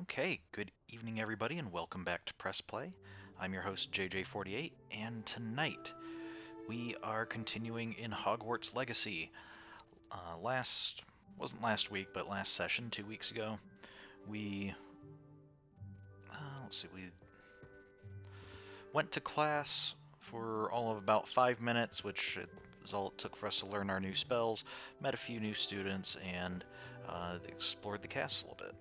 Okay, good evening, everybody, and welcome back to Press Play. I'm your host, JJ48, and tonight we are continuing in Hogwarts Legacy. Wasn't last week, but last session, 2 weeks ago, we, we went to class for all of about 5 minutes, which is all it took for us to learn our new spells, met a few new students, and explored the castle a bit.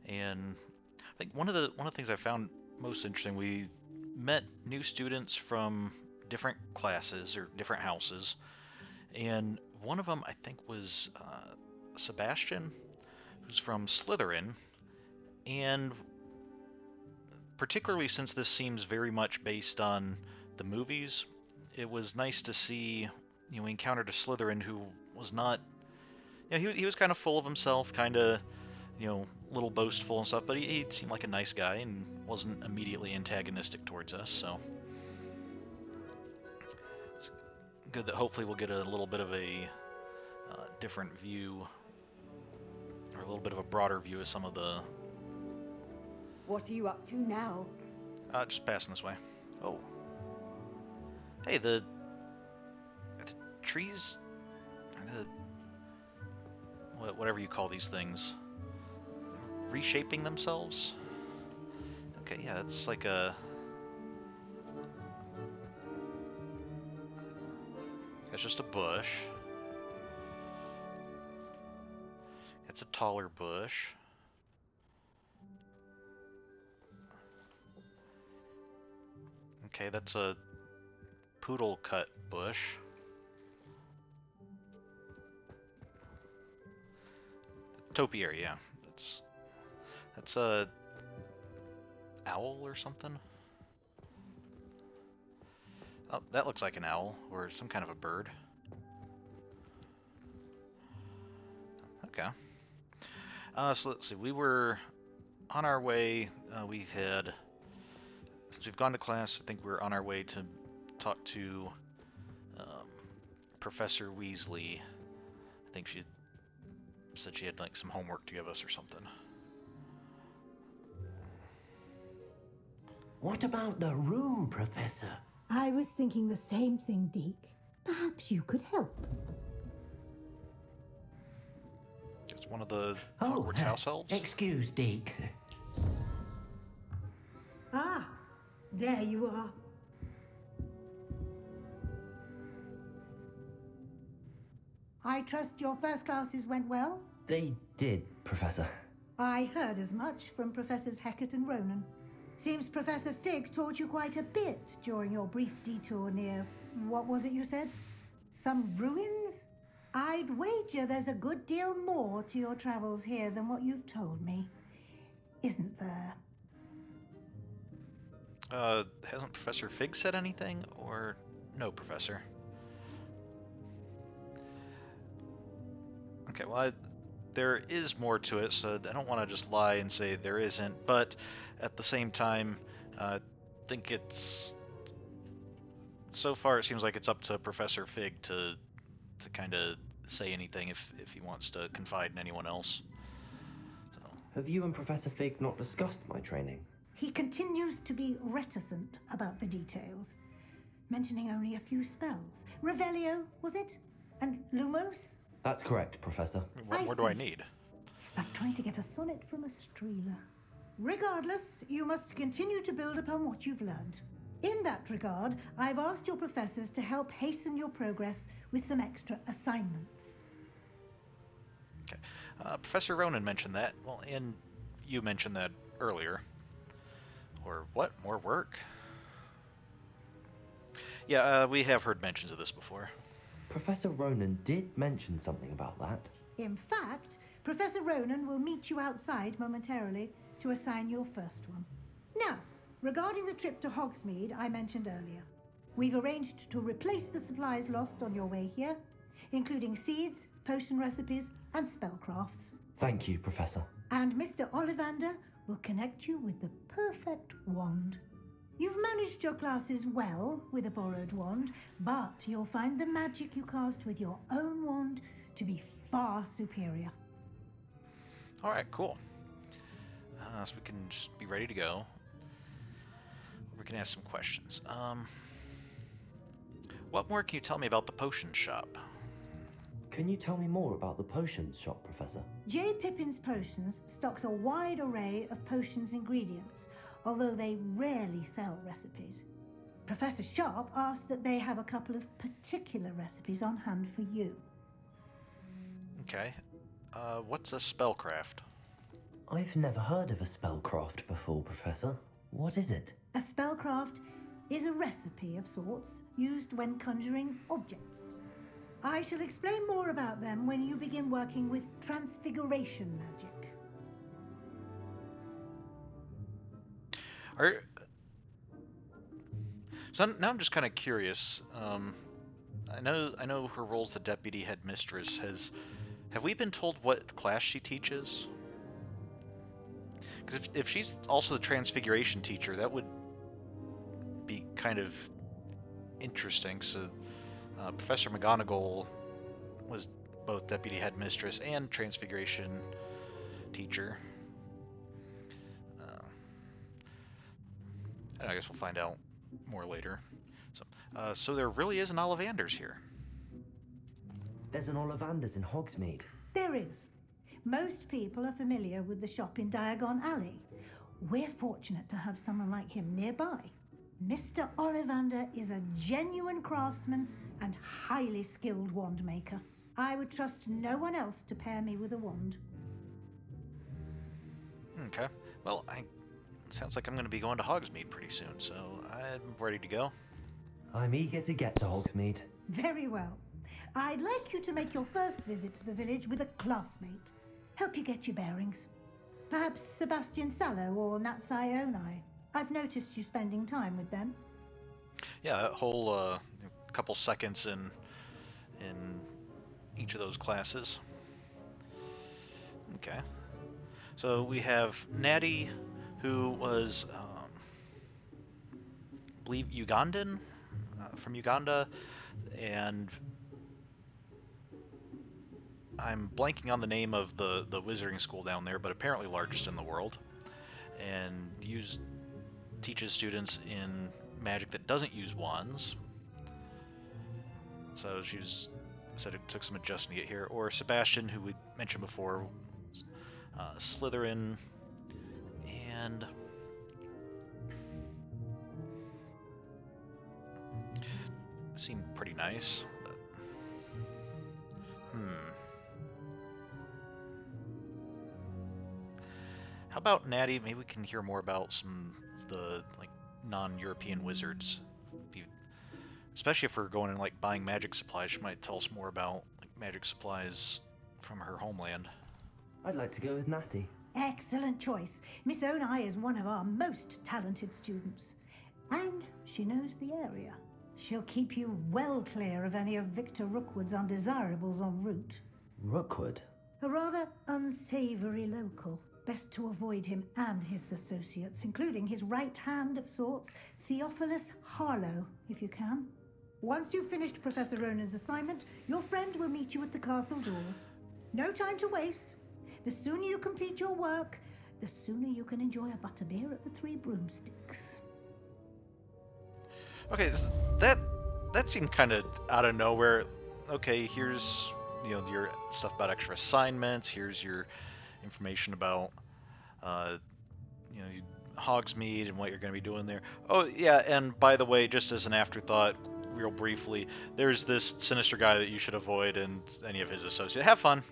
And I think one of the things I found most interesting, we met new students from different classes or different houses, and one of them I think was Sebastian, who's from Slytherin, and particularly since this seems very much based on the movies, it was nice to see, we encountered a Slytherin who was not, he was kind of full of himself, kind of, a little boastful and stuff, but he seemed like a nice guy and wasn't immediately antagonistic towards us, so it's good that hopefully we'll get a little bit of a different view, or a little bit of a broader view of some of the... What are you up to now? Just passing this way. Oh. Hey, the trees, whatever you call these things, reshaping themselves? Okay, yeah, it's like a... That's just a bush. It's a taller bush. Okay, that's a poodle cut bush. Topiary, yeah. That's a owl or something. Oh, that looks like an owl or some kind of a bird. Okay. So let's see. We were on our way. Since we've gone to class, I think we're on our way to talk to Professor Weasley. I think she said she had like some homework to give us or something. What about the room, Professor? I was thinking the same thing, Deke. Perhaps you could help. It's one of the Hogwarts house elves. Excuse, Deke. Ah, there you are. I trust your first classes went well? They did, Professor. I heard as much from Professors Hecat and Ronan. Seems Professor Fig taught you quite a bit during your brief detour near... what was it you said? Some ruins? I'd wager there's a good deal more to your travels here than what you've told me. Isn't there? Hasn't Professor Fig said anything? Or no, Professor? Okay, well, there is more to it, so I don't want to just lie and say there isn't, but at the same time, I think it's... So far, it seems like it's up to Professor Fig to kind of say anything if he wants to confide in anyone else. So. Have you and Professor Fig not discussed my training? He continues to be reticent about the details, mentioning only a few spells. Revelio, was it? And Lumos? That's correct, Professor. What more do I need? Like trying to get a sonnet from a streeler. Regardless, you must continue to build upon what you've learned. In that regard, I've asked your professors to help hasten your progress with some extra assignments. Okay. Professor Ronan mentioned that. Well, and you mentioned that earlier. Or what? More work? Yeah, we have heard mentions of this before. Professor Ronan did mention something about that. In fact, Professor Ronan will meet you outside momentarily to assign your first one. Now, regarding the trip to Hogsmeade I mentioned earlier, we've arranged to replace the supplies lost on your way here, including seeds, potion recipes, and spellcrafts. Thank you, Professor. And Mr. Ollivander will connect you with the perfect wand. You've managed your classes well with a borrowed wand, but you'll find the magic you cast with your own wand to be far superior. Alright, cool. so we can just be ready to go. We can ask some questions. What more can you tell me about the potion shop? Can you tell me more about the potions shop, Professor? J. Pippin's Potions stocks a wide array of potions ingredients, although they rarely sell recipes. Professor Sharp asked that they have a couple of particular recipes on hand for you. Okay. What's a spellcraft? I've never heard of a spellcraft before, Professor. What is it? A spellcraft is a recipe of sorts used when conjuring objects. I shall explain more about them when you begin working with transfiguration magic. So now I'm just kind of curious. I know her role's the deputy headmistress. Have we been told what class she teaches? Because if she's also the transfiguration teacher, that would be kind of interesting. So Professor McGonagall was both deputy headmistress and transfiguration teacher. I guess we'll find out more later. So there really is an Ollivanders here. There's an Ollivanders in Hogsmeade. There is. Most people are familiar with the shop in Diagon Alley. We're fortunate to have someone like him nearby. Mr. Ollivander is a genuine craftsman and highly skilled wand maker. I would trust no one else to pair me with a wand. Okay. Well, it sounds like I'm going to be going to Hogsmeade pretty soon, so I'm ready to go. I'm eager to get to Hogsmeade. Very well. I'd like you to make your first visit to the village with a classmate. Help you get your bearings. Perhaps Sebastian Sallow or Natsai Onai. I've noticed you spending time with them. Yeah, that whole couple seconds in each of those classes. Okay. So we have Natty, who was, I believe, Ugandan, from Uganda, and I'm blanking on the name of the wizarding school down there, but apparently largest in the world, and teaches students in magic that doesn't use wands. So said it took some adjusting to get here. Or Sebastian, who we mentioned before, Slytherin, and seemed pretty nice. But, How about Natty? Maybe we can hear more about some of the non-European wizards. Especially if we're going and buying magic supplies, she might tell us more about magic supplies from her homeland. I'd like to go with Natty. Excellent choice. Miss Onai is one of our most talented students. And she knows the area. She'll keep you well clear of any of Victor Rookwood's undesirables en route. Rookwood? A rather unsavory local. Best to avoid him and his associates, including his right hand of sorts, Theophilus Harlow, if you can. Once you've finished Professor Ronan's assignment, your friend will meet you at the castle doors. No time to waste. The sooner you complete your work, the sooner you can enjoy a butterbeer at the Three Broomsticks. Okay, that seemed kind of out of nowhere. Okay, here's your stuff about extra assignments. Here's your information about Hogsmeade and what you're going to be doing there. Oh yeah, and by the way, just as an afterthought, real briefly, there's this sinister guy that you should avoid and any of his associates. Have fun.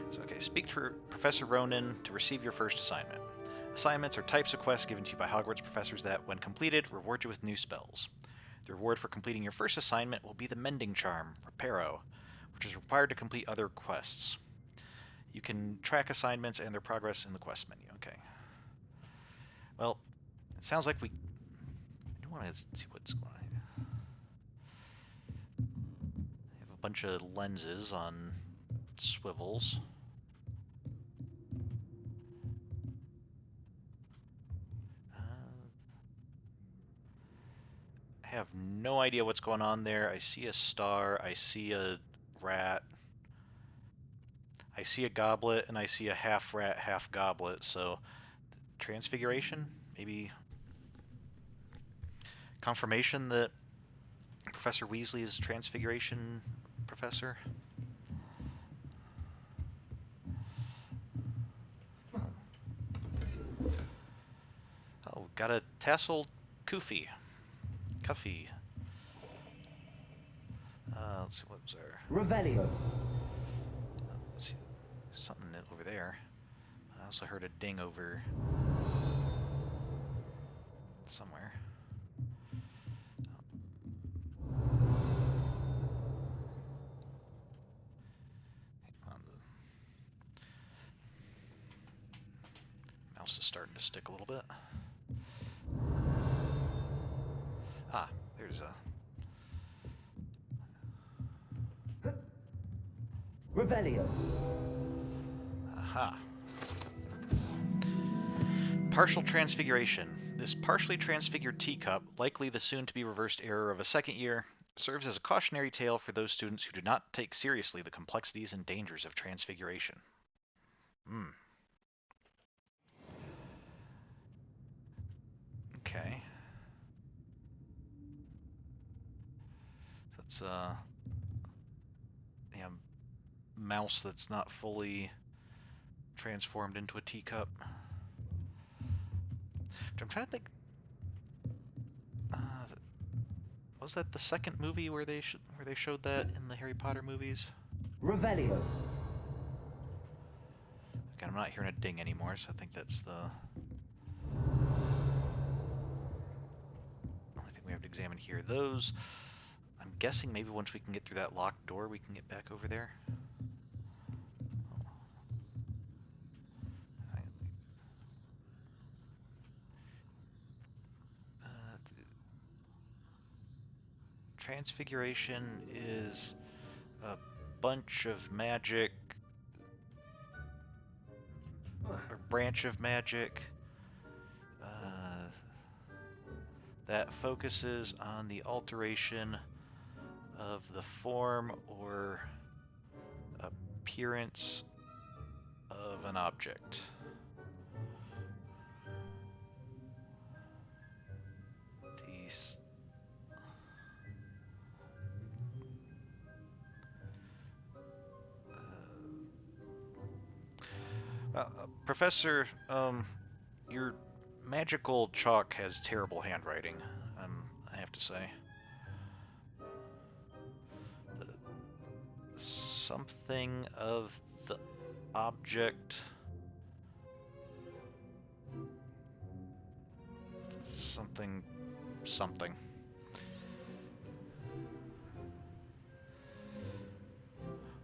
So okay, speak to Professor Ronan to receive your first assignment. Assignments are types of quests given to you by Hogwarts professors that, when completed, reward you with new spells. The reward for completing your first assignment will be the Mending Charm, Reparo, which is required to complete other quests. You can track assignments and their progress in the quest menu. Okay. Well, it sounds like I do want to see what's going on here. I have a bunch of lenses on swivels. I have no idea what's going on there. I see a star. I see a rat. I see a goblet and I see a half rat, half goblet, so transfiguration? Maybe confirmation that Professor Weasley is transfiguration professor? Oh, got a tasseled Cuffy. Let's see, what was there? Revelio. Let's see, something over there. I also heard a ding over somewhere. The mouse is starting to stick a little bit. Ah, there's a... Revelio. Aha. Partial transfiguration. This partially transfigured teacup, likely the soon-to-be reversed error of a second year, serves as a cautionary tale for those students who do not take seriously the complexities and dangers of transfiguration. Okay. That's yeah, mouse that's not fully transformed into a teacup. I'm trying to think. Was that the second movie where they showed that in the Harry Potter movies? Revelio. Okay, I'm not hearing a ding anymore, so I think that's the only thing we have to examine here. Those, I'm guessing maybe once we can get through that locked door, we can get back over there. Transfiguration is a bunch of magic, or branch of magic, that focuses on the alteration of the form or appearance of an object. These... Professor, your magical chalk has terrible handwriting, I have to say. Something of the object... Something...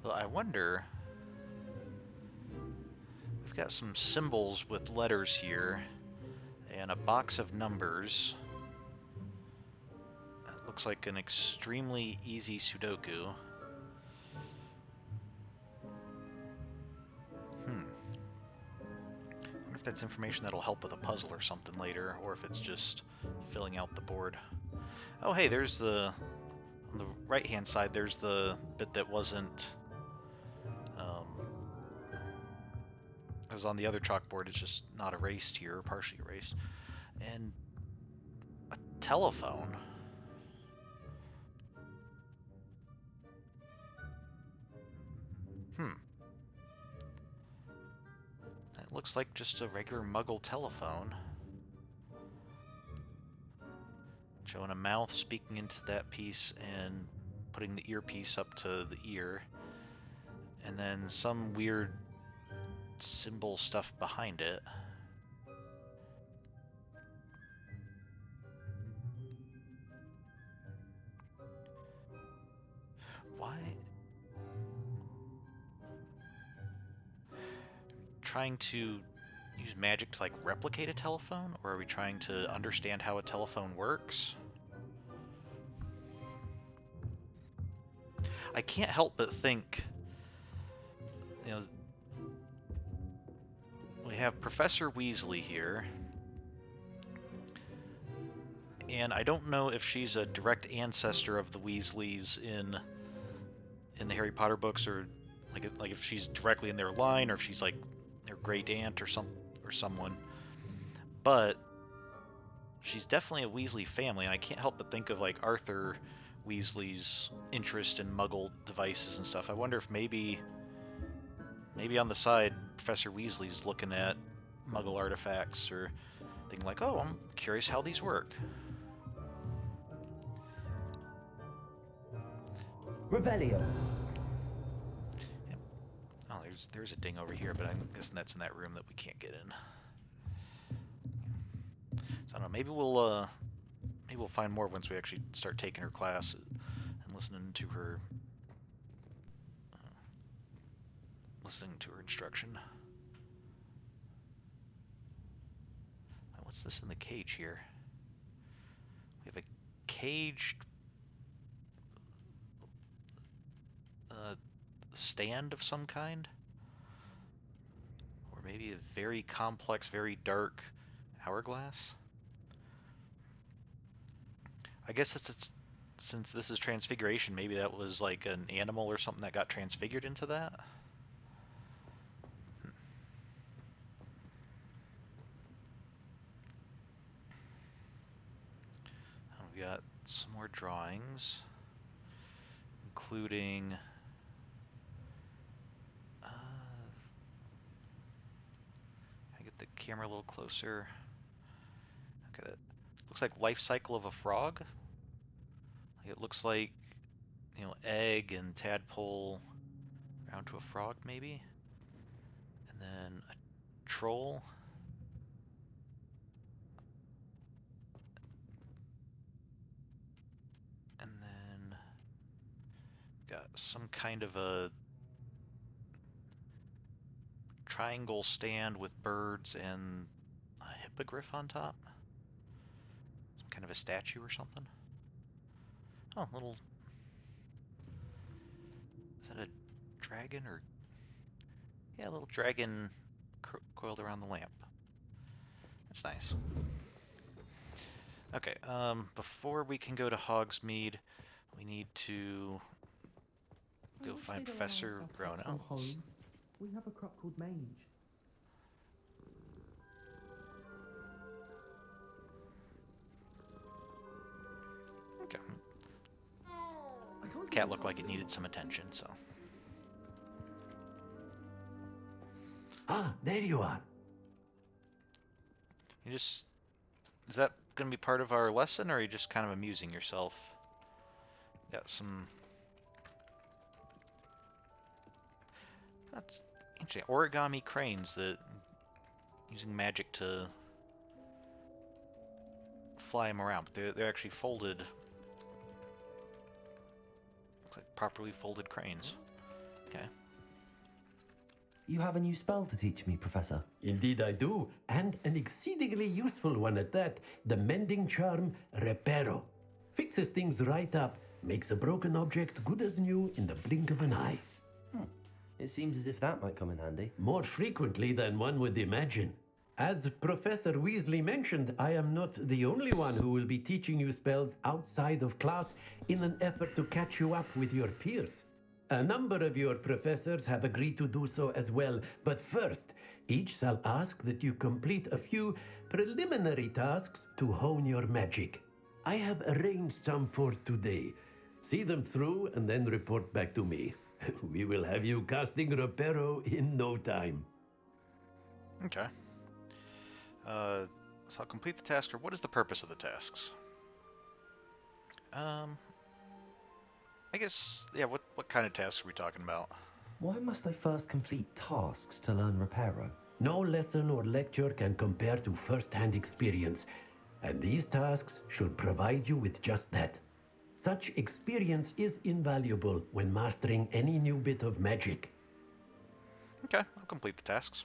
Well, I wonder... We've got some symbols with letters here, and a box of numbers. That looks like an extremely easy Sudoku. I wonder if that's information that'll help with a puzzle or something later, or if it's just filling out the board. Oh hey, there's the... On the right-hand side, there's the bit that wasn't... it was on the other chalkboard, it's just not erased here, or partially erased. And... a telephone? That looks like just a regular Muggle telephone. Showing a mouth speaking into that piece and putting the earpiece up to the ear. And then some weird symbol stuff behind it. Why? Trying to use magic to like replicate a telephone, or are we trying to understand how a telephone works? I can't help but think, you know, we have Professor Weasley here, and I don't know if she's a direct ancestor of the Weasleys in the Harry Potter books, or like if she's directly in their line, or if she's like their great aunt or someone. But she's definitely a Weasley family, and I can't help but think of like Arthur Weasley's interest in Muggle devices and stuff. I wonder if maybe on the side, Professor Weasley's looking at Muggle artifacts or thinking like, oh, I'm curious how these work. Revelio. Yep. Oh, there's a ding over here, but I'm guessing that's in that room that we can't get in. So I don't know. Maybe we'll find more once we actually start taking her class and listening to her instruction. What's this in the cage here? We have a caged stand of some kind, or maybe a very complex, very dark hourglass. I guess since this is transfiguration, maybe that was like an animal or something that got transfigured into that. We got some more drawings, including I get the camera a little closer. Okay, that looks like life cycle of a frog. It looks like, egg and tadpole around to a frog maybe, and then a troll. And then got some kind of a triangle stand with birds and a hippogriff on top. Some kind of a statue or something. Oh, little... Is that a dragon or... Yeah, a little dragon coiled around the lamp. That's nice. Okay, before we can go to Hogsmeade, we need to go find Professor Rono. We have a crop called Mage. Okay. Cat looked like it needed some attention, so. Ah, there you are. Is that going to be part of our lesson, or are you just kind of amusing yourself? Got some... That's interesting. Origami cranes that using magic to fly them around, but they're actually folded. Looks like properly folded cranes. Okay. You have a new spell to teach me, Professor. Indeed I do, and an exceedingly useful one at that. The mending charm Reparo. Fixes things right up, makes a broken object good as new in the blink of an eye. It seems as if that might come in handy. More frequently than one would imagine. As Professor Weasley mentioned, I am not the only one who will be teaching you spells outside of class in an effort to catch you up with your peers. A number of your professors have agreed to do so as well, but first, each shall ask that you complete a few preliminary tasks to hone your magic. I have arranged some for today. See them through and then report back to me. We will have you casting Reparo in no time. Okay. So I'll complete the task, or what is the purpose of the tasks? I guess, yeah, what kind of tasks are we talking about? Why must I first complete tasks to learn Reparo? No lesson or lecture can compare to first-hand experience, and these tasks should provide you with just that. Such experience is invaluable when mastering any new bit of magic. Okay, I'll complete the tasks.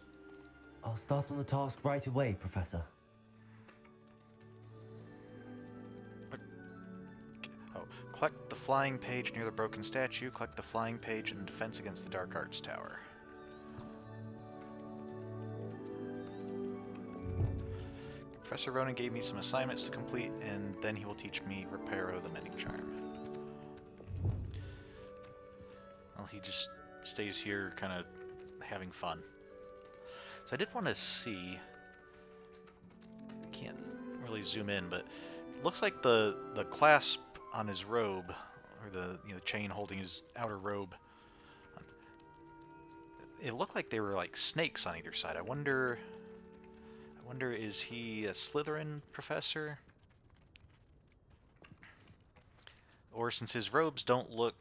I'll start on the task right away, Professor. Oh, collect the flying page near the broken statue. Collect the flying page in the defense against the Dark Arts Tower. Professor Ronan gave me some assignments to complete, and then he will teach me Reparo the Mending Charm. Well, he just stays here kind of having fun. So I did want to see, can't really zoom in, but it looks like the clasp on his robe, or the chain holding his outer robe, it looked like they were like snakes on either side. I wonder, is he a Slytherin professor? Or since his robes don't look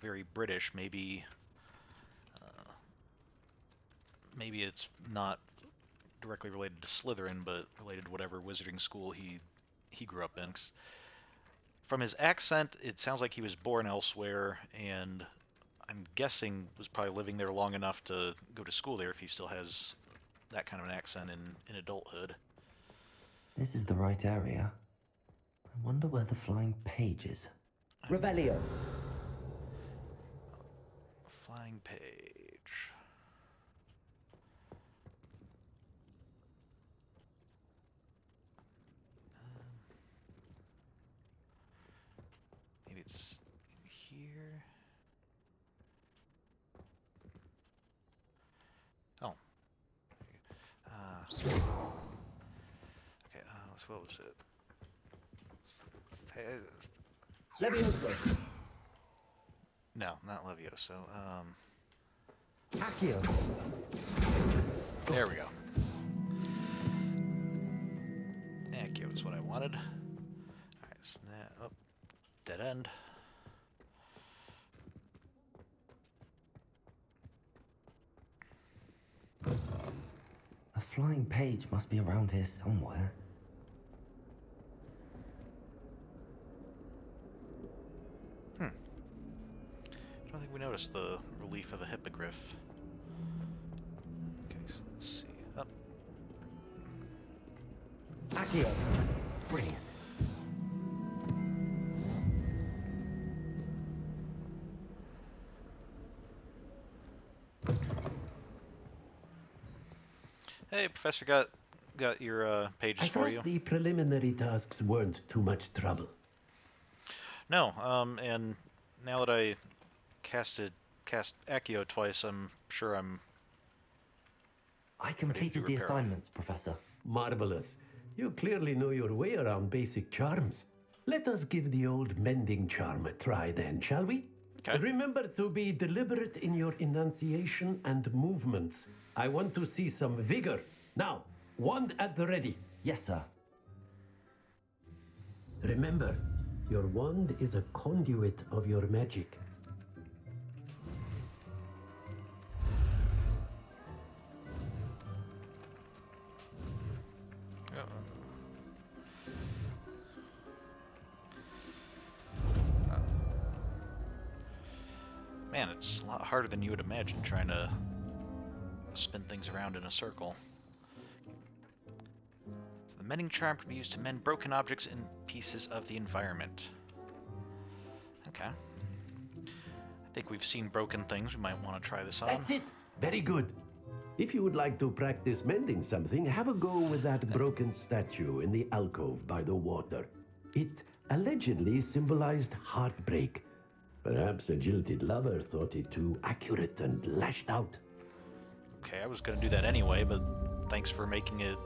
very British, maybe maybe it's not directly related to Slytherin, but related to whatever wizarding school he grew up in. 'Cause from his accent, it sounds like he was born elsewhere, and I'm guessing was probably living there long enough to go to school there if he still has that kind of an accent in adulthood. This is the right area. I wonder where the flying page is. Revelio. Flying page. Maybe it's in here. Oh. Okay, so what was it? Levioso. No, not Levioso. Accio. There we go. Accio is what I wanted. Alright, snap. Oh, dead end. A flying page must be around here somewhere. I don't think we noticed the relief of a hippogriff. Okay, so let's see. Oh, Accio. Brilliant. hey, Professor, got your pages I for trust you. the preliminary tasks weren't too much trouble. No, and now that I cast Accio twice, I'm sure I'm. I completed the repair. assignments, Professor. Marvelous. You clearly know your way around basic charms. Let us give the old mending charm a try then, shall we? Okay. Remember to be deliberate in your enunciation and movements. I want to see some vigor. Now, wand at the ready. Yes, sir. Remember, your wand is a conduit of your magic. Man, it's a lot harder than you would imagine trying to spin things around in a circle. So the mending charm can be used to mend broken objects and pieces of the environment. Okay. I think we've seen broken things. We might want to try this on. That's it. Very good. If you would like to practice mending something, have a go with that broken statue in the alcove by the water. It allegedly symbolized heartbreak. Perhaps a jilted lover thought it too accurate and lashed out. Okay, I was going to do that anyway, but thanks for making it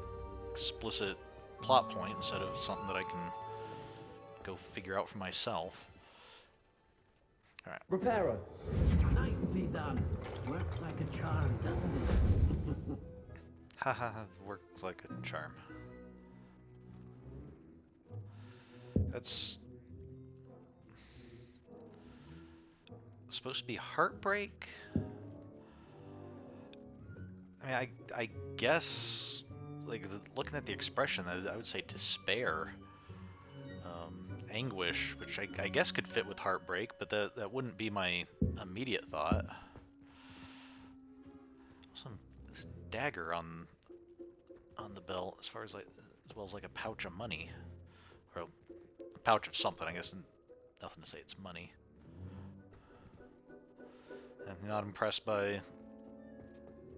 explicit plot point instead of something that I can go figure out for myself. Alright. Reparo. Nicely done. Works like a charm, doesn't it? Haha, works like a charm. That's supposed to be heartbreak? I mean, I guess, like, looking at the expression, I would say despair. Anguish, which I guess could fit with heartbreak, but that wouldn't be my immediate thought. Some this dagger on the belt, as well as like a pouch of money, or a pouch of something. I guess nothing to say it's money. I'm not impressed by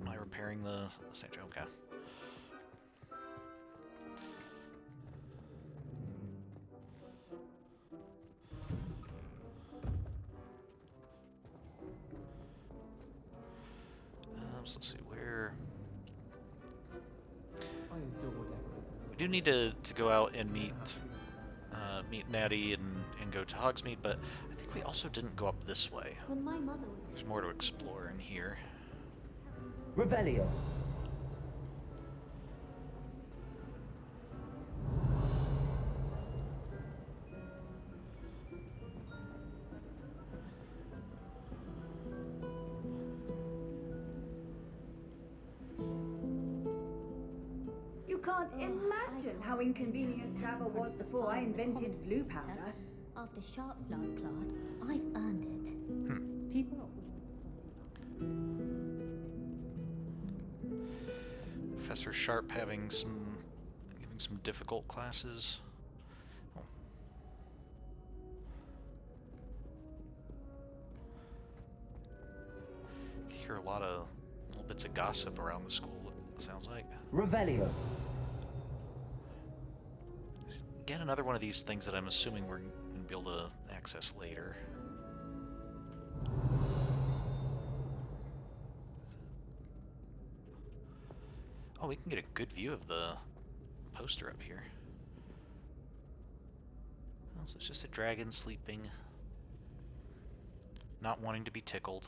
my repairing the statue. Okay. So let's see where. I adore decorating. We do need to go out and meet Natty and go to Hogsmeade, but I think we also didn't go up this way. When my mother was There's more to explore in here. Revelio. You can't imagine how inconvenient travel was before I invented blue powder. After Sharp's last class, I've earned it. People. Professor Sharp giving some difficult classes. Oh. You hear a lot of little bits of gossip around the school, it sounds like. Revelio. Again, another one of these things that I'm assuming we're going to be able to access later. Oh, we can get a good view of the poster up here. Oh, so it's just a dragon sleeping, not wanting to be tickled.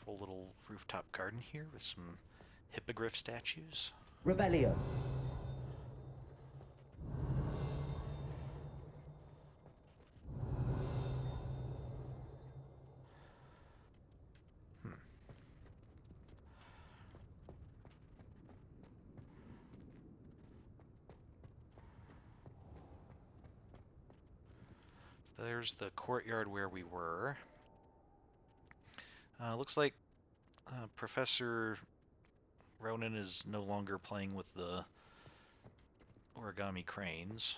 Full little rooftop garden here with some hippogriff statues. Revelio. There's the courtyard where we were. Looks like Professor Ronan is no longer playing with the origami cranes.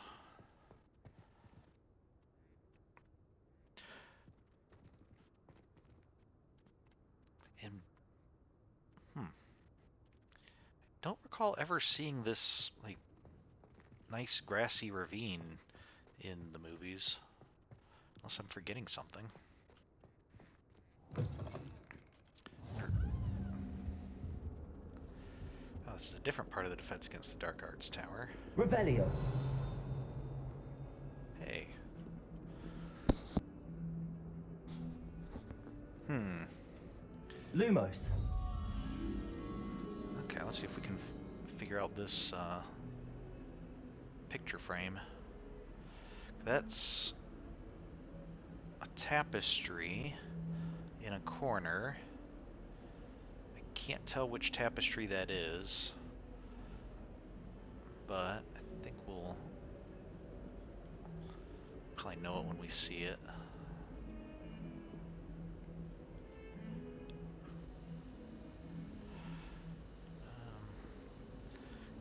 And don't recall ever seeing this like nice grassy ravine in the movies, unless I'm forgetting something. Oh, this is a different part of the defense against the Dark Arts Tower. Revelio. Hey. Lumos. Okay, let's see if we can figure out this picture frame. That's a tapestry in a corner. I can't tell which tapestry that is, but I think we'll probably know it when we see it.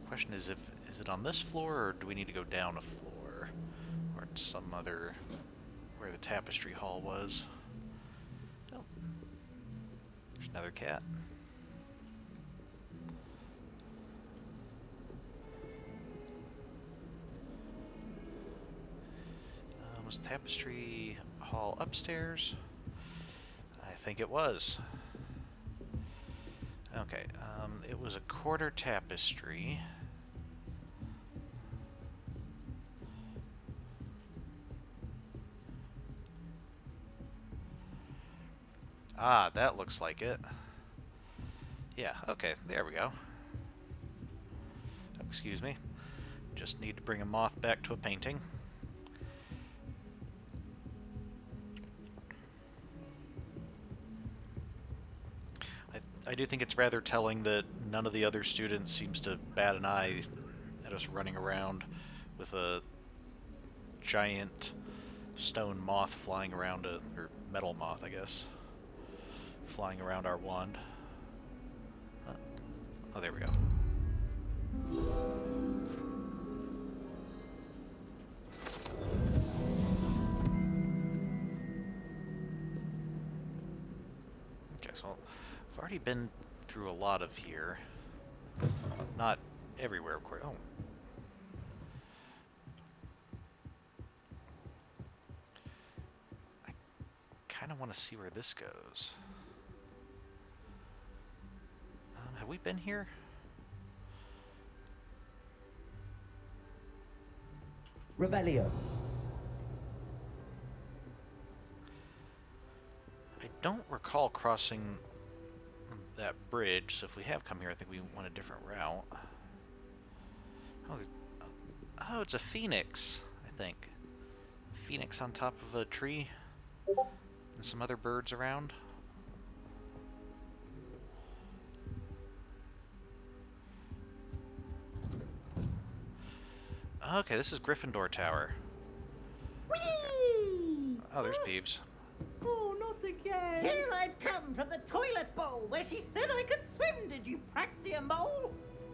Question is, is it on this floor, or do we need to go down a floor, or some other where the tapestry hall was? Oh, there's another cat. Was tapestry hall upstairs? I think it was. Okay, it was a quarter tapestry. Ah, that looks like it. Yeah, okay, there we go. Oh, excuse me. Just need to bring a moth back to a painting. I do think it's rather telling that none of the other students seems to bat an eye at us running around with a giant stone moth flying around, or metal moth, I guess, flying around our wand. Oh, there we go. Okay. well, I've already been through a lot of here. Not everywhere, of course. Oh. I kind of want to see where this goes. Have we been here? Revelio. I don't recall crossing that bridge, so if we have come here, I think we went a different route. Oh, it's a phoenix, I think. Phoenix on top of a tree, and some other birds around. Okay, this is Gryffindor Tower. Whee! Oh, there's Peeves. Oh, not again! Here I've come from the toilet bowl where she said I could swim, did you praxia mole?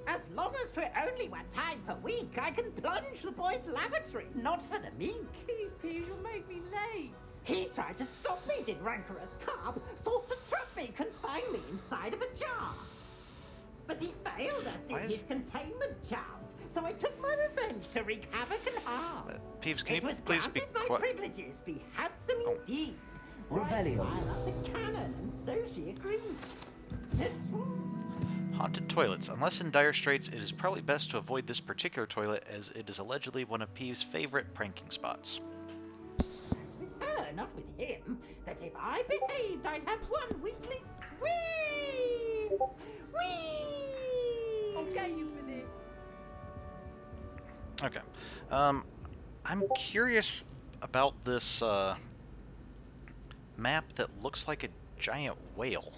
As long as for only one time per week, I can plunge the boys' lavatory, not for the mink. Please, Peeves, you'll make me late. He tried to stop me, did rancorous carp, sought to trap me, confine me inside of a jar. But he failed, as did his containment charms, so I took my revenge to wreak havoc and harm. Peeves, can It you was please be granted my quiet? privileges be handsome indeed. Revelio. I fired up the cannon, and so she agreed. Haunted toilets. Unless in dire straits, it is probably best to avoid this particular toilet, as it is allegedly one of Peeves' favorite pranking spots. Not with him. That if I behaved, I'd have one weekly sweep. Whee! I'll get you for this. Okay. I'm curious about this map that looks like a giant whale.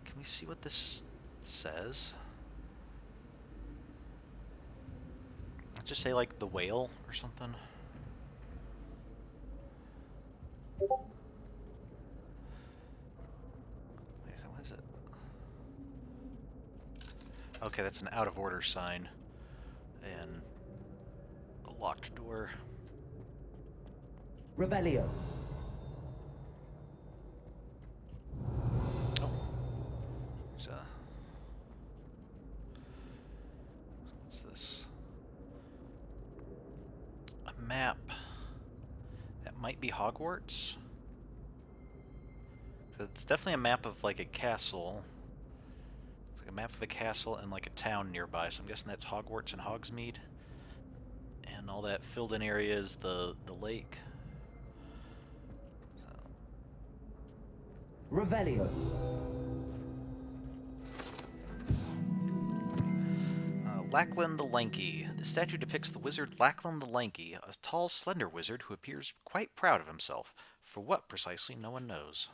Can we see what this says? Let's just say like the whale or something. What is it? Okay, that's an out of order sign. And a locked door. Revelio. Oh. There's a... What's this? A map. That might be Hogwarts. So it's definitely a map of like a castle. It's like a map of a castle and like a town nearby. So I'm guessing that's Hogwarts and Hogsmeade. And all that filled in area is the lake. So. Revelio. Lachlan the Lanky. The statue depicts the wizard Lachlan the Lanky, a tall, slender wizard who appears quite proud of himself. For what precisely, no one knows.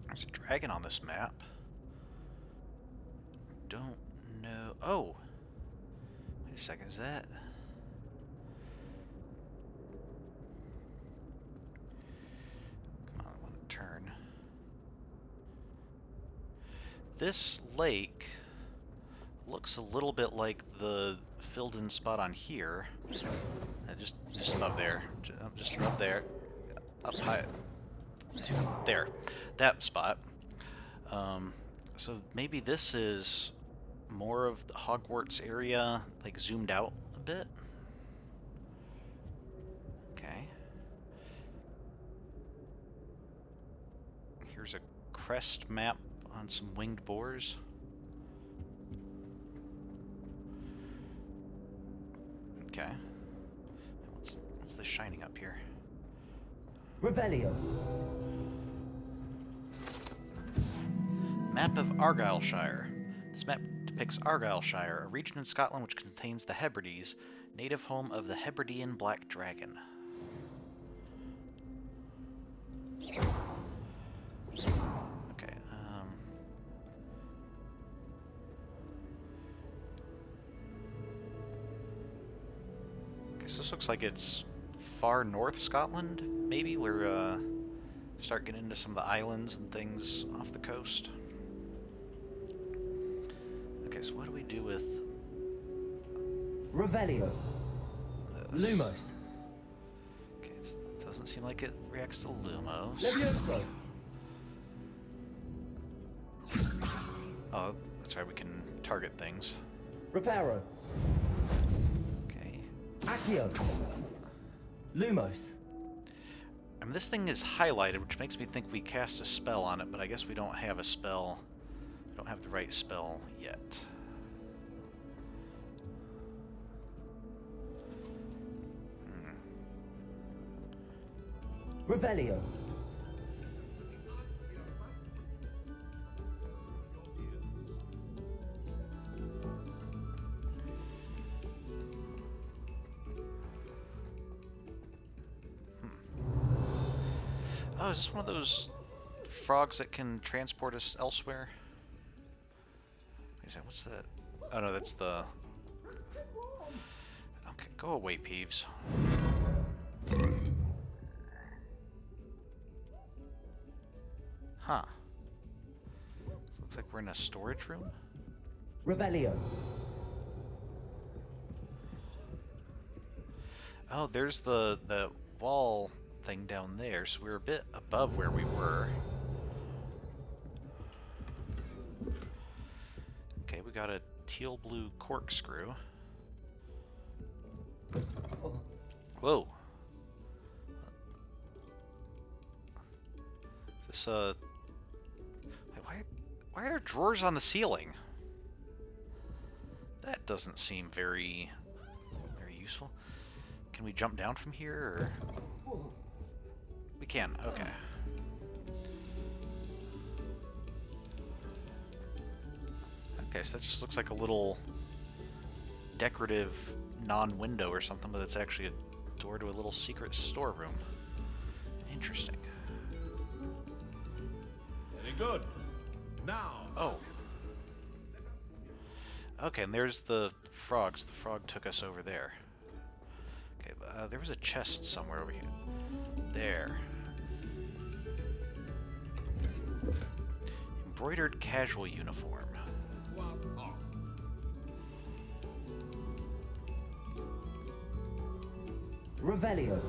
There's a dragon on this map. Don't know. Oh! Wait a second, is that... Come on, I want to turn. This lake looks a little bit like the filled-in spot on here. Just above there. Just up there. Up high. There. That spot. So maybe this is more of the Hogwarts area, like zoomed out a bit. Okay. Here's a crest map on some winged boars. Okay. What's this shining up here? Revelio. Map of Argyllshire. This map depicts Argyllshire, a region in Scotland which contains the Hebrides, native home of the Hebridean black dragon. Okay, so this looks like it's far north Scotland, maybe, where start getting into some of the islands and things off the coast. Okay, so what do we do with Revelio. This. Lumos. Okay, it doesn't seem like it reacts to Lumos. Levioso. Oh, that's right, we can target things. Reparo. Okay. Accio. Lumos. I mean, this thing is highlighted, which makes me think we cast a spell on it, but I guess we don't have a spell. We don't have the right spell yet. Revelio. Oh, is this one of those frogs that can transport us elsewhere? What's that? Oh no, that's the... Okay, go away, Peeves. Huh. Looks like we're in a storage room? Revelio. Oh, there's the wall thing down there, so we're a bit above where we were. Okay, we got a teal blue corkscrew. Whoa. Is this why are there drawers on the ceiling? That doesn't seem very useful. Can we jump down from here, or? We can, okay. Okay, so that just looks like a little decorative non-window or something, but it's actually a door to a little secret storeroom. Interesting. Very good. Now. Oh. Okay, and there's the frogs. The frog took us over there. Okay, there was a chest somewhere over here. There. Embroidered casual uniform. Revelio.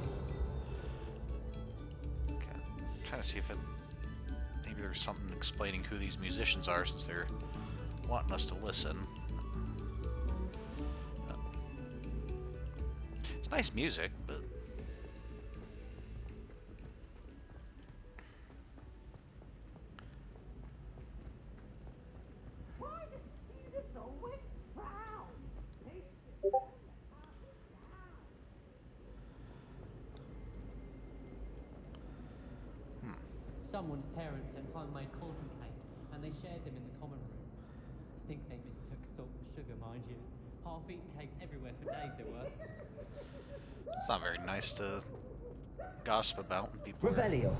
Okay, I'm trying to see if maybe there's something explaining who these musicians are, since they're wanting us to listen. It's nice music, but... Someone's parents had homemade cauldron cakes, and they shared them in the common room. I think they mistook salt for sugar, mind you. Half-eaten cakes everywhere for days there were. It's not very nice to gossip about when people are Revelio.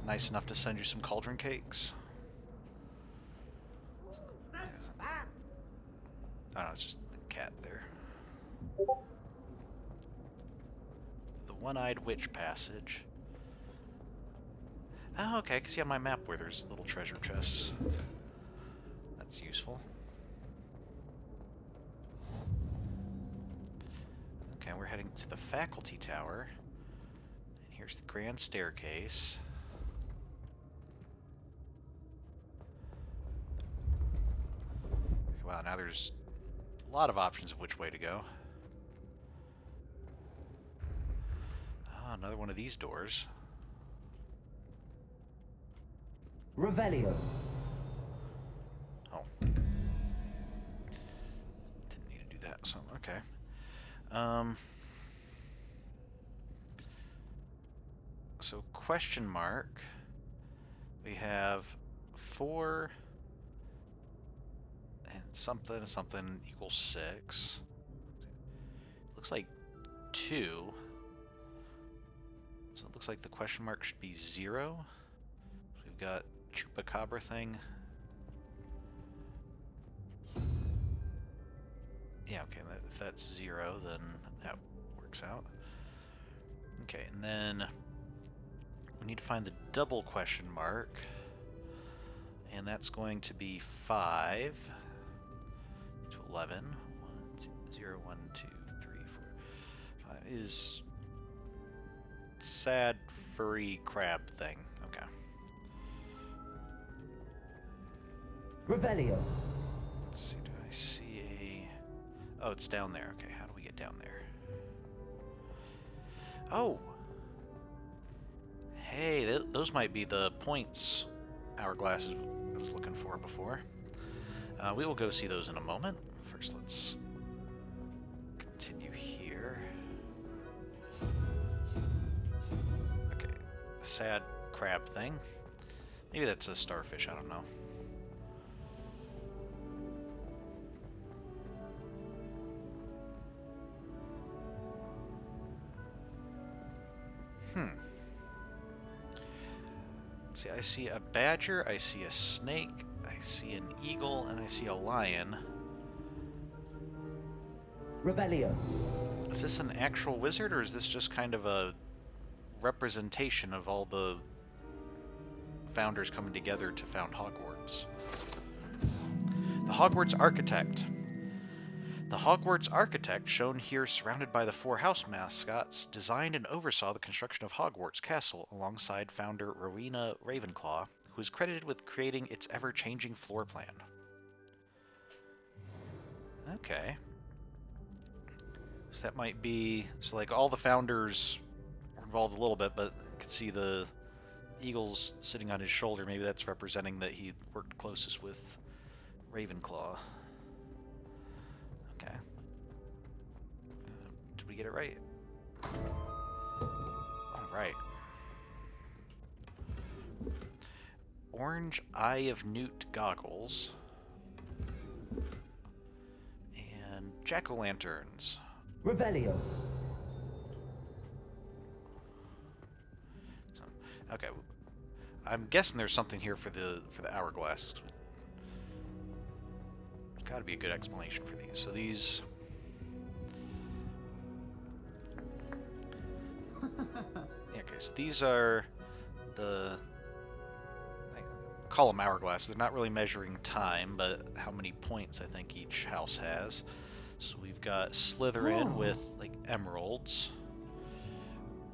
nice enough to send you some cauldron cakes. Oh no, it's just the cat there. The One-Eyed Witch Passage. Oh, okay, I can see on my map where there's little treasure chests. That's useful. Okay, we're heading to the faculty tower. And here's the grand staircase. Wow, now there's a lot of options of which way to go. Ah, another one of these doors. Revelio. Oh. Didn't need to do that, so okay. So question mark. We have 4 and something equals 6. Looks like 2. So it looks like the question mark should be 0. So we've got Chupacabra thing. Yeah, okay, if that's 0, then that works out. Okay, and then we need to find the double question mark, and that's going to be 5 to 11. 1, 2, 0, 1, 2, 3, 4, 5 is sad furry crab thing. Okay. Revelio. Let's see, do I see a... Oh, it's down there. Okay, how do we get down there? Oh! Hey, those might be the points hourglasses I was looking for before. We will go see those in a moment. First, let's continue here. Okay, sad crab thing. Maybe that's a starfish, I don't know. See, I see a badger, I see a snake, I see an eagle, and I see a lion. Revelio. Is this an actual wizard, or is this just kind of a representation of all the founders coming together to found Hogwarts? The Hogwarts architect. The Hogwarts architect, shown here surrounded by the 4 house mascots, designed and oversaw the construction of Hogwarts Castle alongside founder Rowena Ravenclaw, who is credited with creating its ever-changing floor plan. Okay. So that might be... So like all the founders were involved a little bit, but you can see the eagles sitting on his shoulder. Maybe that's representing that he worked closest with Ravenclaw. Okay. Did we get it right? Alright. Orange Eye of Newt goggles. And jack-o'-lanterns. Revelio. So, okay. I'm guessing there's something here for the hourglasses. Got to be a good explanation for these. So these... Yeah, okay, so these are the... I call them hourglasses. They're not really measuring time, but how many points I think each house has. So we've got Slytherin with, like, emeralds.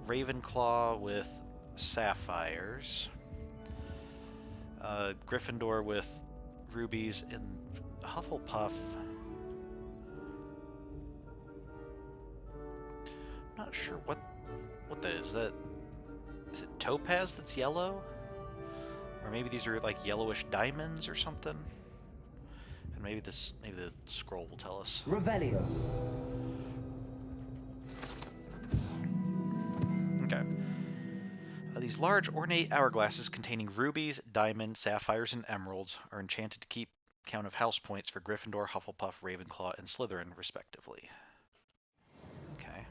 Ravenclaw with sapphires. Gryffindor with rubies, and Hufflepuff... I'm not sure what that is. Is it topaz that's yellow? Or maybe these are like yellowish diamonds or something? And maybe the scroll will tell us. Revelio. Okay. These large ornate hourglasses containing rubies, diamonds, sapphires, and emeralds are enchanted to keep count of house points for Gryffindor, Hufflepuff, Ravenclaw, and Slytherin, respectively. Okay.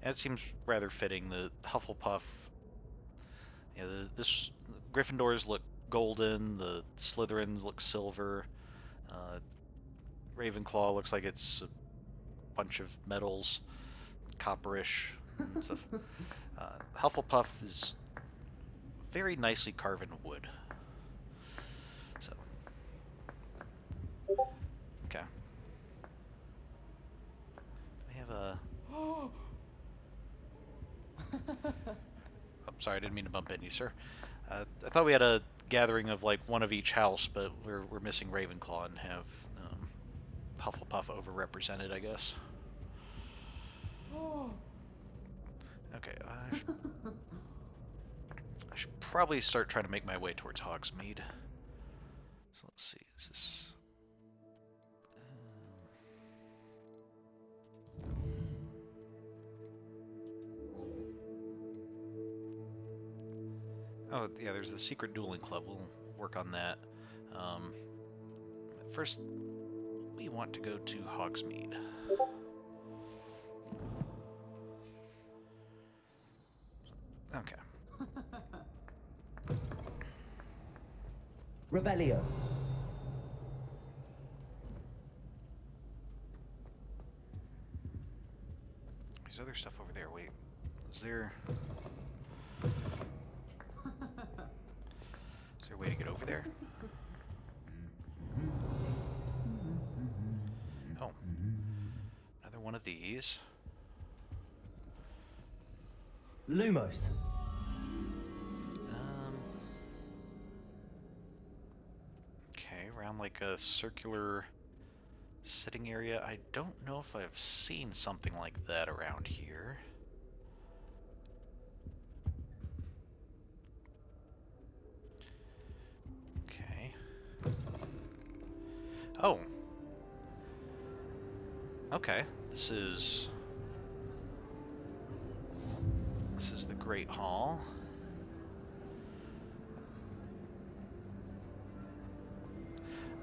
And it seems rather fitting. The Hufflepuff, you know, this Gryffindors look golden. The Slytherins look silver. Ravenclaw looks like it's a bunch of metals, copperish and stuff. Hufflepuff is very nicely carved in wood. So, okay. We have a... Oh, sorry, I didn't mean to bump into you, sir. I thought we had a gathering of like one of each house, but we're missing Ravenclaw and have Hufflepuff overrepresented, I guess. Okay, I should probably start trying to make my way towards Hogsmeade. So let's see, is this... Oh, yeah, there's the secret dueling club. We'll work on that. First, we want to go to Hogsmeade. Okay. Revelio. There's other stuff over there. Wait, is there a way to get over there? one of these. Lumos. Okay, around like a circular sitting area. I don't know if I've seen something like that around here. Okay. Oh. Okay. This is the Great Hall.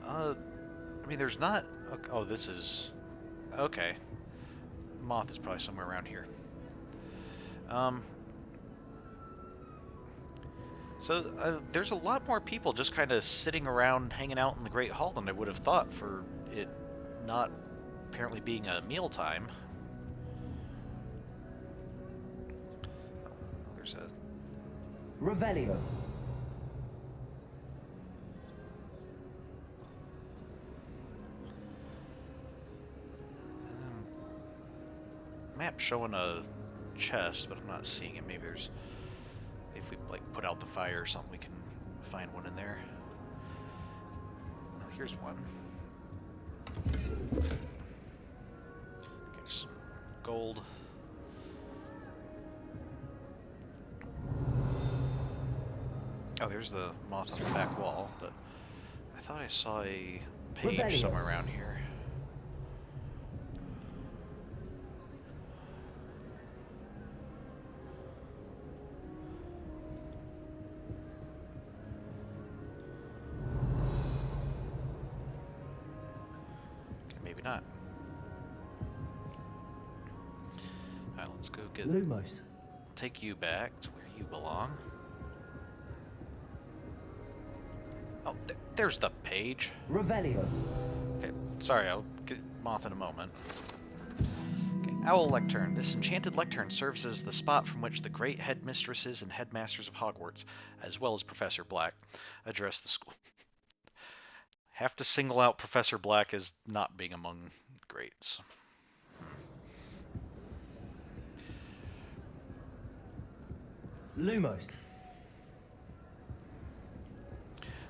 I mean, there's not. Oh, this is. Okay. Moth is probably somewhere around here. So there's a lot more people just kind of sitting around, hanging out in the Great Hall than I would have thought for it not apparently being a mealtime. Oh, there's a Revelio. map showing a chest, but I'm not seeing it. Maybe there's, if we like put out the fire or something, we can find one in there. Oh, here's one. Okay, some gold. Oh, there's the moth on the back wall, but I thought I saw a page Revelio. somewhere around here. Okay, maybe not. Alright, let's go get... Lumos. Take you back to where you belong. Oh, there's the page. Revelio. Okay, sorry, I'll get moth in a moment. Okay, Owl Lectern. This enchanted lectern serves as the spot from which the great headmistresses and headmasters of Hogwarts, as well as Professor Black, address the school. Have to single out Professor Black as not being among the greats. Lumos.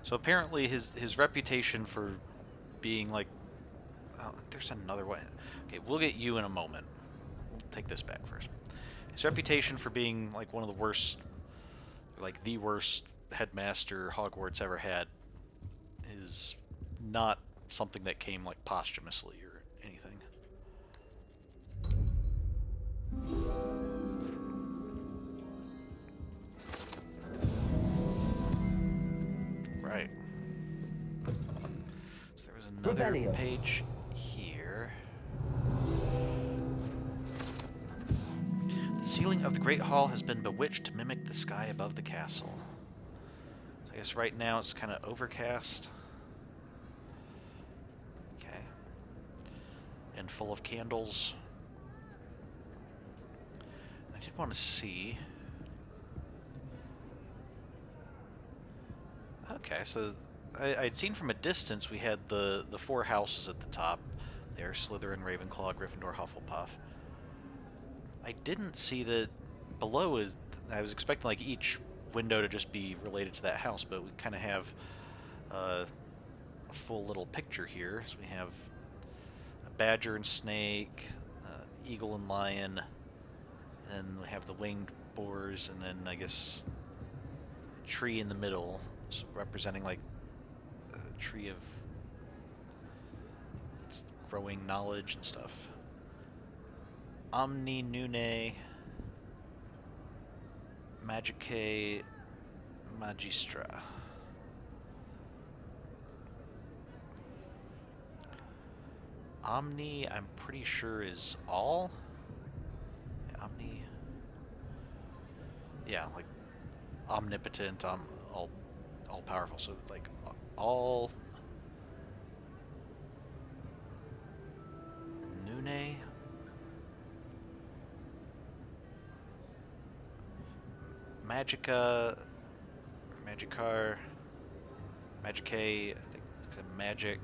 So apparently his reputation for being like... Oh, there's another one. Okay, we'll get you in a moment. We'll take this back first. His reputation for being like one of the worst, like the worst headmaster Hogwarts ever had is not something that came like posthumously or anything. Right. So there was another Revelio. page here. The ceiling of the Great Hall has been bewitched to mimic the sky above the castle. So I guess right now it's kind of overcast. Okay. And full of candles. I did want to see... Okay, so I'd seen from a distance we had the four houses at the top. There, Slytherin, Ravenclaw, Gryffindor, Hufflepuff. I didn't see that below is... I was expecting like each window to just be related to that house, but we kind of have a full little picture here. So we have a badger and snake, eagle and lion, and we have the winged boars, and then I guess tree in the middle, so representing like a tree of it's growing knowledge and stuff. Omni Nune Magicae Magistra. Omni, I'm pretty sure is all. Yeah, Omni. Yeah, like omnipotent, all powerful. So like all. Nune. Magica, Magicar, Magicae, I think it's a magic,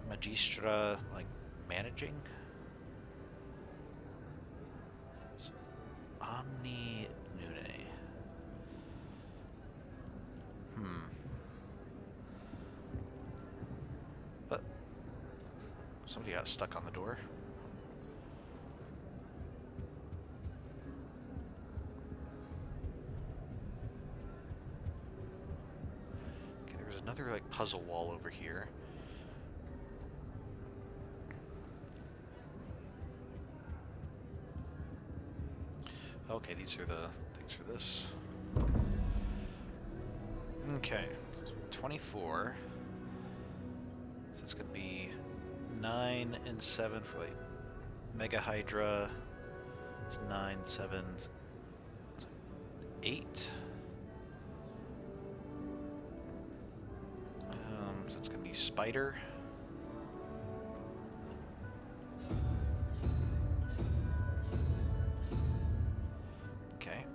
Magistra, like managing. Somebody got stuck on the door. Okay, there's another like puzzle wall over here. Okay, these are the things for this. Okay, 24. So it's gonna be 9 and 7 for like Mega Hydra. It's 9, 7, 8. So it's gonna be Spider. Okay.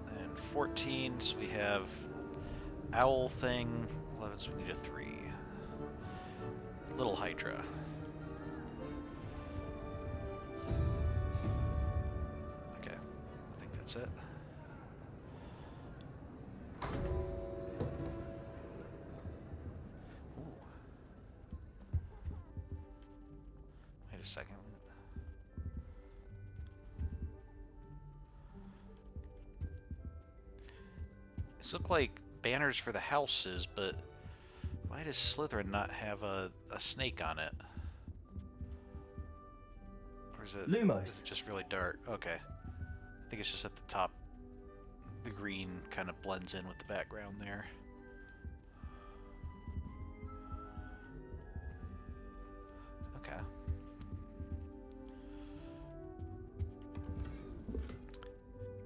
And 14, so we have Owl Thing. 11, so we need a 3. Little Hydra. Okay, I think that's it. Ooh. Wait a second. These look like banners for the houses, but why does Slytherin not have a snake on it? Or is it just really dark? Okay. I think it's just at the top. The green kind of blends in with the background there. Okay.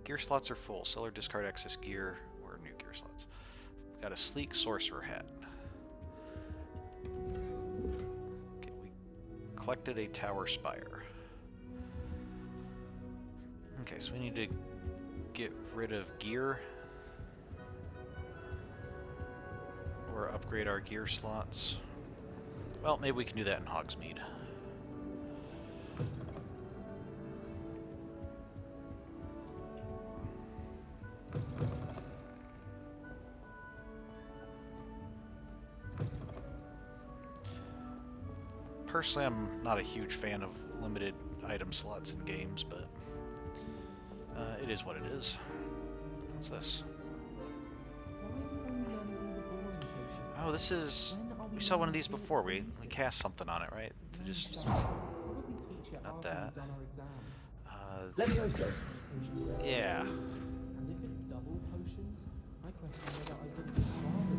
Gear slots are full. Sell or discard excess gear or new gear slots. Got a sleek sorcerer hat. Okay, we collected a tower spire. Okay, so we need to get rid of gear or upgrade our gear slots. Well, maybe we can do that in Hogsmeade. Personally, I'm not a huge fan of limited item slots in games, but it is what it is. What's this? Oh, this is... We saw one of these before. We cast something on it, right? To just... Not that. Yeah. And if it's double potions, I question whether I wouldn't rather be fine.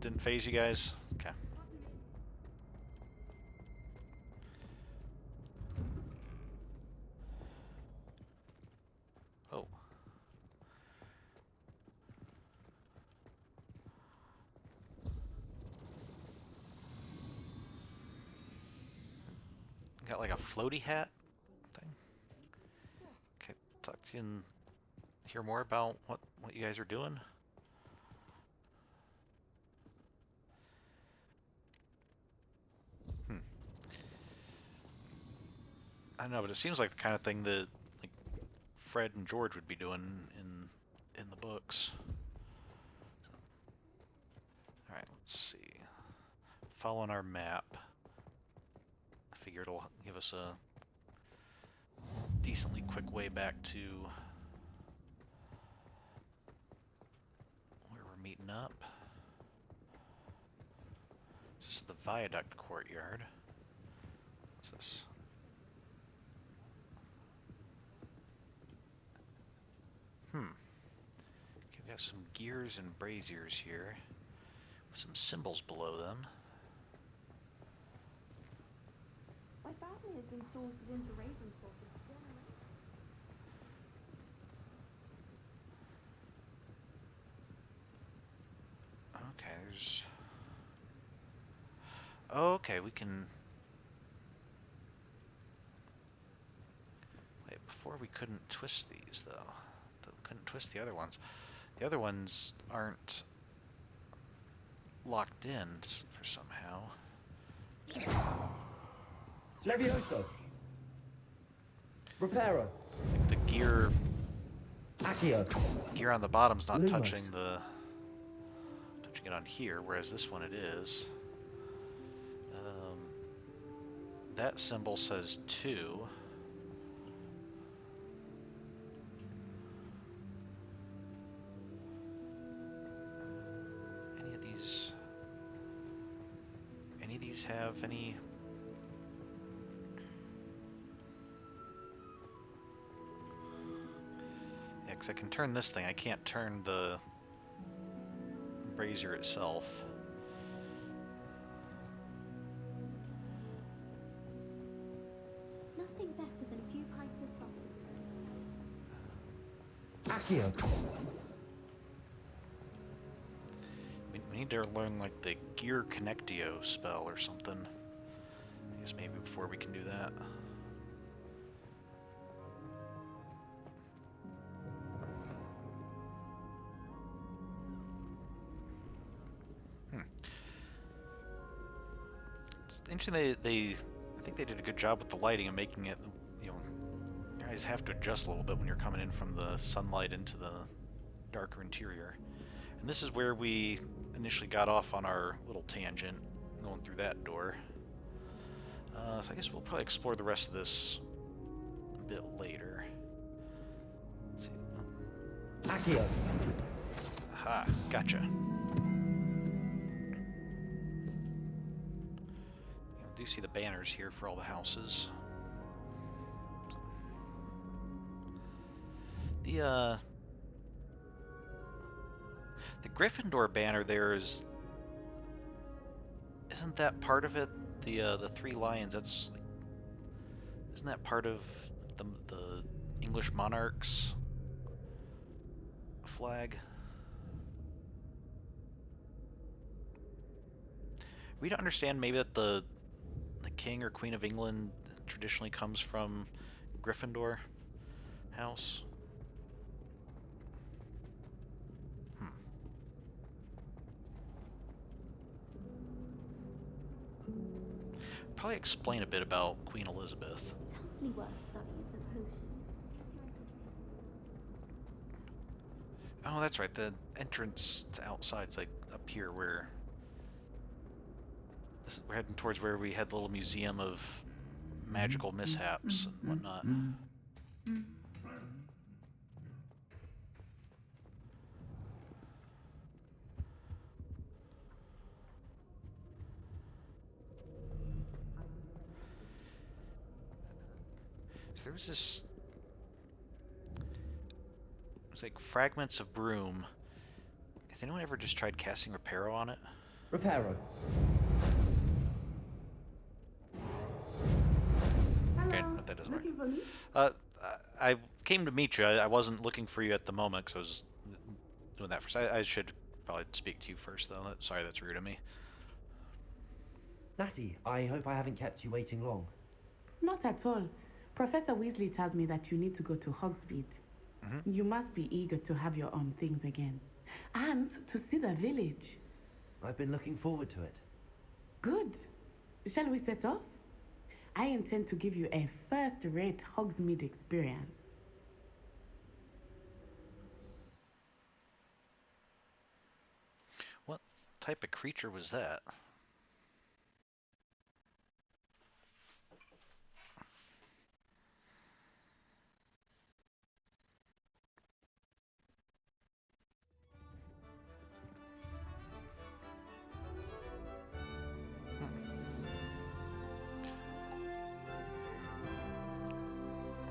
Didn't phase you guys? Okay. Oh. Got like a floaty hat thing. Okay, talk to you and hear more about what you guys are doing. I don't know, but it seems like the kind of thing that like Fred and George would be doing in the books. So, all right, let's see. Following our map, I figure it'll give us a decently quick way back to where we're meeting up. This is the Viaduct Courtyard. What's this? Okay, we got some gears and braziers here, with some symbols below them. My family has been sorted into Ravenclaw for generations. Okay, there's... Okay, we can... Wait, before we couldn't twist these, though. Couldn't twist the other ones. The other ones aren't locked in for somehow. Levioso. Reparo. The gear... Accio. Gear on the bottom's not Lumos. touching it on here, whereas this one it is. That symbol says 2. Any of these have any? Yeah, because I can turn this thing. I can't turn the brazier itself. Nothing better than a few pints of bubble. Accio. We need to learn like the Gear Connectio spell or something. I guess maybe before we can do that. It's interesting I think they did a good job with the lighting and making it, you know, guys have to adjust a little bit when you're coming in from the sunlight into the darker interior. And this is where we initially got off on our little tangent, going through that door. So I guess we'll probably explore the rest of this a bit later. Let's see. Accio. Aha, gotcha. You do see the banners here for all the houses. The Gryffindor banner there isn't that part of it? The 3 lions, that's like, isn't that part of the English monarch's flag? We don't understand maybe that the king or queen of England traditionally comes from Gryffindor house. Probably explain a bit about Queen Elizabeth. It's hardly worth studying for potions. Oh, that's right. The entrance to outside's like up here where we're heading towards where we had the little museum of magical mishaps and whatnot. There was this... It was like fragments of broom. Has anyone ever just tried casting Reparo on it? Reparo. Okay, no, that doesn't work. Looking for me? I came to meet you. I wasn't looking for you at the moment because I was doing that first. I should probably speak to you first, though. Sorry, that's rude of me. Natty, I hope I haven't kept you waiting long. Not at all. Professor Weasley tells me that you need to go to Hogsmeade. You must be eager to have your own things again. And to see the village. I've been looking forward to it. Good. Shall we set off? I intend to give you a first-rate Hogsmeade experience. What type of creature was that?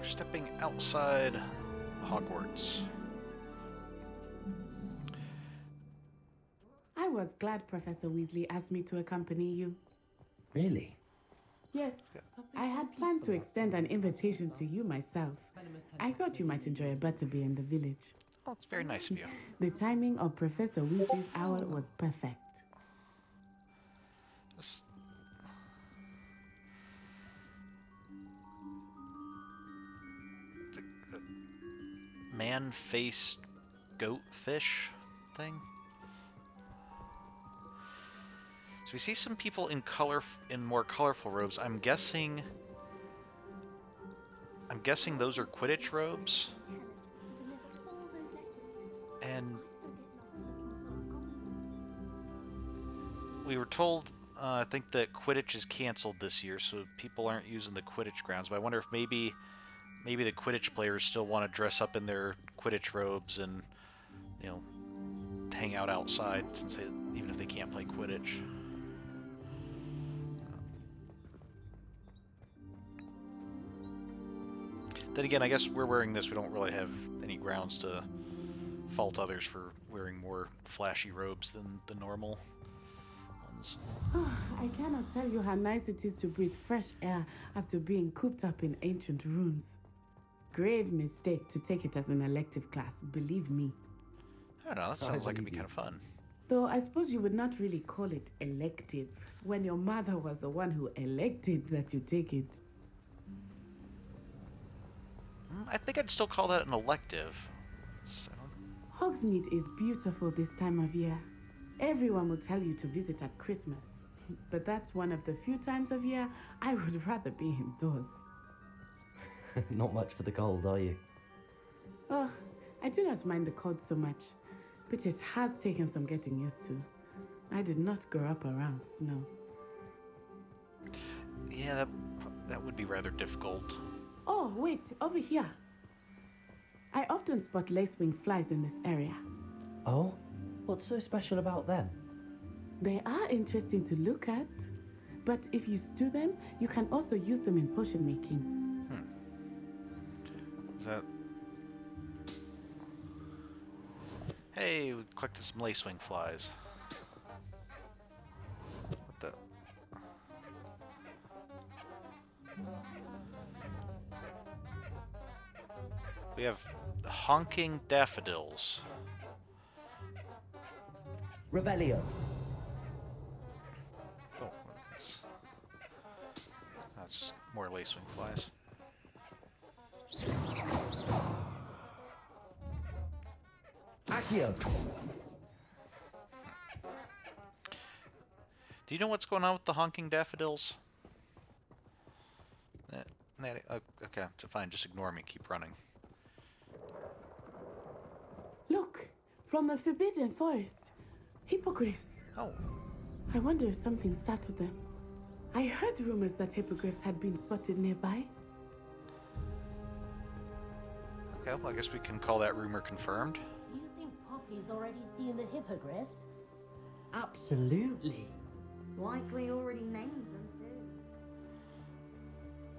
Stepping outside Hogwarts. I was glad Professor Weasley asked me to accompany you. Really? Yes, I had planned to extend an invitation to you myself. I thought you might enjoy a butterbeer in the village. Oh, it's very nice of you. The timing of Professor Weasley's owl was perfect. Man-faced goatfish thing. So we see some people in more colorful robes. I'm guessing those are Quidditch robes. And we were told, I think that Quidditch is canceled this year, so people aren't using the Quidditch grounds. But I wonder if maybe the Quidditch players still want to dress up in their Quidditch robes and, you know, hang out outside since even if they can't play Quidditch. Then again, I guess we're wearing this. We don't really have any grounds to fault others for wearing more flashy robes than the normal ones. I cannot tell you how nice it is to breathe fresh air after being cooped up in ancient ruins. Grave mistake to take it as an elective class, believe me. I don't know, that sounds like it'd be kind of fun. Though I suppose you would not really call it elective when your mother was the one who elected that you take it. I think I'd still call that an elective. Hogsmeade is beautiful this time of year. Everyone will tell you to visit at Christmas. But that's one of the few times of year I would rather be indoors. Not much for the cold, are you? Oh, I do not mind the cold so much, but it has taken some getting used to. I did not grow up around snow. Yeah, that would be rather difficult. Oh, wait, over here. I often spot lacewing flies in this area. Oh? What's so special about them? They are interesting to look at, but if you stew them, you can also use them in potion making. Is that... Hey, we collected some lacewing flies. What the... We have the honking daffodils. Revelio. Oh, that's just more lacewing flies. Accio. Do you know what's going on with the honking daffodils? Okay, so fine, just ignore me, keep running. Look, from the Forbidden Forest. Hippogriffs. Oh. I wonder if something startled them. I heard rumors that hippogriffs had been spotted nearby. Okay, well I guess we can call that rumor confirmed. Do you think Poppy's already seen the hippogriffs? Absolutely. Likely already named them too.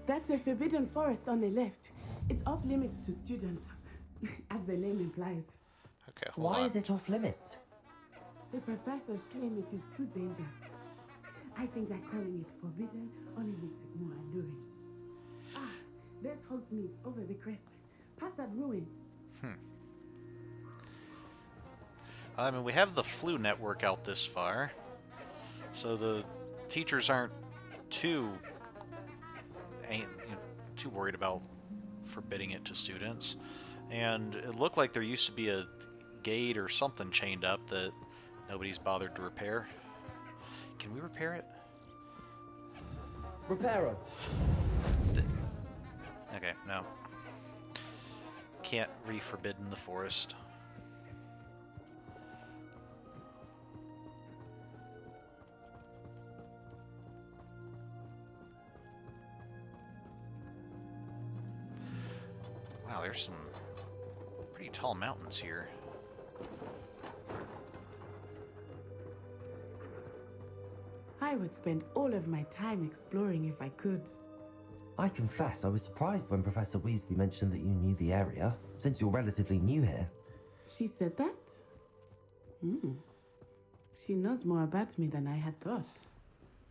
That's the Forbidden Forest on the left. It's off limits to students, as the name implies. Okay, hold on. Why is it off limits? The professors claim it is too dangerous. I think that calling it forbidden only makes it more alluring. Ah, there's Hogsmeade over the crest. Past that ruin. I mean, we have the flu network out this far, so the teachers aren't too worried about forbidding it to students. And it looked like there used to be a gate or something chained up that nobody's bothered to repair. Can we repair it? Reparo. Okay, no. Can't re-forbidden the forest. Wow, there's some pretty tall mountains here. I would spend all of my time exploring if I could. I confess I was surprised when Professor Weasley mentioned that you knew the area, since you're relatively new here. She said that? She knows more about me than I had thought.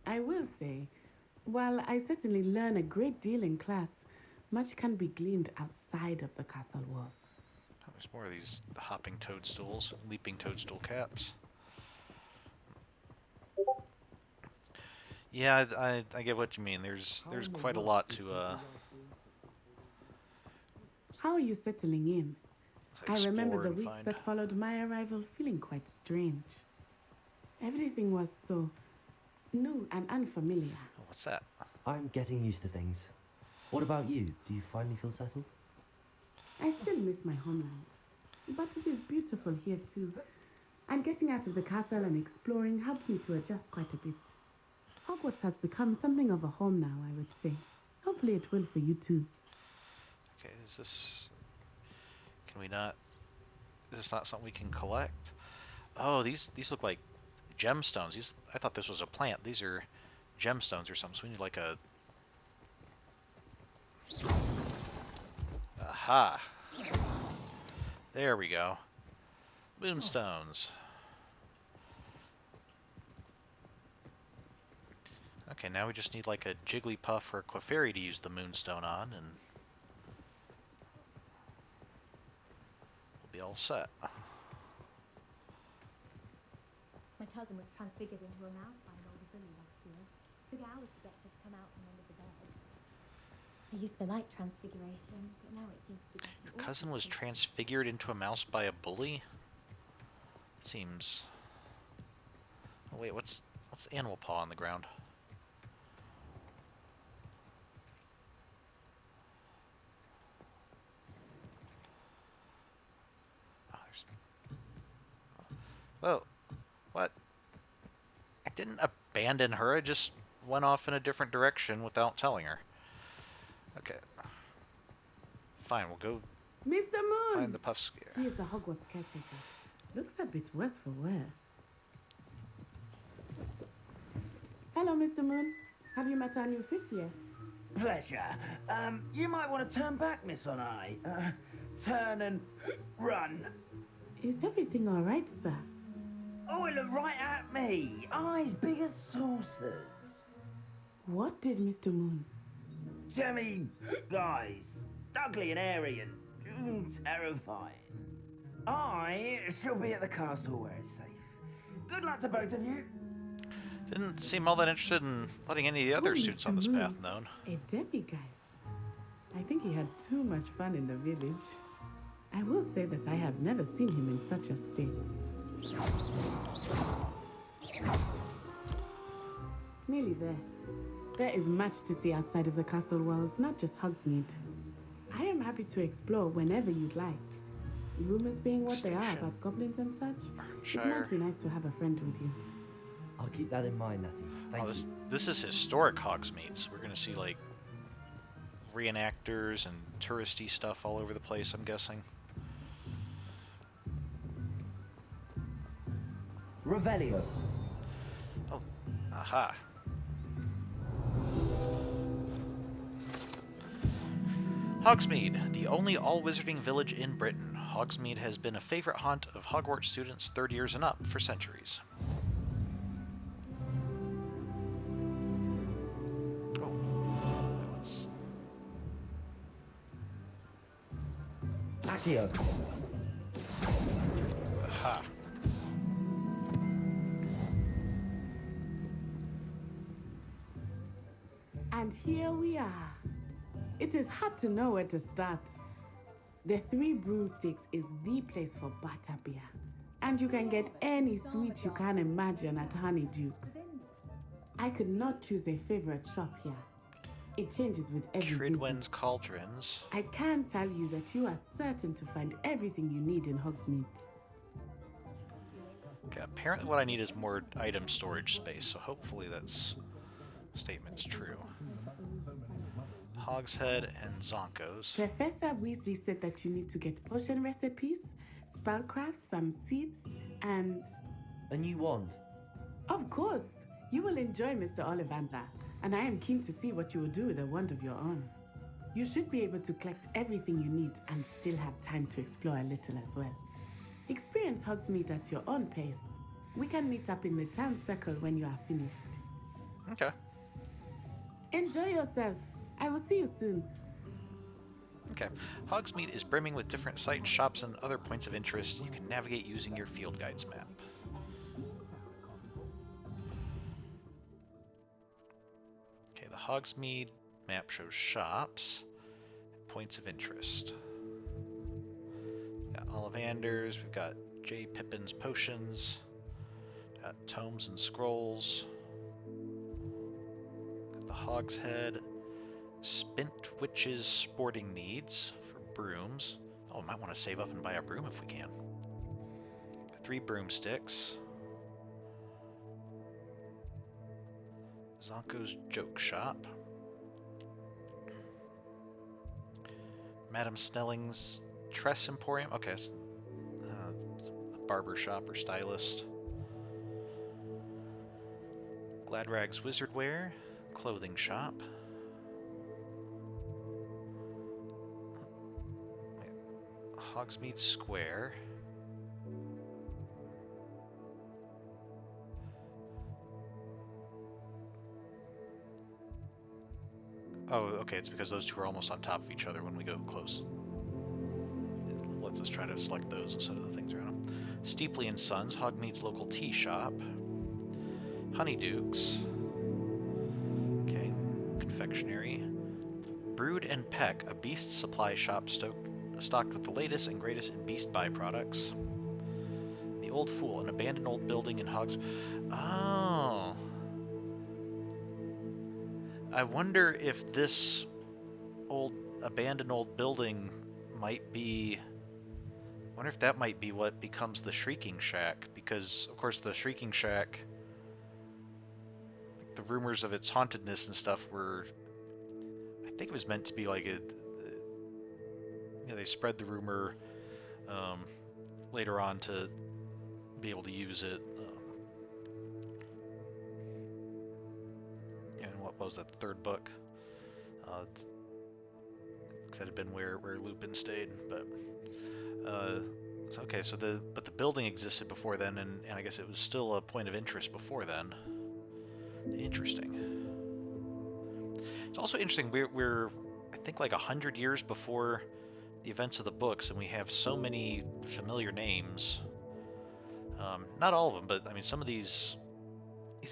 I will say, while I certainly learn a great deal in class, much can be gleaned outside of the castle walls. Oh, there's more of these hopping toadstools, leaping toadstool caps. Yeah, I get what you mean. There's quite a lot to How are you settling in? I remember the and weeks find. that followed my arrival feeling quite strange. Everything was so new and unfamiliar. Oh, what's that? I'm getting used to things. What about you? Do you finally feel settled? I still miss my homeland, but it is beautiful here too. And getting out of the castle and exploring helped me to adjust quite a bit. Hogwarts has become something of a home now, I would say. Hopefully it will for you too. Okay, is this... Can we not... Is this not something we can collect? Oh, these look like gemstones. These... I thought this was a plant. These are gemstones or something. So we need like a... Aha! There we go. Moonstones. Okay, now we just need like a Jigglypuff or a Clefairy to use the Moonstone on, and we'll be all set. My cousin was transfigured into a mouse by an older bully last year. Figured I was to get her to come out from under the bed. I used to like transfiguration, but now it seems to be getting Your cousin was transfigured into a mouse by a bully? Seems... Oh wait, what's animal paw on the ground? Oh, there's... Whoa, what? I didn't abandon her, I just went off in a different direction without telling her. Okay. Fine, we'll go Mr. Moon! find the puff scare. He is the Hogwarts caretaker. Looks a bit worse for wear. Hello, Mr. Moon. Have you met our new fifth year? Pleasure. You might want to turn back, Miss On-Eye. Turn and run. Is everything all right, sir? Oh, it looked right at me. Eyes big as saucers. What did Mr. Moon? Jemmy, guys. Ugly and airy and terrifying. I shall be at the castle where it's safe. Good luck to both of you. Didn't seem all that interested in letting any of the other students on this path known. A demiguise. I think he had too much fun in the village. I will say that I have never seen him in such a state. Nearly there. There is much to see outside of the castle walls, not just Hogsmeade. I am happy to explore whenever you'd like. Rumors being what they are about goblins and such, it might be nice to have a friend with you. I'll keep that in mind, Natty. Thank you. This is historic Hogsmeade, so we're going to see like reenactors and touristy stuff all over the place, I'm guessing. Revelio. Oh, aha. Hogsmeade, the only all-wizarding village in Britain. Hogsmeade has been a favorite haunt of Hogwarts students 3rd years and up for centuries. Oh, let's... Accio. Aha. And here we are. It is hard to know where to start. The Three Broomsticks is the place for butterbeer. And you can get any sweet you can imagine at Honeydukes. I could not choose a favorite shop here. It changes with every Tridwen's Cauldrons. I can tell you that you are certain to find everything you need in Hogsmeade. Okay, apparently what I need is more item storage space, so hopefully that's statement's true. Hogshead and Zonkos. Professor Weasley said that you need to get potion recipes, spellcrafts, some seeds, and... A new wand. Of course! You will enjoy Mr. Ollivander, and I am keen to see what you will do with a wand of your own. You should be able to collect everything you need and still have time to explore a little as well. Experience Hogsmeade at your own pace. We can meet up in the town circle when you are finished. Okay. Enjoy yourself. I will see you soon. Okay. Hogsmeade is brimming with different sites, shops, and other points of interest you can navigate using your field guides map. Okay, the Hogsmeade map shows shops, points of interest. We've got Ollivanders, we've got J. Pippin's potions, got tomes and scrolls, got the Hogshead, Spint Witch's sporting needs for brooms. Oh, I might want to save up and buy a broom if we can. 3 broomsticks. Zonko's Joke Shop. Madam Snelling's Tress Emporium. Okay, so, a barber shop or stylist. Gladrag's Wizard Wear. Clothing shop. Hogsmeade Square. Oh, okay, it's because those two are almost on top of each other when we go close. It lets us try to select those instead of the things around them. Steepley and Sons, Hogmeade's local tea shop. Honeydukes. Okay, confectionery. Brood and Peck, a beast supply shop stocked with the latest and greatest in beast byproducts. The Old Fool, an abandoned old building in Hogs... Oh... I wonder if this abandoned old building might be... I wonder if that might be what becomes the Shrieking Shack, because, of course, the Shrieking Shack, the rumors of its hauntedness and stuff were... I think it was meant to be like a... they spread the rumor later on to be able to use it. What was that, the third book? That had been where Lupin stayed, but so, okay. So the building existed before then, and I guess it was still a point of interest before then. Interesting. It's also interesting. We're I think like 100 years before the events of the books, and we have so many familiar names. Not all of them, but I mean some of these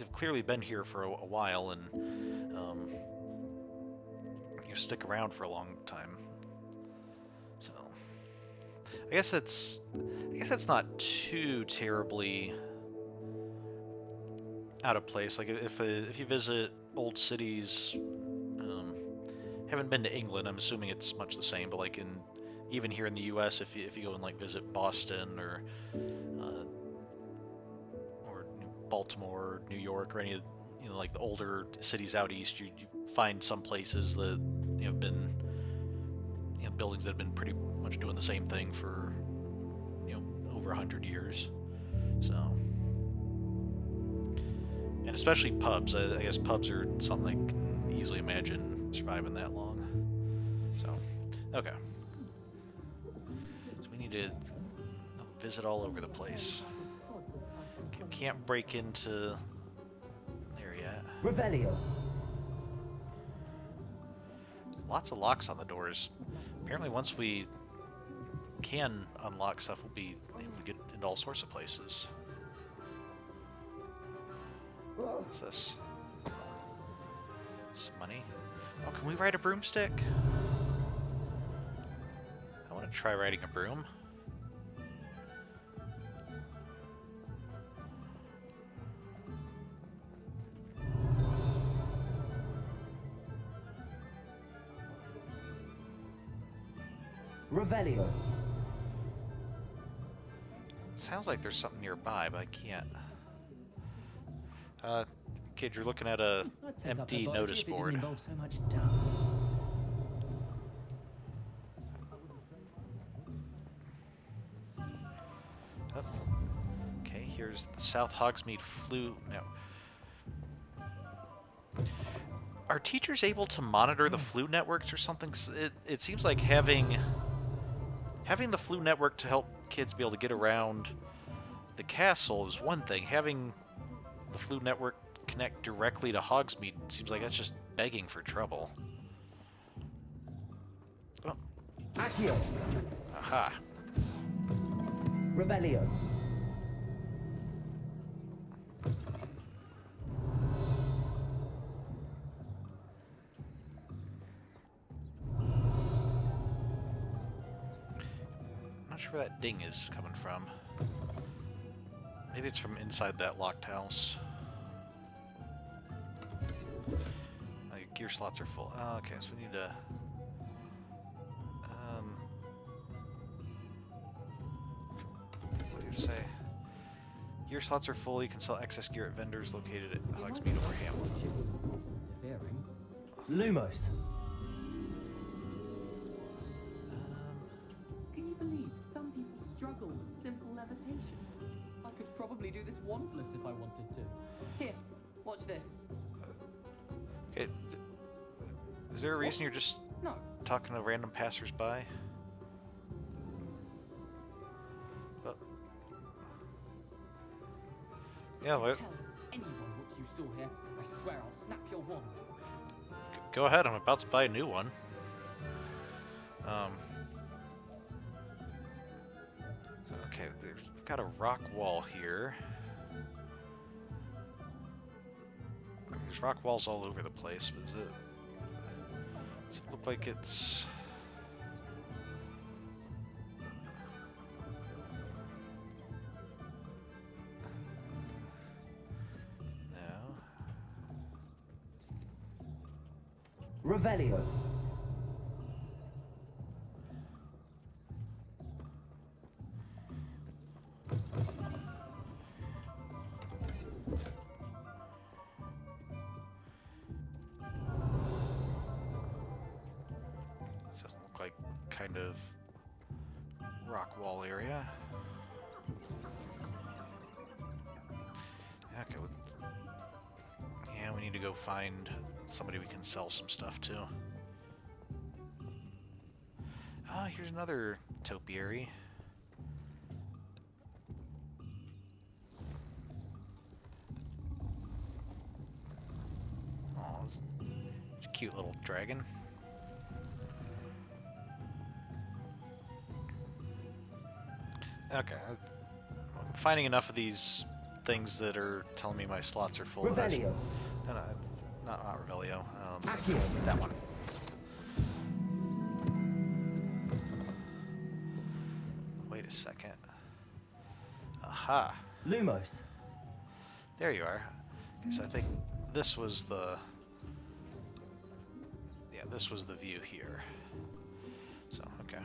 have clearly been here for a while and stick around for a long time. So I guess that's not too terribly out of place. Like if you visit old cities, haven't been to England, I'm assuming it's much the same. But like even here in the U.S., if you go and like visit Boston or Baltimore, or New York, or any of like the older cities out east, you find some places that have been buildings that have been pretty much doing the same thing for over 100 years. So, and especially pubs. I guess pubs are something I can easily imagine surviving that long. So, okay. So we need to visit all over the place. Okay, we can't break into there yet. Revelio. Lots of locks on the doors. Apparently once we can unlock stuff, we'll be able to get into all sorts of places. What's this? Some money. Oh, can we ride a broomstick? I want to try riding a broom. Revelio. Sounds like there's something nearby, but I can't. Kid, you're looking at a empty notice board. Oh. Okay, here's the South Hogsmeade flu. No. Are teachers able to monitor the flu networks or something? It seems like having the flu network to help kids be able to get around the castle is one thing. Having the flu network connect directly to Hogsmeade seems like that's just begging for trouble. Oh. Accio. Aha. Revelio. Not sure where that ding is coming from. Maybe it's from inside that locked house. Oh, your gear slots are full. Oh, okay, so we need to... what do you say? gear slots are full. You can sell excess gear at vendors located at Hogsmeade or Hamlet. Lumos. Can you believe some people struggle with simple levitation? I could probably do this wandless if I wanted to. Here, watch this. Okay. Is there a reason you're just talking to random passersby? Yeah, what? Tell anyone what you saw here. I swear I'll snap your wand. Go ahead, I'm about to buy a new one. So, okay, we've got a rock wall here. There's rock walls all over the place, but does it look like it's... Revelio. This doesn't look like kind of rock wall area. Okay, yeah, we need to go find somebody we can sell some stuff to. Ah, here's another topiary. Oh, it's a cute little dragon. Okay, I'm finding enough of these things that are telling me my slots are full. Revelio. No, not Revelio. Accio. That one. Wait a second. Aha. Lumos. There you are. Okay, so I think this was the... Yeah, this was the view here. So, okay.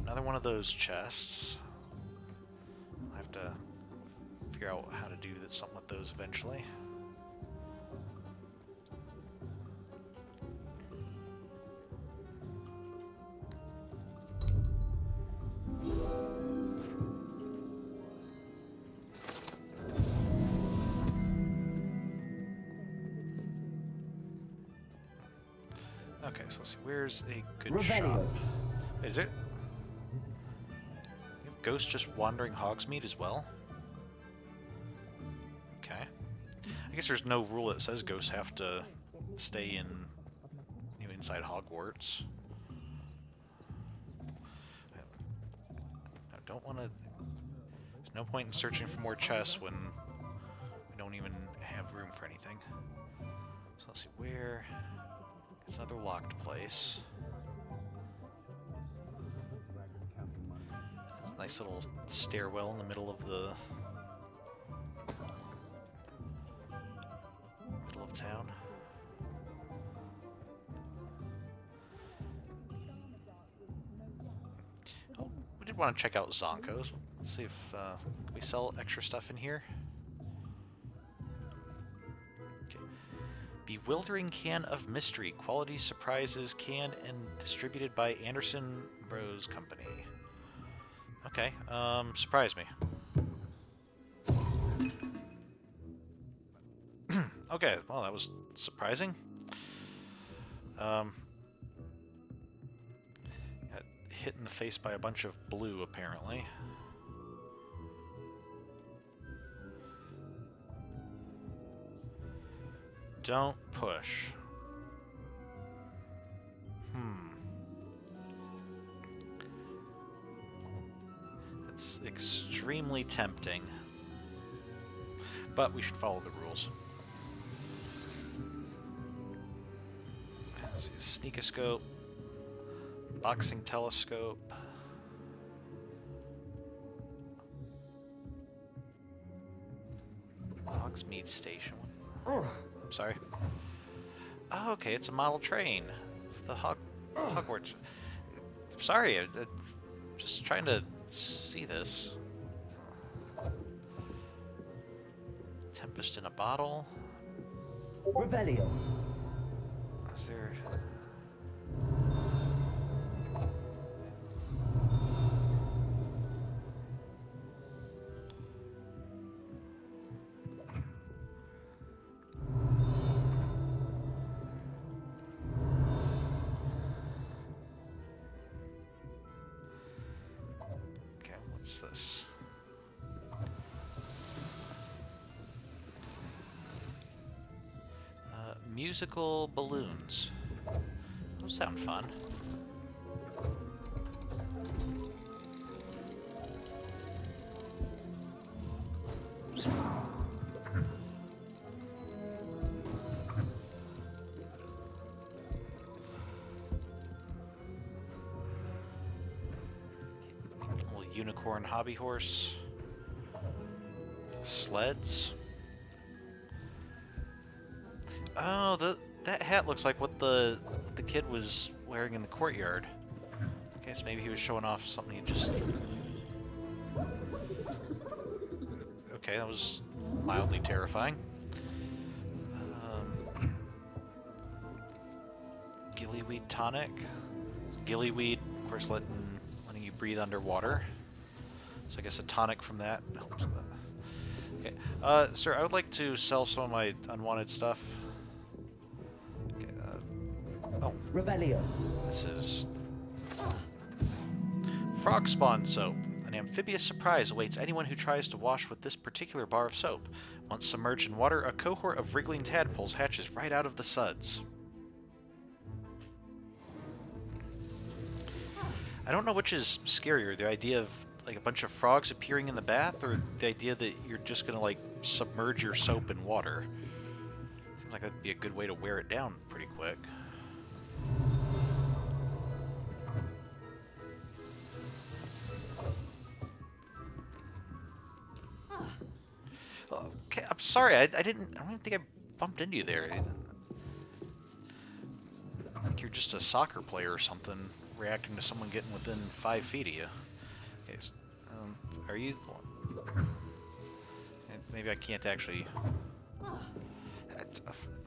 Another one of those chests. I'll have to figure out how to do something with those eventually. Okay, so let's see. Where's a good Revelio. shop? Is it? You have ghosts just wandering Hogsmeade as well? Okay. I guess there's no rule that says ghosts have to stay in, inside Hogwarts. I don't want to... There's no point in searching for more chests when we don't even have room for anything. So let's see, where... It's another locked place. It's a nice little stairwell in the middle of town. Oh, we did want to check out Zonko's. Let's see if can we sell extra stuff in here. Bewildering Can of Mystery. Quality surprises canned and distributed by Anderson Bros Company. Okay, surprise me. Okay, well that was surprising. Got hit in the face by a bunch of blue apparently. Don't push. It's extremely tempting. But we should follow the rules. Let's see, sneakoscope. Boxing telescope. Hogsmeade Station. I'm sorry. Oh, okay, it's a model train. The Hogwarts. Sorry, I'm just trying to see this. Tempest in a bottle. Revelio. Is there... Okay, what's this? Musical balloons. Those sound fun. Little unicorn hobby horse. Sleds. Oh, that hat looks like what the kid was wearing in the courtyard. Okay, so maybe he was showing off something he just... Okay, that was mildly terrifying. Gillyweed tonic. Gillyweed, of course, letting you breathe underwater. So I guess a tonic from that helps with that. Okay, sir, I would like to sell some of my unwanted stuff. Oh. Revelio. This is frog spawn soap. An amphibious surprise awaits anyone who tries to wash with this particular bar of soap. Once submerged in water, a cohort of wriggling tadpoles hatches right out of the suds. I don't know which is scarier, the idea of like a bunch of frogs appearing in the bath, or the idea that you're just gonna like submerge your soap in water. Seems like that'd be a good way to wear it down pretty quick. Okay, I'm sorry. I don't even think I bumped into you there. I think you're just a soccer player or something, reacting to someone getting within 5 feet of you. Okay, are you? Maybe I can't actually.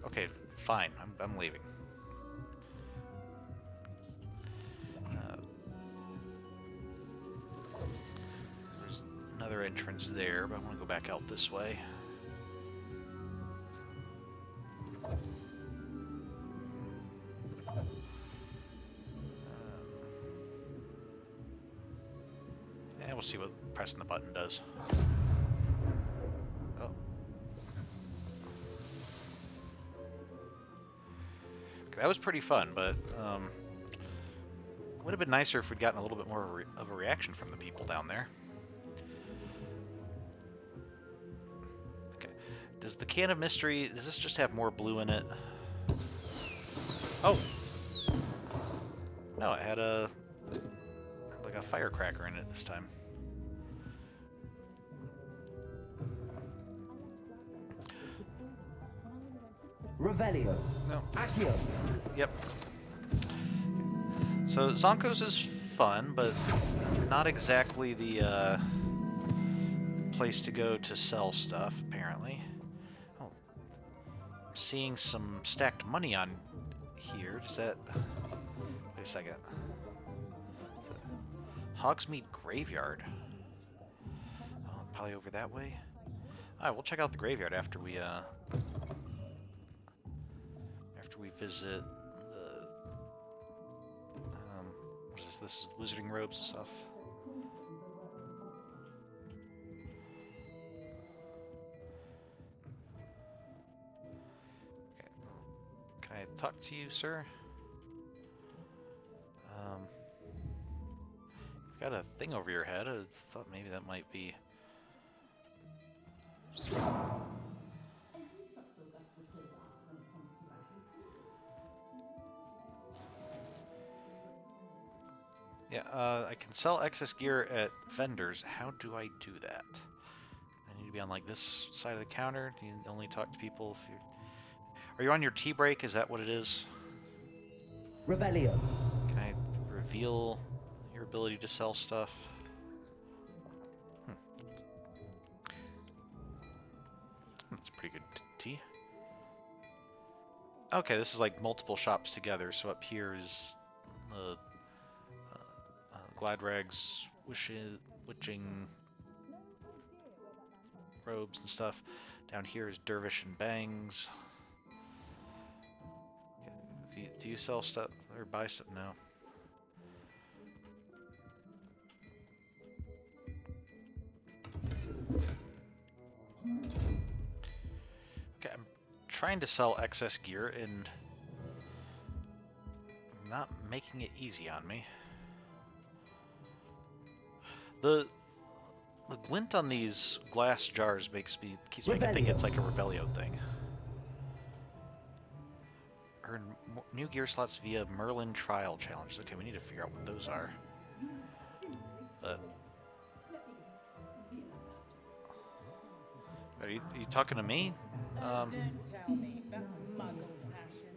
Okay, fine. I'm leaving. There's another entrance there, but I want to go back out this way. Yeah, we'll see what pressing the button does. Oh. Okay, that was pretty fun, but would have been nicer if we'd gotten a little bit more of a reaction from the people down there. Okay. Does the can of mystery, does this just have more blue in it? Oh! No, it had like a firecracker in it this time. Revelio. No. Accio. Yep. So Zonko's is fun, but not exactly the place to go to sell stuff, apparently. Oh, I'm seeing some stacked money on here. Does that... Wait a second. Is it Hogsmeade Graveyard? Oh, probably over that way. Alright, we'll check out the graveyard after we visit the what is this? This is wizarding robes and stuff. Okay. Can I talk to you, sir? You've got a thing over your head. I thought maybe that might be. Yeah, I can sell excess gear at vendors. How do I do that? I need to be on like this side of the counter. Do you only talk to people if you're... Are you on your tea break? Is that what it is? Revelio. Can I reveal your ability to sell stuff? That's pretty Candy. Okay, this is like multiple shops together. So up here is the Glad Rags witching robes and stuff. Down here is Dervish and Bangs. Okay. Do you sell stuff or buy stuff? No. Okay, I'm trying to sell excess gear and not making it easy on me. The glint on these glass jars keeps making me think it's like a Rebellion thing. Earn new gear slots via Merlin Trial Challenge. Okay, we need to figure out what those are. Are you talking to me? Don't tell me that muggle fashion,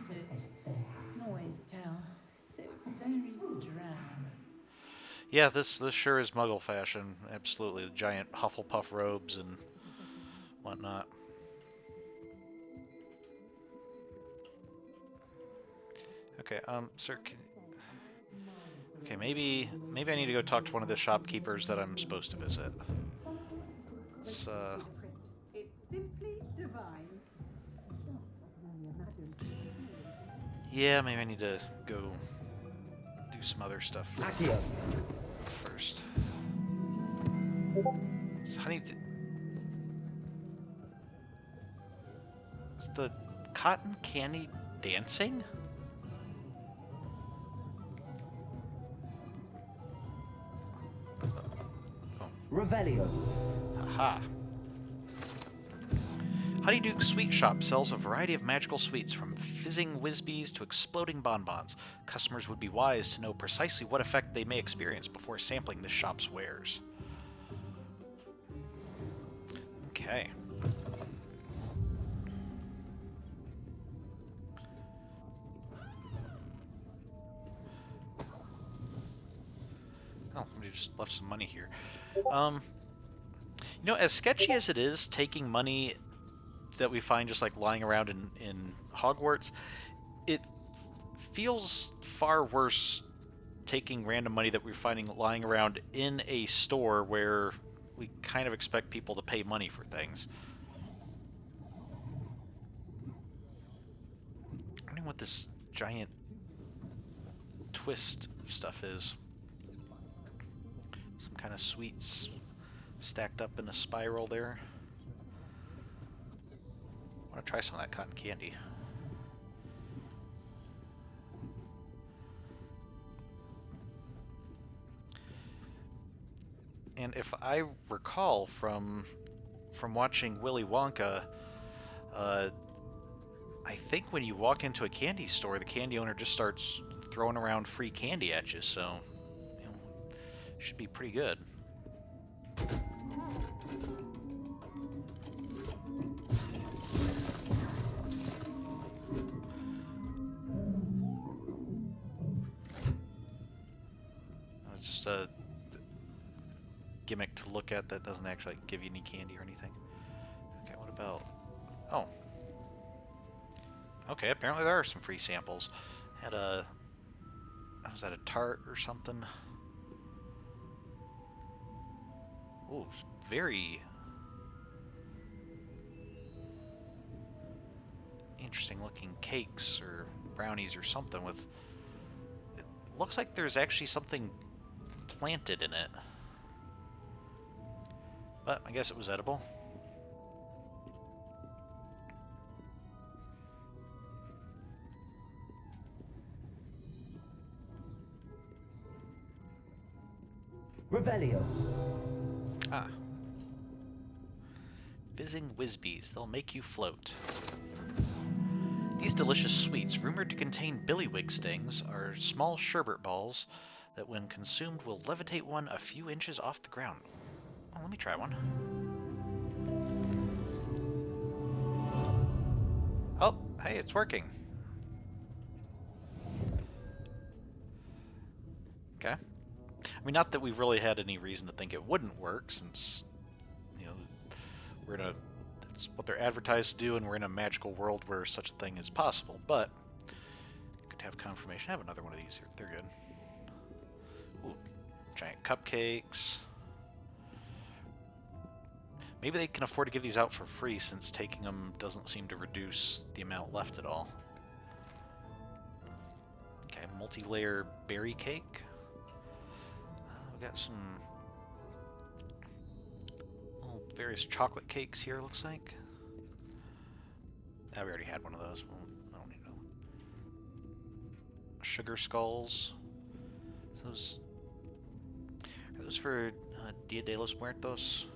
isn't it? Can always tell. So very drab. Yeah, this sure is Muggle fashion. Absolutely, the giant Hufflepuff robes and whatnot. Okay, sir, okay, maybe I need to go talk to one of the shopkeepers that I'm supposed to visit. It's It's simply divine. yeah, maybe I need to go do some other stuff first. So honey, is the cotton candy dancing? Revelio. Haha. Honeyduke's Sweet Shop sells a variety of magical sweets, from fizzing whizbees to exploding bonbons. Customers would be wise to know precisely what effect they may experience before sampling the shop's wares. Okay. Oh, somebody just left some money here. You know, as sketchy as it is, taking money that we find just like lying around in Hogwarts, it feels far worse taking random money that we're finding lying around in a store where we kind of expect people to pay money for things. I don't know what this giant twist stuff is. Some kind of sweets stacked up in a spiral there. I want to try some of that cotton candy. And if I recall from watching Willy Wonka, I think when you walk into a candy store, the candy owner just starts throwing around free candy at you, so you know, should be pretty good. It's just a gimmick to look at that doesn't actually give you any candy or anything. Okay, what about... Oh. Okay, apparently there are some free samples. Had a... Was that a tart or something? Ooh, very... interesting looking cakes or brownies or something with... It looks like there's actually something planted in it. But I guess it was edible. Revelio. Ah. Fizzing whizbees. They'll make you float. These delicious sweets, rumored to contain billywig stings, are small sherbet balls that when consumed will levitate one a few inches off the ground. Oh, let me try one. Oh, hey, it's working. Okay. I mean, not that we've really had any reason to think it wouldn't work, since, you know, It's what they're advertised to do, and we're in a magical world where such a thing is possible. But could have confirmation. I have another one of these here. They're good. Ooh, giant cupcakes. Maybe they can afford to give these out for free, since taking them doesn't seem to reduce the amount left at all. Okay, multi-layer berry cake. We got some little various chocolate cakes here, looks like. We already had one of those. Well, I don't need another one. Sugar skulls. Are those for Dia de los Muertos?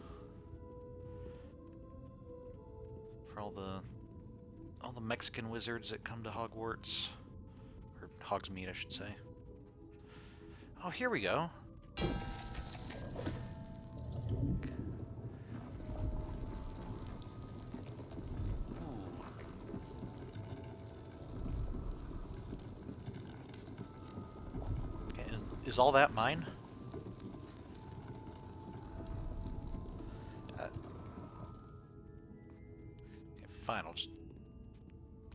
For all the Mexican wizards that come to Hogwarts, or Hogsmeade, I should say. Oh, here we go. Okay, is all that mine? Fine, I'll just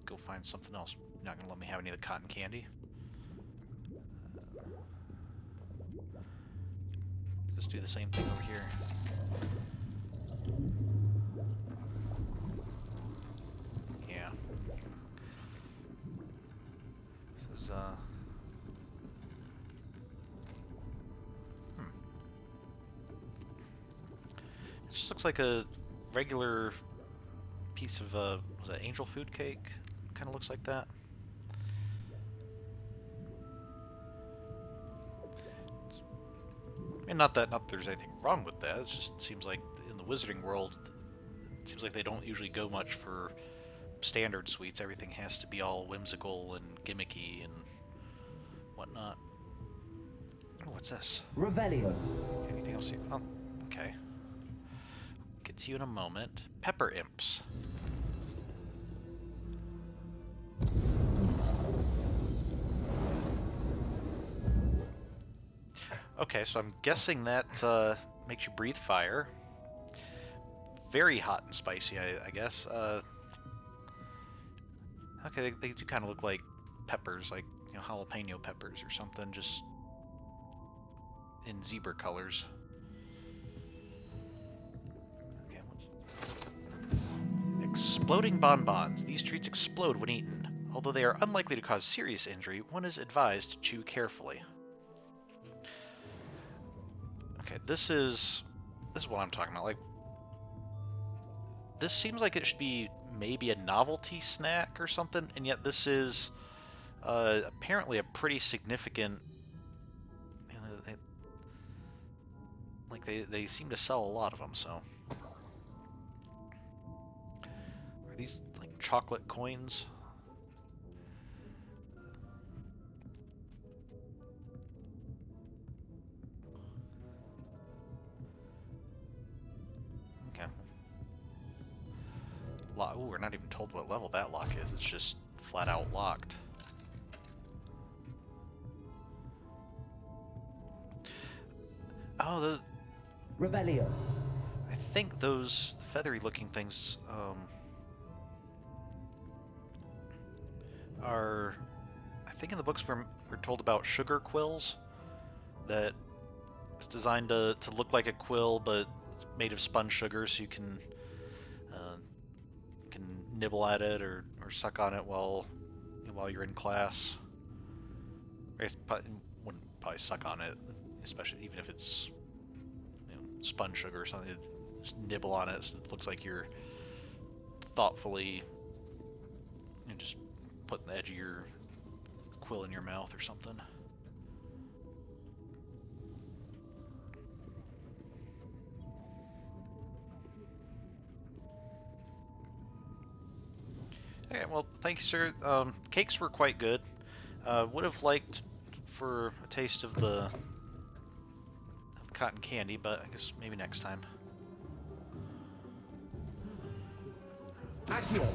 go find something else. You're not gonna let me have any of the cotton candy? Let's do the same thing over here. Yeah. This is, It just looks like a regular piece of, was that angel food cake? Kind of looks like that. I mean, not that there's anything wrong with that. It just seems like in the wizarding world, it seems like they don't usually go much for standard sweets. Everything has to be all whimsical and gimmicky and whatnot. Oh, what's this? Revelio. Anything else here? Oh, okay. Get to you in a moment. Pepper imps. Okay, so I'm guessing that makes you breathe fire. Very hot and spicy, I guess. Okay, they do kind of look like peppers, like, you know, jalapeno peppers or something, just in zebra colors. Okay, what's... Exploding bonbons. These treats explode when eaten. Although they are unlikely to cause serious injury, one is advised to chew carefully. Okay, this is what I'm talking about. Like, this seems like it should be maybe a novelty snack or something, and yet this is apparently a pretty significant. You know, they seem to sell a lot of them. So, are these like chocolate coins? Okay. Ooh, we're not even told what level that lock is. It's just flat out locked. Oh, the Revelio. I think those feathery looking things are, I think in the books we're told about sugar quills, that it's designed to look like a quill, but it's made of spun sugar, so you can nibble at it or suck on it while you're in class. I guess wouldn't probably suck on it, especially even if it's, you know, spun sugar or something. Just nibble on it so it looks like you're thoughtfully, you know, just putting the edge of your quill in your mouth or something. Okay, well, thank you, sir. Cakes were quite good. Would have liked for a taste of the cotton candy, but I guess maybe next time. Accio.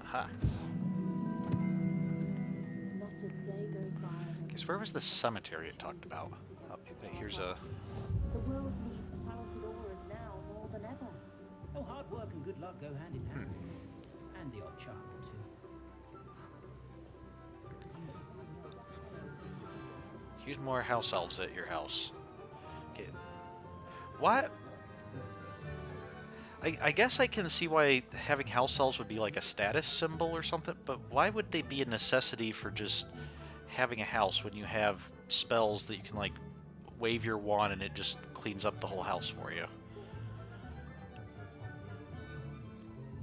Aha. Not a day goes by. Okay, so where was the cemetery it talked about? Oh, here's a... The world needs talented aurors now more than ever. Oh, hard work and good luck go hand in hand. And the odd charm or two. Use more house elves at your house. Okay. What? I guess I can see why having house elves would be like a status symbol or something, but why would they be a necessity for just having a house when you have spells that you can like wave your wand and it just cleans up the whole house for you?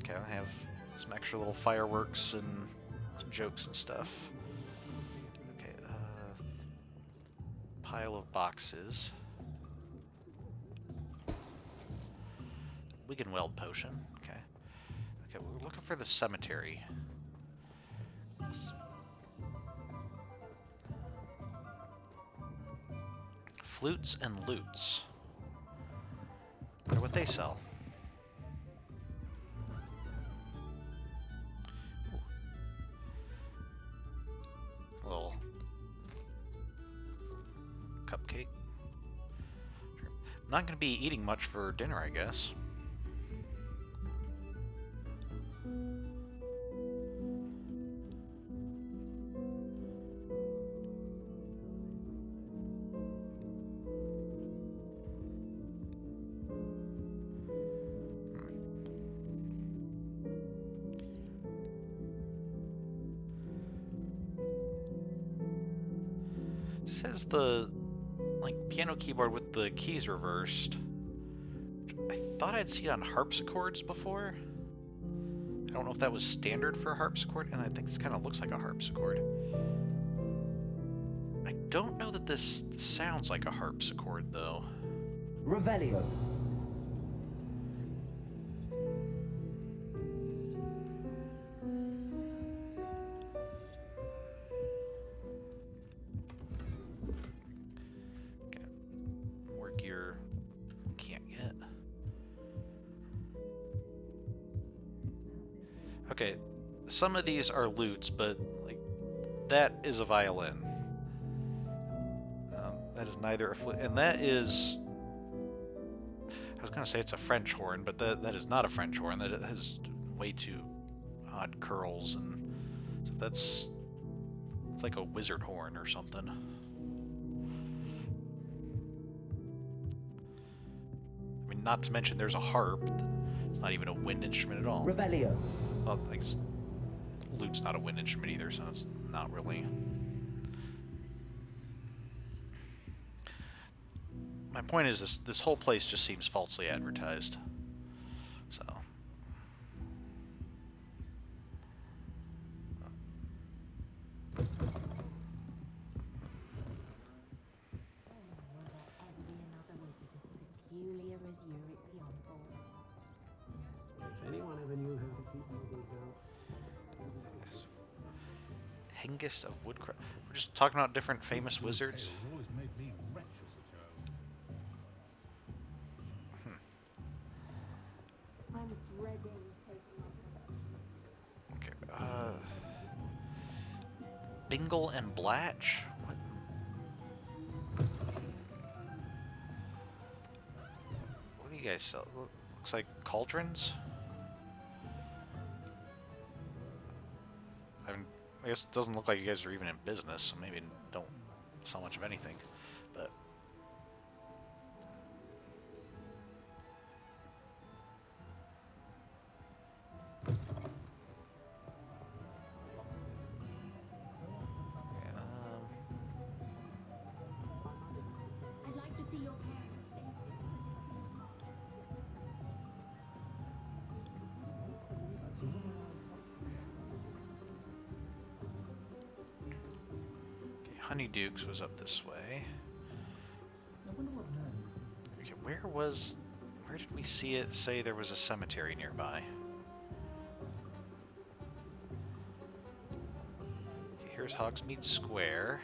Okay, I have some extra little fireworks and some jokes and stuff. Okay, pile of boxes. We can weld potion. Okay. Okay, we're looking for the cemetery. Flutes and loots. Wonder what they sell. Ooh. Little cupcake. Sure. Not going to be eating much for dinner, I guess. Says the piano keyboard with the keys reversed. I thought I'd seen on harpsichords before. I don't know if that was standard for a harpsichord, and I think this kind of looks like a harpsichord. I don't know that this sounds like a harpsichord though. Revelio. Okay, some of these are lutes, but like that is a violin. That is neither a flute, and that is. I was gonna say it's a French horn, but that is not a French horn. That has way too odd curls, and so it's like a wizard horn or something. I mean, not to mention there's a harp. It's not even a wind instrument at all. Revelio. Well, like, lute's not a wind instrument either, so it's not really. My point is this whole place just seems falsely advertised. So. If anyone ever knew how to keep moving out. Hengist of Woodcraft. We're just talking about different famous wizards. Always made me wretched as a child. I'm dreading taking Okay, Bingle and Blatch? What? What do you guys sell? Looks like cauldrons? I guess it doesn't look like you guys are even in business, so maybe don't sell much of anything. But I'd like to see your parents' faces. Honeydukes was up this way. Okay, where did we see it say there was a cemetery nearby? Okay, here's Hogsmeade Square.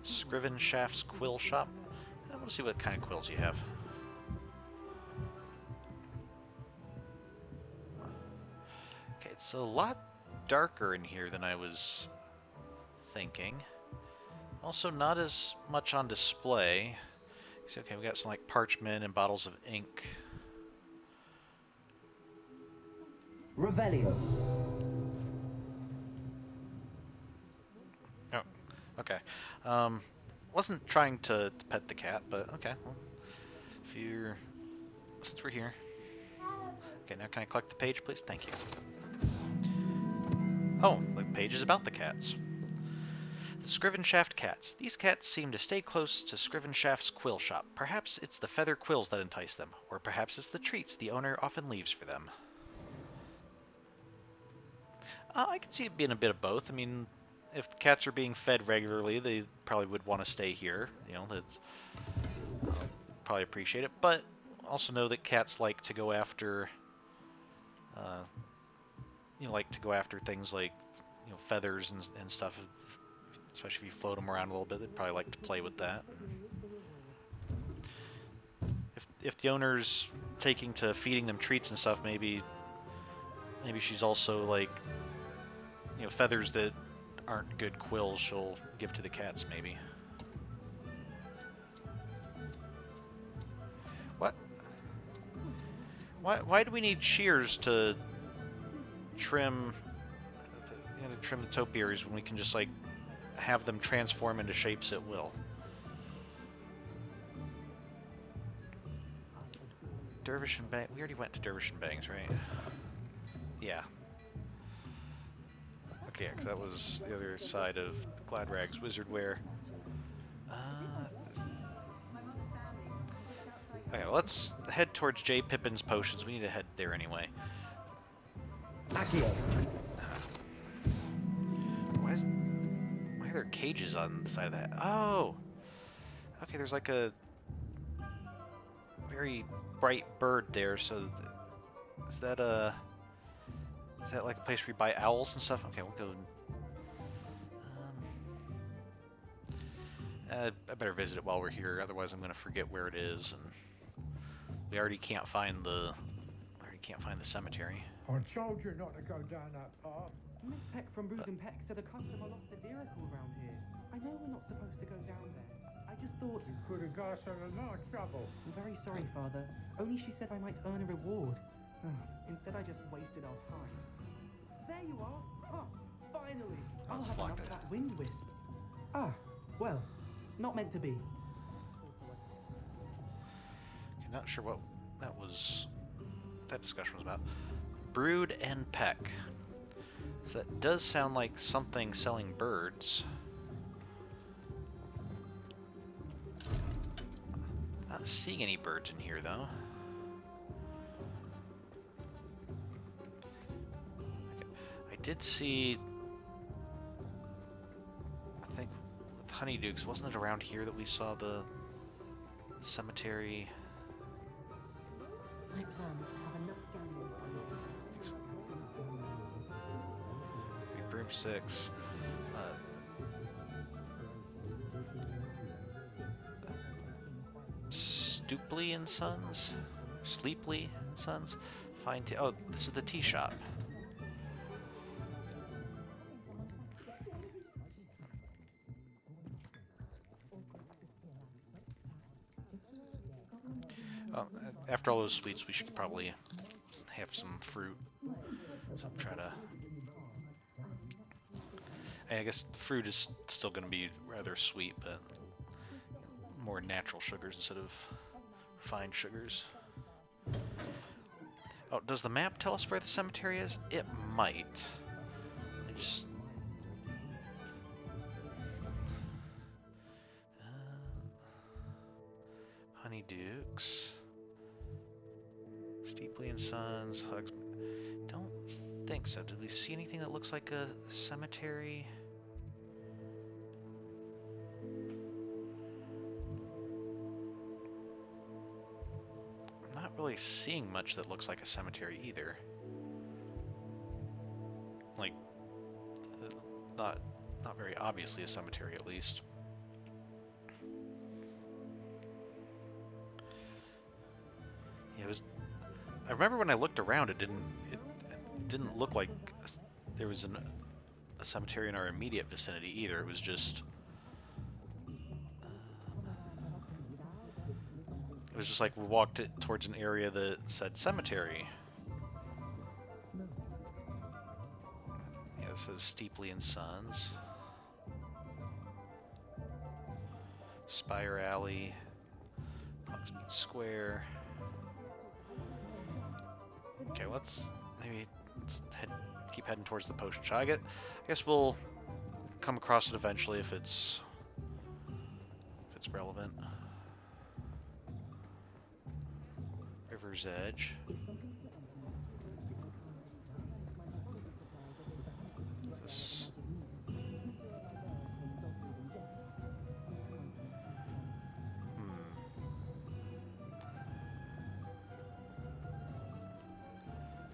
Scriven Shaft's Quill Shop. I want to see what kind of quills you have. It's a lot darker in here than I was thinking. Also, not as much on display. See, okay, we got some like parchment and bottles of ink. Revelio. Oh, okay. Wasn't trying to pet the cat, but okay. Well, if you're, since we're here. Okay, now can I collect the page, please? Thank you. Oh, the page is about the cats. The Scrivenshaft cats. These cats seem to stay close to Scrivenshaft's quill shop. Perhaps it's the feather quills that entice them, or perhaps it's the treats the owner often leaves for them. I could see it being a bit of both. I mean, if the cats are being fed regularly, they probably would want to stay here. You know, that's probably appreciate it. But also know that cats like to go after, like to go after things like, feathers and stuff. Especially if you float them around a little bit, they'd probably like to play with that. If the owner's taking to feeding them treats and stuff, maybe she's also like, feathers that aren't good quills she'll give to the cats, maybe. What? Why do we need shears to trim the topiaries when we can just like have them transform into shapes at will? Dervish and Bang. We already went to Dervish and Bangs, right? Yeah. Okay, because that was the other side of Gladrag's wizard wear. Okay, well, let's head towards J. Pippin's potions. We need to head there anyway. Accio. Why are there cages on the side of that? Oh! Okay, there's like a very bright bird there, so is that like a place where you buy owls and stuff? Okay, we'll go. I better visit it while we're here, otherwise I'm going to forget where it is, and we already can't find the cemetery. I told you not to go down that path. Miss Peck from Brood and Peck said a customer lost a deer around here. I know we're not supposed to go down there. I just thought... You could have got us in a lot of trouble. I'm very sorry, Father. Only she said I might earn a reward. Instead, I just wasted our time. There you are. Oh, finally. I'll have enough of that wind wisp. Ah, well, not meant to be. Okay, not sure what that discussion was about. Brood and Peck. So that does sound like something selling birds. Not seeing any birds in here though. Okay. I did see, I think with Honeydukes, wasn't it around here that we saw the cemetery? My plan is to have enough gambling for you. Broomsticks. Stoopley and Sons? Sleeply and Sons? Fine tea. Oh, this is the tea shop. After all those sweets, we should probably have some fruit. So I'm trying to... I guess fruit is still going to be rather sweet, but more natural sugars instead of refined sugars. Oh, does the map tell us where the cemetery is? It might. I just... Honeydukes. Steepley and Sons. Hogsmeade. Don't think so. Did we see anything that looks like a cemetery? I'm not really seeing much that looks like a cemetery either. Like, not very obviously a cemetery, at least. Yeah, it was. I remember when I looked around, it didn't look like there was a cemetery in our immediate vicinity either. It was just It was just like we walked it towards an area that said cemetery. Yeah, this says Steepley and Sons. Spire Alley. Hogsmeade Square. Okay, let's keep heading towards the potion shop. I guess we'll come across it eventually if it's relevant. River's Edge. This.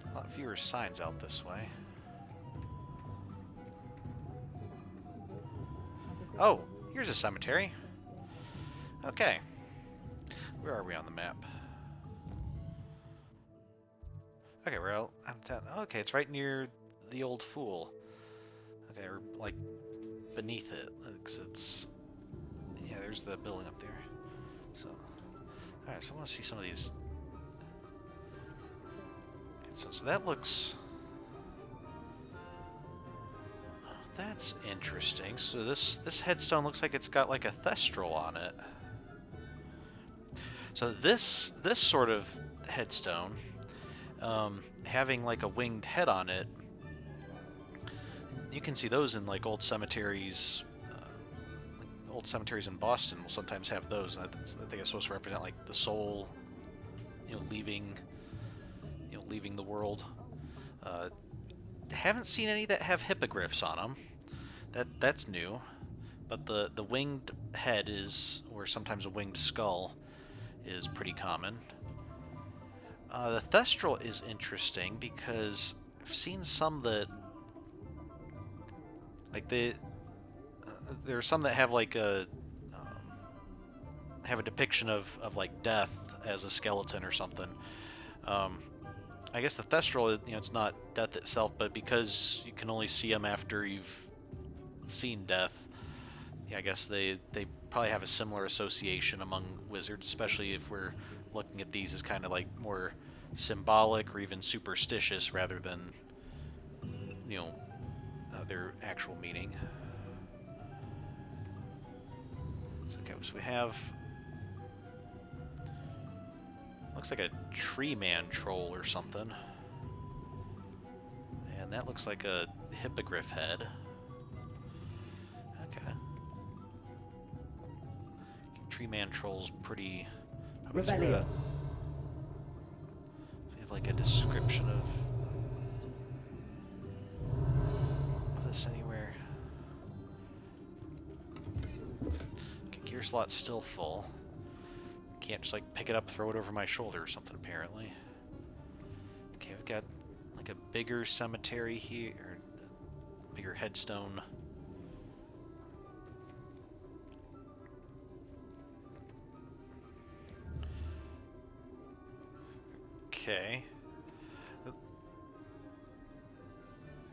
A lot fewer signs out this way. Oh, here's a cemetery. Okay. Where are we on the map? Okay, we're out of town. Okay, it's right near the Old Fool. Okay, or like beneath it. It's yeah, there's the building up there. So, alright, so I want to see some of these. So that looks. That's interesting. So this headstone looks like it's got like a thestral on it. So this sort of headstone, having like a winged head on it, you can see those in like old cemeteries. Old cemeteries in Boston will sometimes have those. I think it's supposed to represent like the soul, leaving the world. Haven't seen any that have hippogriffs on them. That's new. But the winged head or sometimes a winged skull, is pretty common. The thestral is interesting because I've seen some that, like there are some that have like have a depiction of like death as a skeleton or something. I guess the thestral, it's not death itself, but because you can only see them after you've seen death, yeah, I guess they probably have a similar association among wizards, especially if we're looking at these as kind of like more symbolic or even superstitious rather than, their actual meaning. So, okay, so we have, looks like a tree man troll or something. And that looks like a hippogriff head. Okay. Tree man troll's pretty. We have like a description of this anywhere. Okay, gear slot's still full. Can't just like pick it up, throw it over my shoulder or something apparently. Okay, we've got like a bigger cemetery here, or bigger headstone. Okay.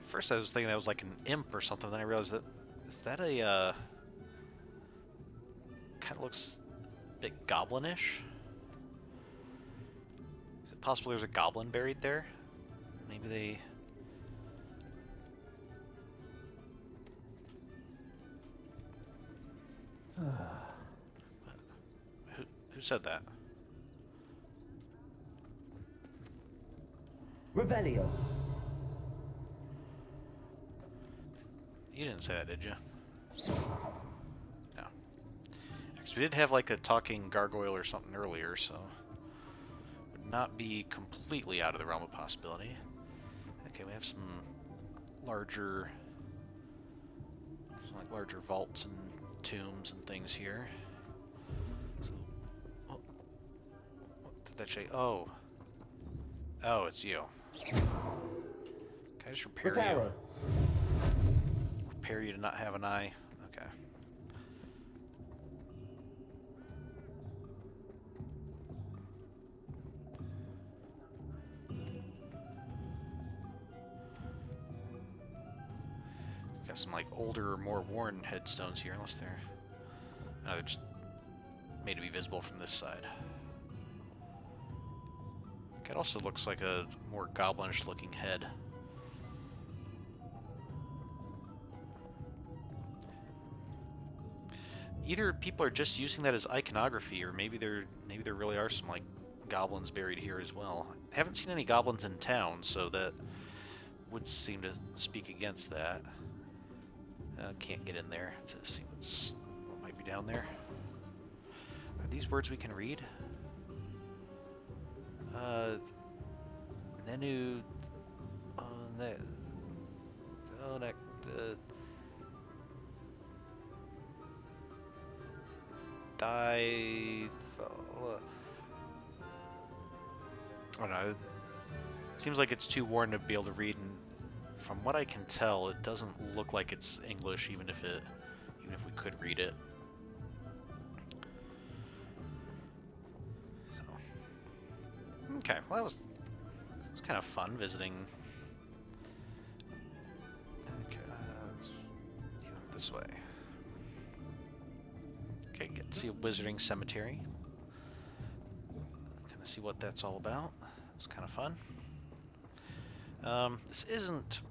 First I was thinking that was like an imp or something, then I realized that, is that a, kind of looks a bit goblinish? Is it possible there's a goblin buried there? Maybe they... Who said that? Revelio. You didn't say that, did you? No. Because we did have like a talking gargoyle or something earlier, so would not be completely out of the realm of possibility. Okay, we have some larger vaults and tombs and things here. So, oh, what did that say? Oh, it's you. Can I just repair you? Repair you to not have an eye? Okay. Got some like older, more worn headstones here, unless they're just made to be visible from this side. It also looks like a more goblinish looking head. Either people are just using that as iconography, or maybe there really are some like goblins buried here as well. I haven't seen any goblins in town, so that would seem to speak against that. Can't get in there to see what might be down there. Are these words we can read? Nenu, oh no, it seems like it's too worn to be able to read, and from what I can tell, it doesn't look like it's English, even if we could read it. So, okay, well it was kind of fun visiting. Okay, yeah, this way. Okay, get to see a wizarding cemetery. Kind of see what that's all about. It's kind of fun. This isn't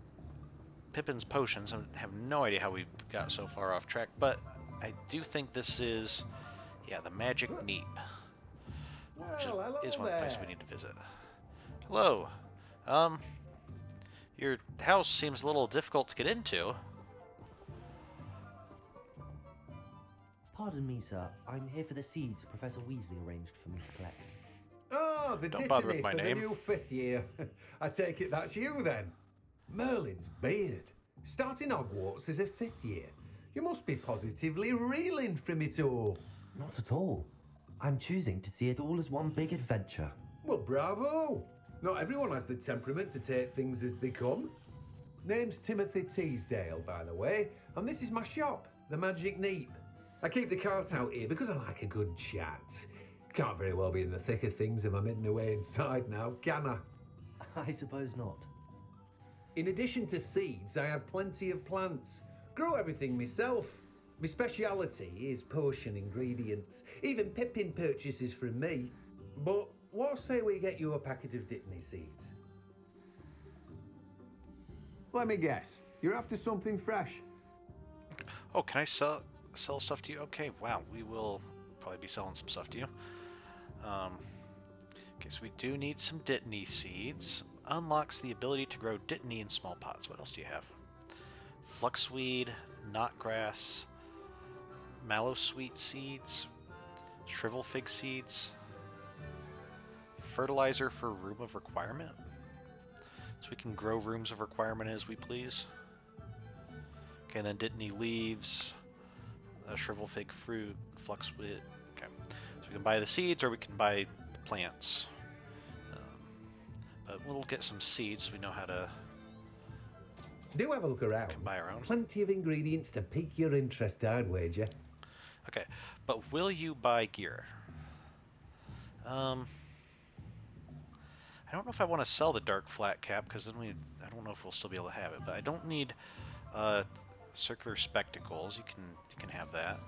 Pippin's potions. I have no idea how we got so far off track, but I do think this is, yeah, the Magic Neep, which is one place we need to visit. Hello. Your house seems a little difficult to get into. Pardon me, sir. I'm here for the seeds Professor Weasley arranged for me to collect. Oh, the Don't bother with dittany my for the name. new 5th year. I take it that's you then. Merlin's beard. Starting Hogwarts as a 5th year. You must be positively reeling from it all. Not at all. I'm choosing to see it all as one big adventure. Well, bravo. Not everyone has the temperament to take things as they come. Name's Timothy Teasdale, by the way, and this is my shop, the Magic Neep. I keep the cart out here because I like a good chat. Can't very well be in the thick of things if I'm hidden away inside now, can I? I suppose not. In addition to seeds, I have plenty of plants. Grow everything myself. My speciality is potion ingredients. Even Pippin purchases from me. But what say we get you a packet of Dittany seeds? Let me guess. You're after something fresh. Oh, can I sell stuff to you? Okay, wow, we will probably be selling some stuff to you. Okay, so we do need some Dittany seeds. Unlocks the ability to grow Dittany in small pots. What else do you have? Fluxweed, knotgrass, mallowsweet seeds, shrivel fig seeds, fertilizer for room of requirement. So we can grow rooms of requirement as we please. Okay, and then Dittany leaves, shrivel fig fruit, fluxweed. Okay, so we can buy the seeds or we can buy the plants. But we'll get some seeds so we know how to Do have a look around. buy our own. Plenty of ingredients to pique your interest, I'd wager. Okay, but will you buy gear? I don't know if I want to sell the dark flat cap because then I don't know if we'll still be able to have it. But I don't need circular spectacles. You can have that.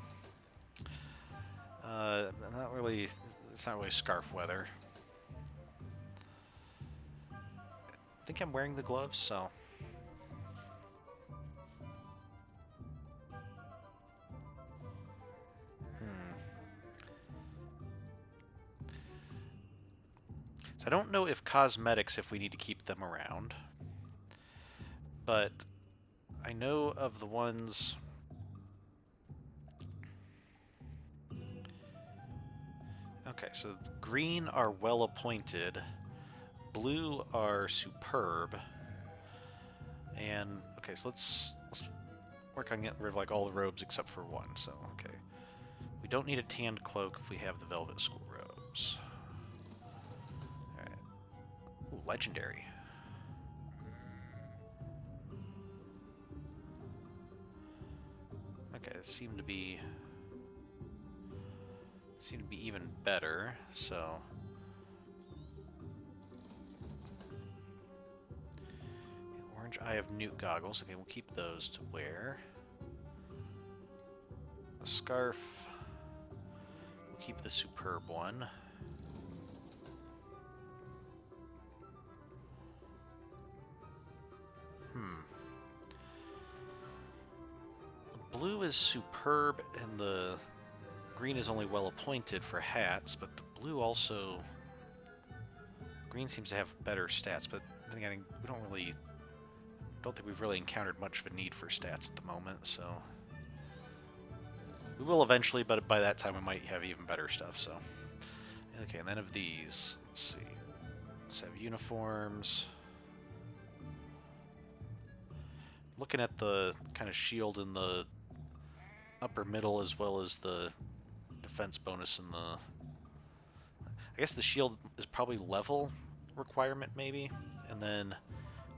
Not really. It's not really scarf weather. I think I'm wearing the gloves, so. So I don't know if cosmetics, if we need to keep them around, but I know of the ones. Okay, so green are well appointed, blue are superb, and okay, so let's work on getting rid of like all the robes except for one. So okay, we don't need a tanned cloak if we have the velvet school robes. Ooh, legendary. Okay, it seemed to be even better, so orange eye of newt goggles. Okay, we'll keep those to wear. A scarf. We'll keep the superb one. blue is superb and the green is only well appointed for hats, but the blue also... Green seems to have better stats, but then again, we don't think we've really encountered much of a need for stats at the moment, so... We will eventually, but by that time we might have even better stuff, so... Okay, and then of these, let's see. Let's have uniforms. Looking at the kind of shield in the upper middle as well as the defense bonus in the... I guess the shield is probably level requirement maybe, and then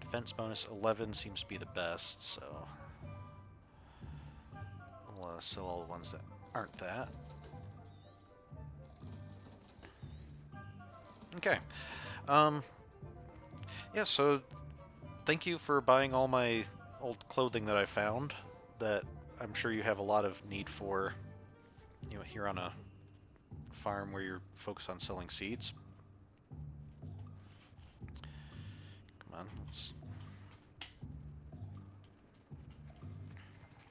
defense bonus 11 seems to be the best, so we'll sell all the ones that aren't that. Okay. Yeah, so thank you for buying all my old clothing that I found that I'm sure you have a lot of need for, you know, here on a farm where you're focused on selling seeds. Come on, let's...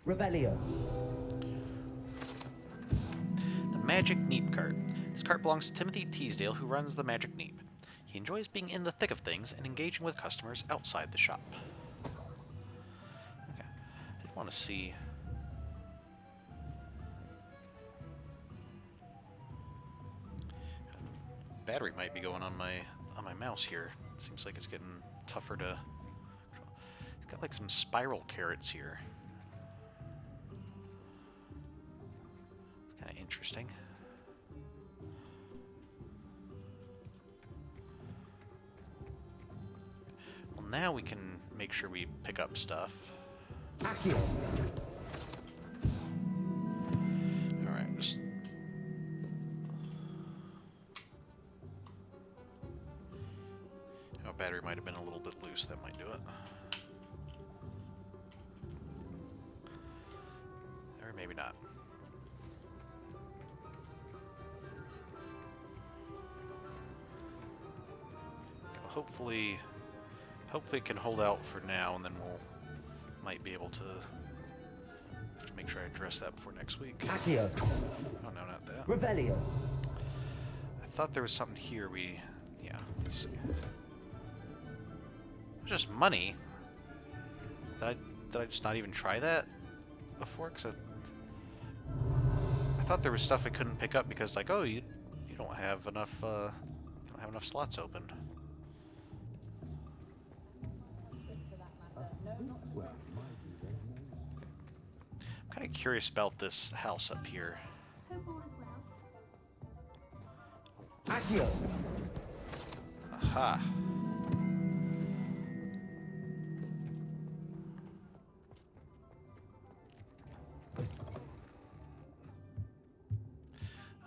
Revelio. The Magic Neep Cart. This cart belongs to Timothy Teasdale, who runs the Magic Neep. He enjoys being in the thick of things and engaging with customers outside the shop. Okay, I want to see... Battery might be going on my mouse here. Seems like it's getting tougher to... It's got like some spiral carrots here. It's kind of interesting. Well, now we can make sure we pick up stuff. Accio. Alright, just... Oh, battery might have been a little bit loose, that might do it. Or maybe not. Hopefully it can hold out for now, and then might be able to have to make sure I address that before next week. Accio. Oh no, not that. Revelio. I thought there was something here yeah, let's see. Just money. Did I just not even try that before? Cause I thought there was stuff I couldn't pick up because like, oh, you don't have enough slots open. I'm kind of curious about this house up here. Accio. Aha.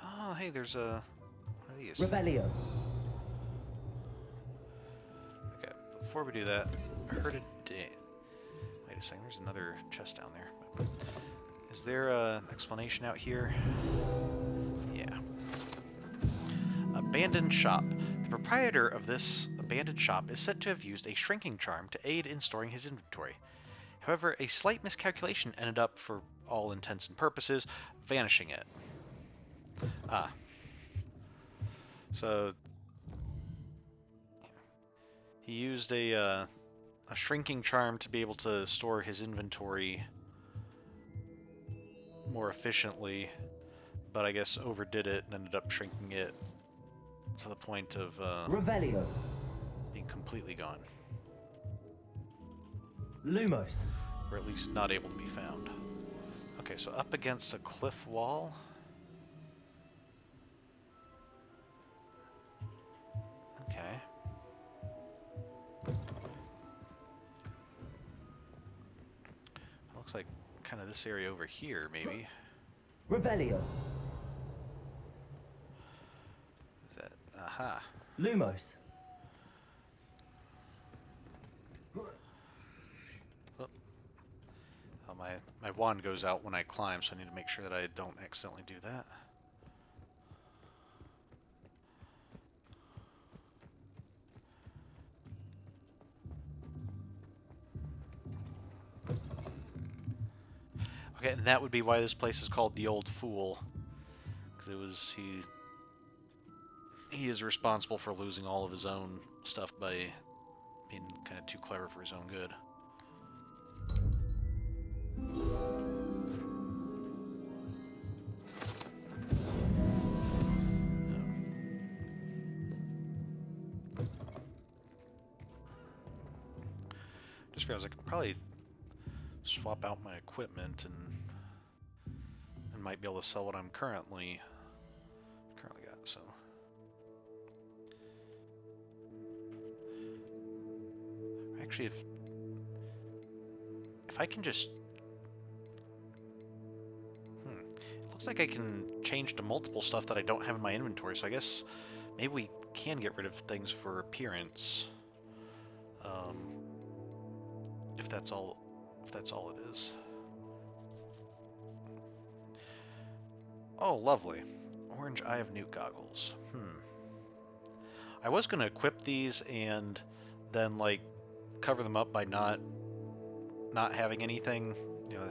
Oh, hey, there's one of these. Revelio. Okay, before we do that, I heard a day. Wait a second, there's another chest down there. Is there an explanation out here? Yeah. Abandoned shop. The proprietor of this abandoned shop is said to have used a shrinking charm to aid in storing his inventory. However, a slight miscalculation ended up, for all intents and purposes, vanishing it. Ah. So he used a shrinking charm to be able to store his inventory more efficiently, but I guess overdid it and ended up shrinking it to the point of Revelio. being completely gone. Lumos. Or at least not able to be found. Okay, so up against a cliff wall. Okay. Looks like kind of this area over here, maybe. Revelio. Is that... Aha. Lumos. Oh, my wand goes out when I climb, so I need to make sure that I don't accidentally do that. Okay, and that would be why this place is called the Old Fool. Because it was he is responsible for losing all of his own stuff by being kind of too clever for his own good. Just realized I could probably swap out my equipment and might be able to sell what I'm currently got. So actually, if I can just it looks like I can change to multiple stuff that I don't have in my inventory. So I guess maybe we can get rid of things for appearance. If that's all it is. Oh, lovely. Orange Eye of Newt goggles. I was gonna equip these and then like cover them up by not having anything, you know,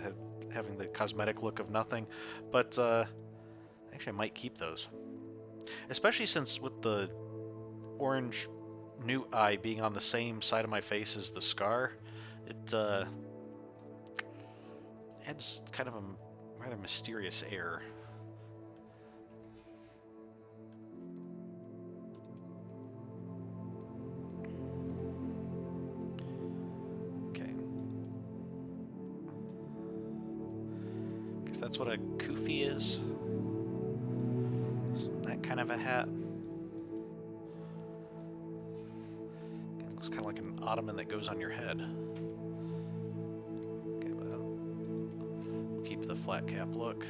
having the cosmetic look of nothing. But actually, I might keep those, especially since with the orange Newt eye being on the same side of my face as the scar, it adds kind of a rather mysterious air. That's what a kufi is. That kind of a hat. It looks kind of like an ottoman that goes on your head. Okay, but we'll keep the flat cap look.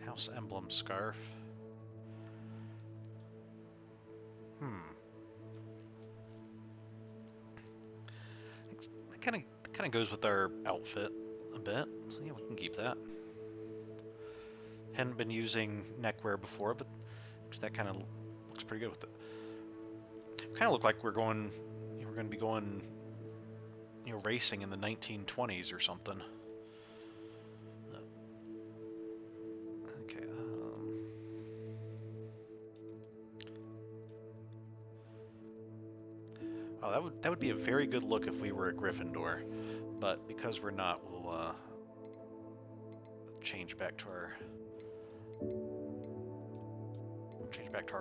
House emblem scarf. Kind of goes with our outfit a bit, so yeah, we can keep that. Hadn't been using neckwear before, but that kind of looks pretty good with it. Kind of look like we're going to be going, you know, racing in the 1920s or something. Okay. Oh, that would be a very good look if we were a Gryffindor. But because we're not, we'll change back to our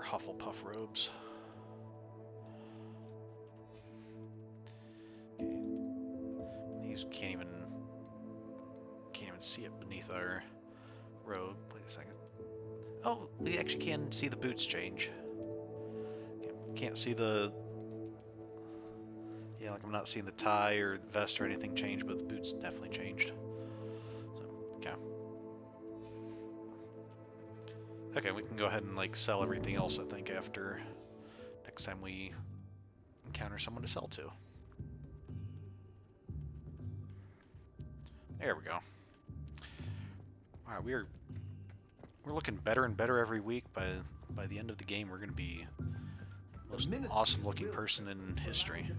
Hufflepuff robes. Okay. These can't even see it beneath our robe. Wait a second. Oh, we actually can see the boots change. Can't see the. Yeah, like I'm not seeing the tie or vest or anything change, but the boots definitely changed. So, okay. Okay, we can go ahead and like sell everything else, I think, after next time we encounter someone to sell to. There we go. Alright, we're looking better and better every week. By the end of the game, we're going to be the most awesome looking person in history.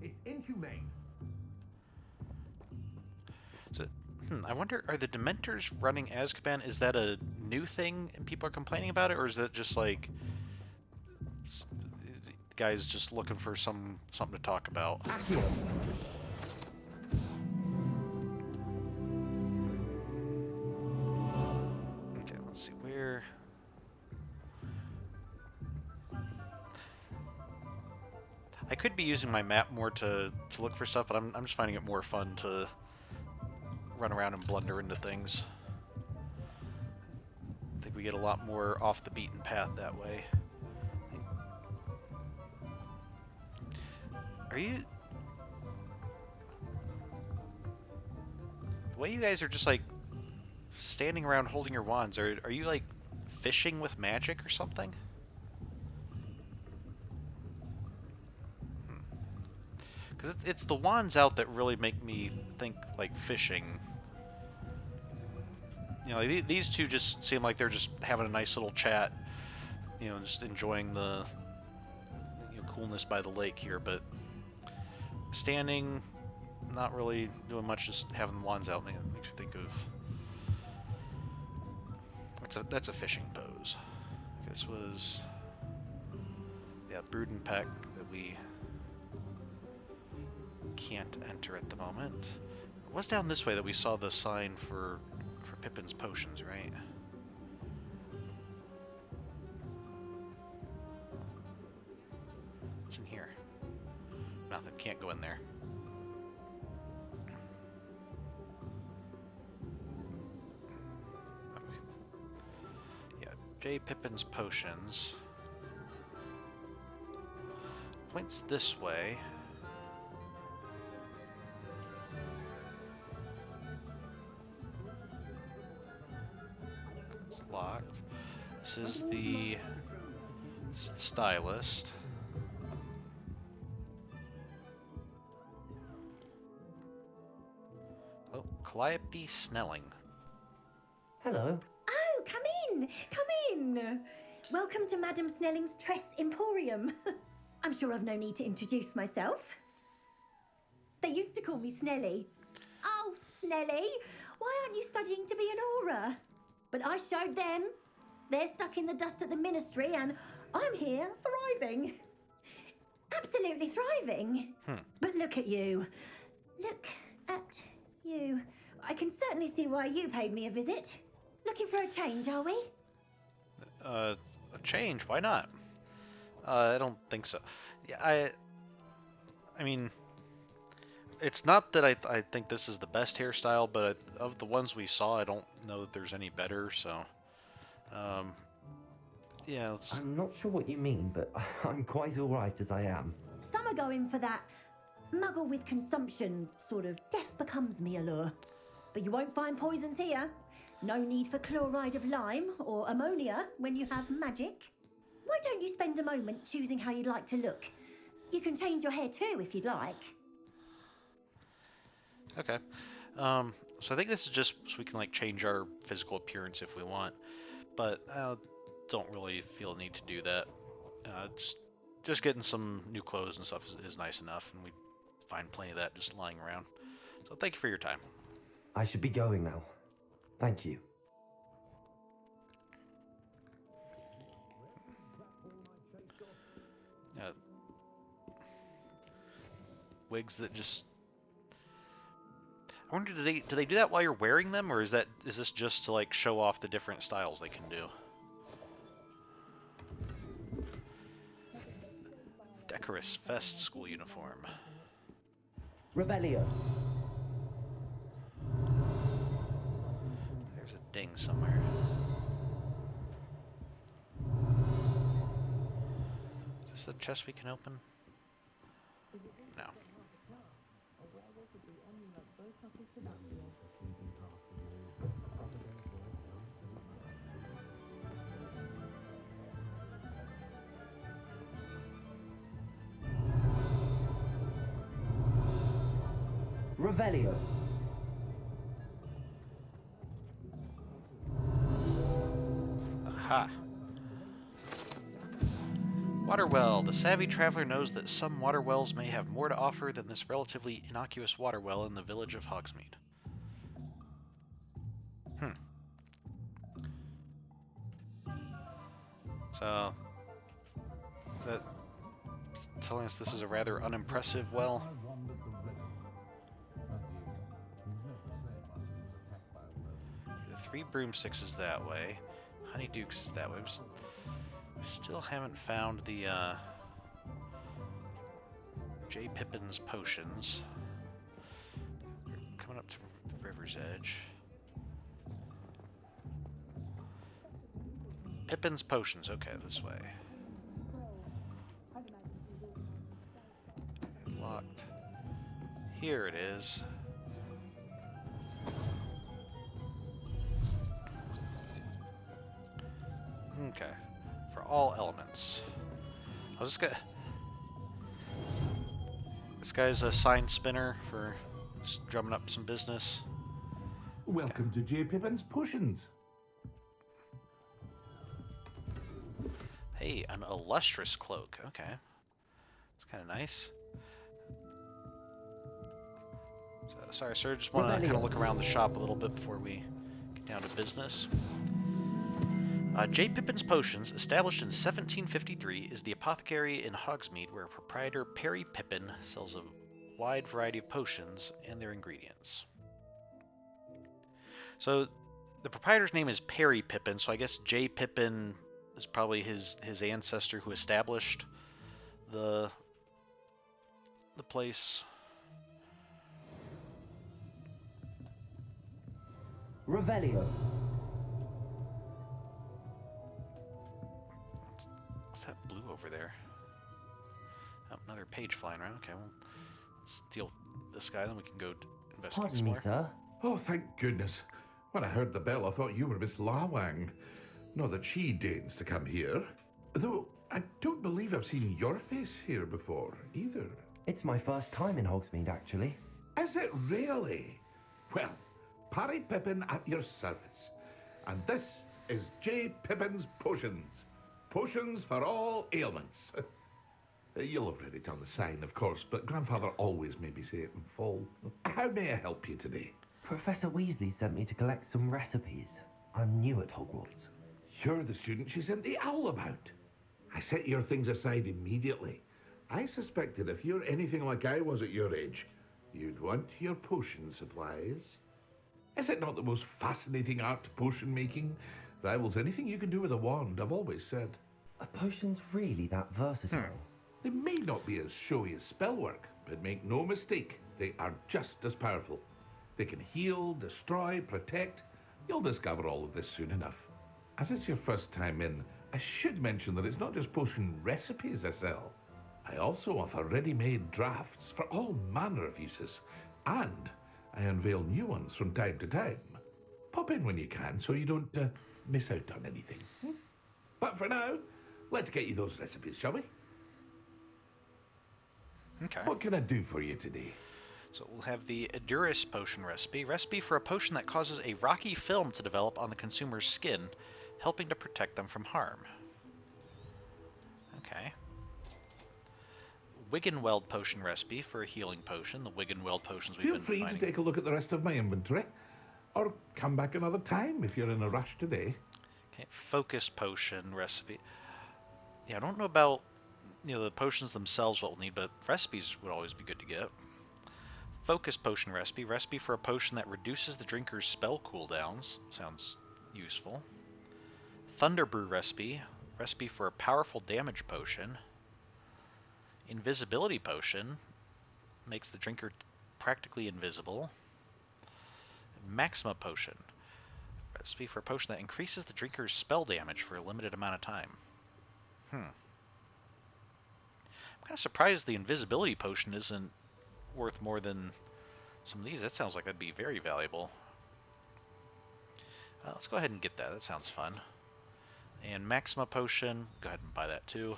It's inhumane. So, I wonder, are the Dementors running Azkaban? Is that a new thing and people are complaining about it, or is that just like guys just looking for something to talk about? Okay, let's see where. I could be using my map more to look for stuff, but I'm just finding it more fun to run around and blunder into things. I think we get a lot more off the beaten path that way. Are you... The way you guys are just like standing around holding your wands, are you like fishing with magic or something? Because it's the wands out that really make me think like fishing. You know, like, these two just seem like they're just having a nice little chat. You know, just enjoying the coolness by the lake here, but standing, not really doing much, just having the wands out makes me think of... That's a fishing pose. This was... yeah, Bruden Peck that we can't enter at the moment. It was down this way that we saw the sign for Pippin's potions, right? What's in here? Nothing. Can't go in there. Yeah, J. Pippin's potions. Points this way. It's locked. This is the stylist. Oh, Calliope Snelling. Hello. Oh, come in! Come in! Welcome to Madame Snelling's Tress Emporium. I'm sure I've no need to introduce myself. They used to call me Snelly. Oh, Snelly, why aren't you studying to be an aura? But I showed them. They're stuck in the dust at the ministry, and I'm here thriving. Absolutely thriving. But look at you. Look at you. I can certainly see why you paid me a visit. Looking for a change, are we? A change? Why not? I don't think so. Yeah, I mean, it's not that I think this is the best hairstyle, but of the ones we saw, I don't know that there's any better, so... yeah, I'm not sure what you mean, but I'm quite alright as I am. Some are going for that muggle with consumption, sort of death becomes me allure. But you won't find poisons here. No need for chloride of lime or ammonia when you have magic. Why don't you spend a moment choosing how you'd like to look? You can change your hair too if you'd like. Okay. So I think this is just so we can like change our physical appearance if we want, but I don't really feel a need to do that. Just getting some new clothes and stuff is nice enough, and we find plenty of that just lying around. So thank you for your time. I should be going now. Thank you. Wigs that just... I wonder, do they do that while you're wearing them, or is this just to like show off the different styles they can do? Decorous Fest school uniform. Revelio. There's a ding somewhere. Is this a chest we can open? No. Revelio. Aha. Water well. The savvy traveler knows that some water wells may have more to offer than this relatively innocuous water well in the village of Hogsmeade. So, is that telling us this is a rather unimpressive well? The 3 broomsticks is that way. Honeydukes is that way. We still haven't found the J. Pippin's potions. We're coming up to the river's edge. Pippin's potions, okay, this way. Locked. Here it is. Okay. For all elements. I'll just get... This guy's a sign spinner for just drumming up some business. Welcome to J. Pippin's Potions. Hey, an illustrious cloak. Okay. kind of nice. So, sorry, sir. Just want to kind of look around the shop a little bit before we get down to business. J. Pippin's Potions, established in 1753, is the apothecary in Hogsmeade where proprietor Perry Pippin sells a wide variety of potions and their ingredients. So the proprietor's name is Perry Pippin, so I guess J. Pippin is probably his ancestor who established the place. Revelio. What's that blue over there? Oh, another page flying around. Okay, well, let's deal with this guy, then we can go investigate Pardon some me, more. sir. Oh, thank goodness. When I heard the bell, I thought you were Miss Lawang. Not that she deigns to come here. Though, I don't believe I've seen your face here before, either. It's my first time in Hogsmeade, actually. Is it really? Well, Perry Pippin at your service. And this is J. Pippin's Potions. Potions for all ailments. You'll have read it on the sign, of course, but Grandfather always made me say it in full. How may I help you today? Professor Weasley sent me to collect some recipes. I'm new at Hogwarts. You're the student she sent the owl about. I set your things aside immediately. I suspected if you're anything like I was at your age, you'd want your potion supplies. Is it not the most fascinating art, potion making? Rivals anything you can do with a wand, I've always said. Are potions really that versatile? They may not be as showy as spellwork, but make no mistake, they are just as powerful. They can heal, destroy, protect. You'll discover all of this soon enough. As it's your first time in, I should mention that it's not just potion recipes I sell. I also offer ready-made drafts for all manner of uses, and I unveil new ones from time to time. Pop in when you can so you don't miss out on anything. But for now, let's get you those recipes, shall we? Okay. What can I do for you today? So we'll have the Edurus potion recipe. Recipe for a potion that causes a rocky film to develop on the consumer's skin, helping to protect them from harm. Okay. Wiggenweld potion recipe for a healing potion. The Wiggenweld potions we've Feel been free finding. to take a look at the rest of my inventory, or come back another time if you're in a rush today. Okay, focus potion recipe. Yeah, I don't know about the potions themselves what we'll need, but recipes would always be good to get. Focus potion recipe. Recipe for a potion that reduces the drinker's spell cooldowns. Sounds useful. Thunder brew recipe. Recipe for a powerful damage potion. Invisibility potion. Makes the drinker practically invisible. Maxima potion. Recipe for a potion that increases the drinker's spell damage for a limited amount of time. I'm kind of surprised the invisibility potion isn't worth more than some of these. That sounds like that'd be very valuable. Let's go ahead and get that. That sounds fun. And Maxima potion. Go ahead and buy that too.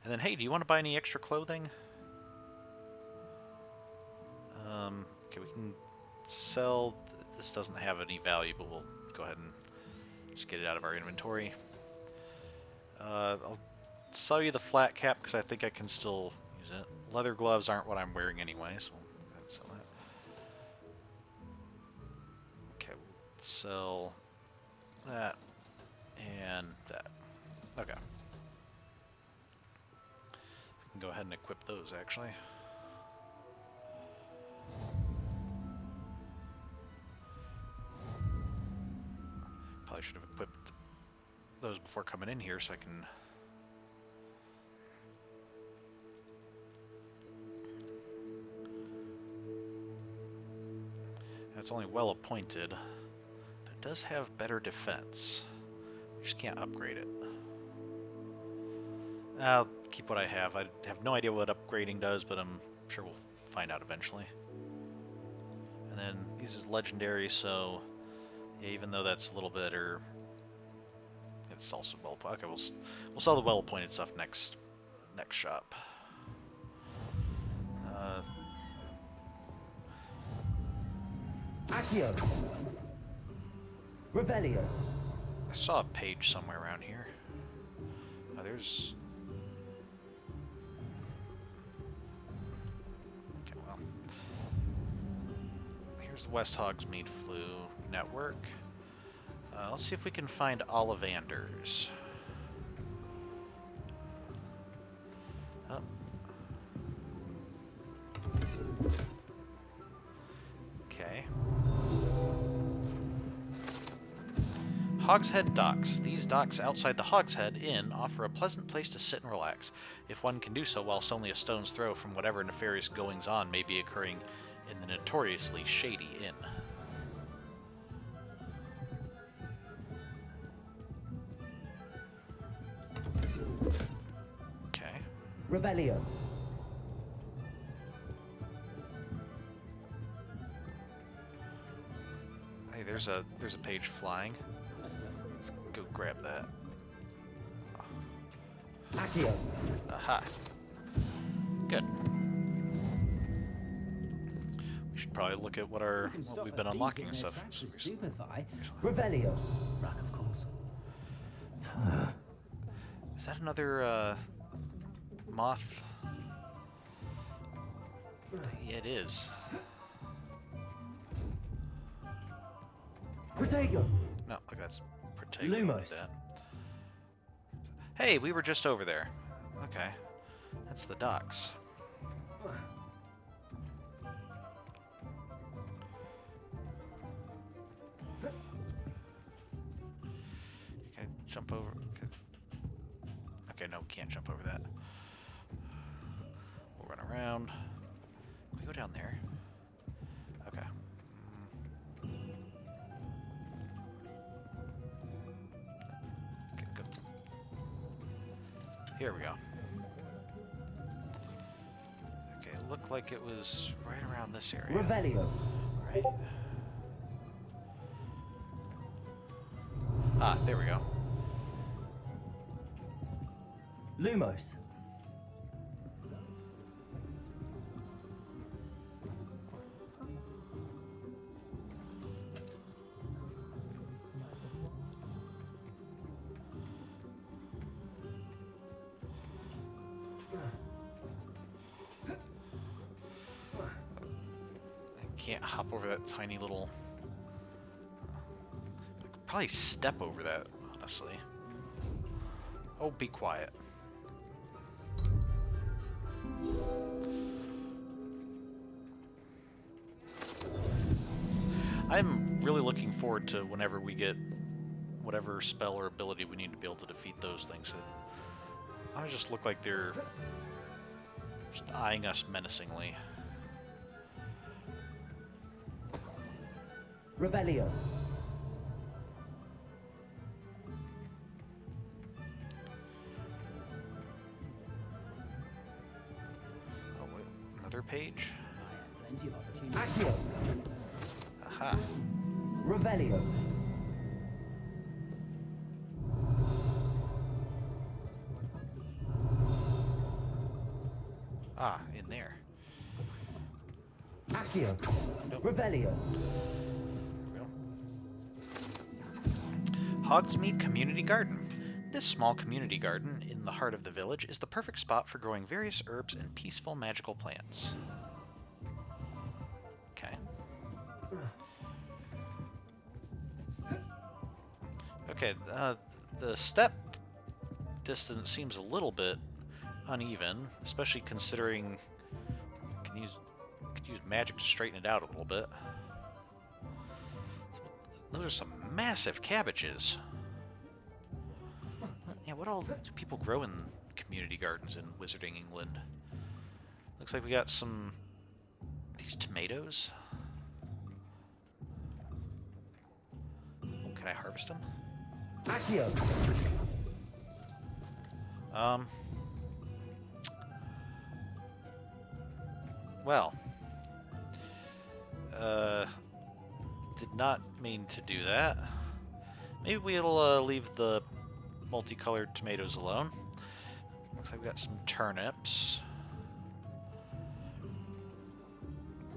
And then, hey, do you want to buy any extra clothing? Okay, we can sell. This doesn't have any value, but we'll go ahead and just get it out of our inventory. I'll sell you the flat cap because I think I can still use it. Leather gloves aren't what I'm wearing anyway, so we'll go ahead and sell that. Okay, we'll sell that and that. Okay. We can go ahead and equip those actually. Probably should have equipped those before coming in here so I can... It's only well appointed, but it does have better defense. We just can't upgrade it. I'll keep what I have. I have no idea what upgrading does, but I'm sure we'll find out eventually. And then these is legendary, so yeah, even though that's a little better, it's also well. Okay, we'll sell the well-appointed stuff next shop. Accio. Revelio. I saw a page somewhere around here. Oh, there's... West Hogsmeade Flu Network. Let's see if we can find Ollivanders. Oh. Okay. Hogshead Docks. These docks outside the Hogshead Inn offer a pleasant place to sit and relax, if one can do so whilst only a stone's throw from whatever nefarious goings-on may be occurring in the notoriously shady inn. Okay. Revelio. Hey, there's a page flying. Let's go grab that. Accio. Aha. Good. We should probably look at what we've been unlocking and stuff. Revelio. Run, of course. Is that another moth? Yeah, it is. Protego. No, look, that's Protego. Lumos. That. Hey, we were just over there. Okay. That's the docks. Okay, jump over. Okay, no, we can't jump over that. We'll run around. Can we go down there? Okay. Okay, go. Here we go. Okay, it looked like it was right around this area. Revelio. Right. Ah, there we go. Lumos. I can't hop over that tiny little... I could probably step over that, honestly. Oh, be quiet. I'm really looking forward to whenever we get whatever spell or ability we need to be able to defeat those things. I just look like they're just eyeing us menacingly. Revelio. Oh, wait, another page? Accio. Aha. Revelio. Ah, in there. Accio. Nope. Revelio. Hogsmeade Community Garden. This small community garden in the heart of the village is the perfect spot for growing various herbs and peaceful magical plants. Okay. Okay, the step distance seems a little bit uneven, especially considering I could use magic to straighten it out a little bit. Those are some massive cabbages. Yeah, what all do people grow in community gardens in Wizarding England? Looks like we got some... these tomatoes? Oh, can I harvest them? Accio. Well. Did not mean to do that. Maybe we'll leave the multicolored tomatoes alone. Looks like we got some turnips.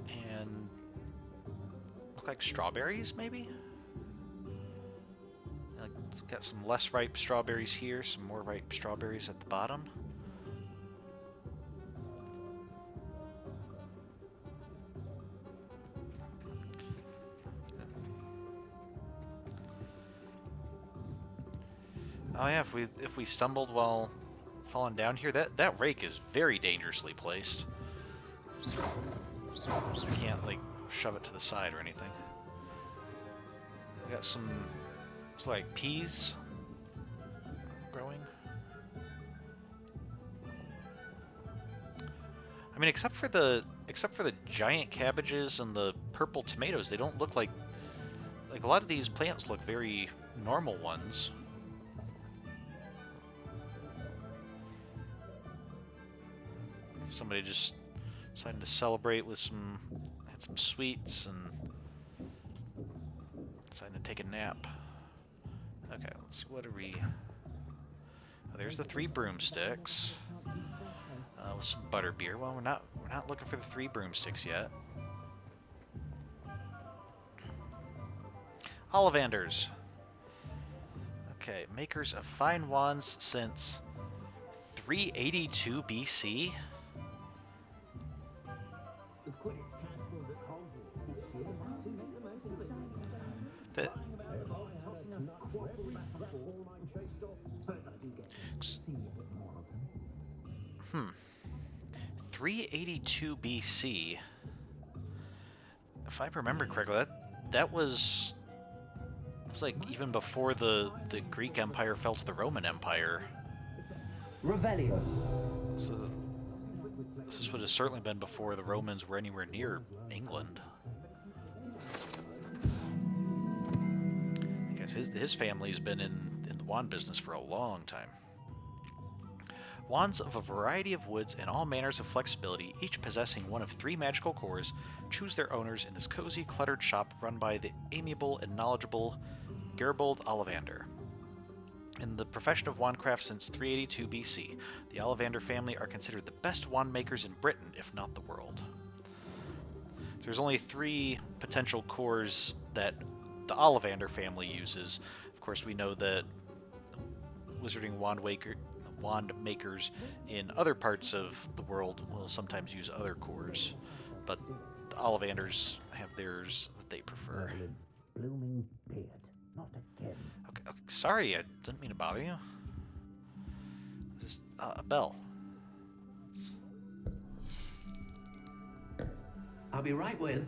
And look like strawberries, maybe? Like, it's got some less ripe strawberries here, some more ripe strawberries at the bottom. Oh yeah, if we stumbled while falling down here, that rake is very dangerously placed. I can't like shove it to the side or anything. We got some, it's like peas growing. I mean, except for the giant cabbages and the purple tomatoes, they don't look like a lot of these plants look very normal ones. Somebody just decided to celebrate with had some sweets and decided to take a nap. Okay, let's see, what are we... Oh, there's the 3 broomsticks. With some butterbeer. Well, we're not looking for the 3 broomsticks yet. Ollivanders. Okay, makers of fine wands since 382 BC. That... 382 BC. If I remember correctly, that was like even before the Greek Empire fell to the Roman Empire. Revelio. So this would have certainly been before the Romans were anywhere near England. Because his family's been in the wand business for a long time. Wands of a variety of woods and all manners of flexibility, each possessing one of 3 magical cores, choose their owners in this cozy, cluttered shop run by the amiable and knowledgeable Gerbold Ollivander. In the profession of wandcraft since 382 BC, the Ollivander family are considered the best wand makers in Britain, if not the world. There's only 3 potential cores that the Ollivander family uses. Of course, we know that wizarding wand makers in other parts of the world will sometimes use other cores, but the Ollivanders have theirs that they prefer. Blooming beard. Not again. Okay, sorry, I didn't mean to bother you. Just a bell. I'll be right with...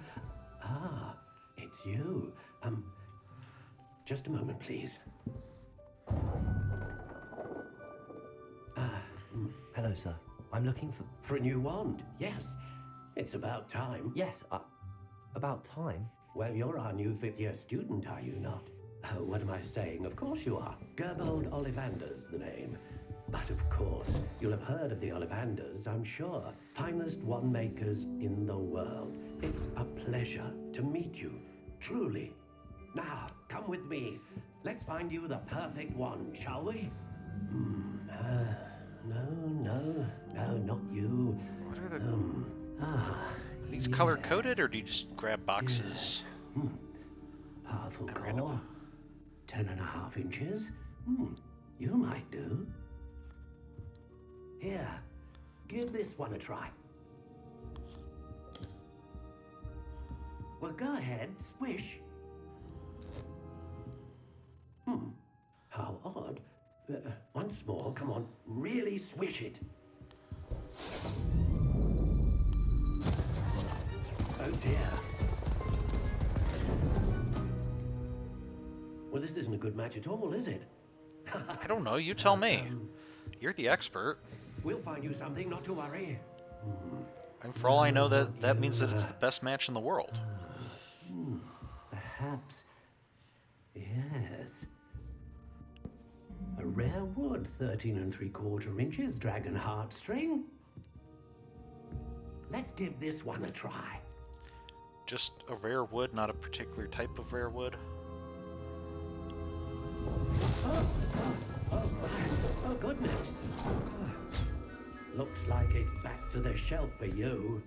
Ah, it's you. Just a moment, please. Hello, sir. I'm looking for a new wand. Yes, it's about time. Yes, about time? Well, you're our new 5th year student, are you not? Oh, what am I saying? Of course you are. Gerbold Ollivander's the name. But of course, you'll have heard of the Ollivanders, I'm sure. Finest wand makers in the world. It's a pleasure to meet you, truly. Now, come with me. Let's find you the perfect wand, shall we? No, not you. What are the... Are these color-coded, or do you just grab boxes? Yes. Powerful core. 10.5 inches. You might do. Here, give this one a try. Well, go ahead, swish. How odd. Once more, come on, really swish it. Oh dear. Well, this isn't a good match at all, is it? I don't know, you tell me. You're the expert. We'll find you something, not to worry. And for all I know, that means that it's the best match in the world. Perhaps. Yes. A rare wood, 13 3/4 inches, dragon heartstring. Let's give this one a try. Just a rare wood, not a particular type of rare wood? Oh goodness. Looks like it's back to the shelf for you.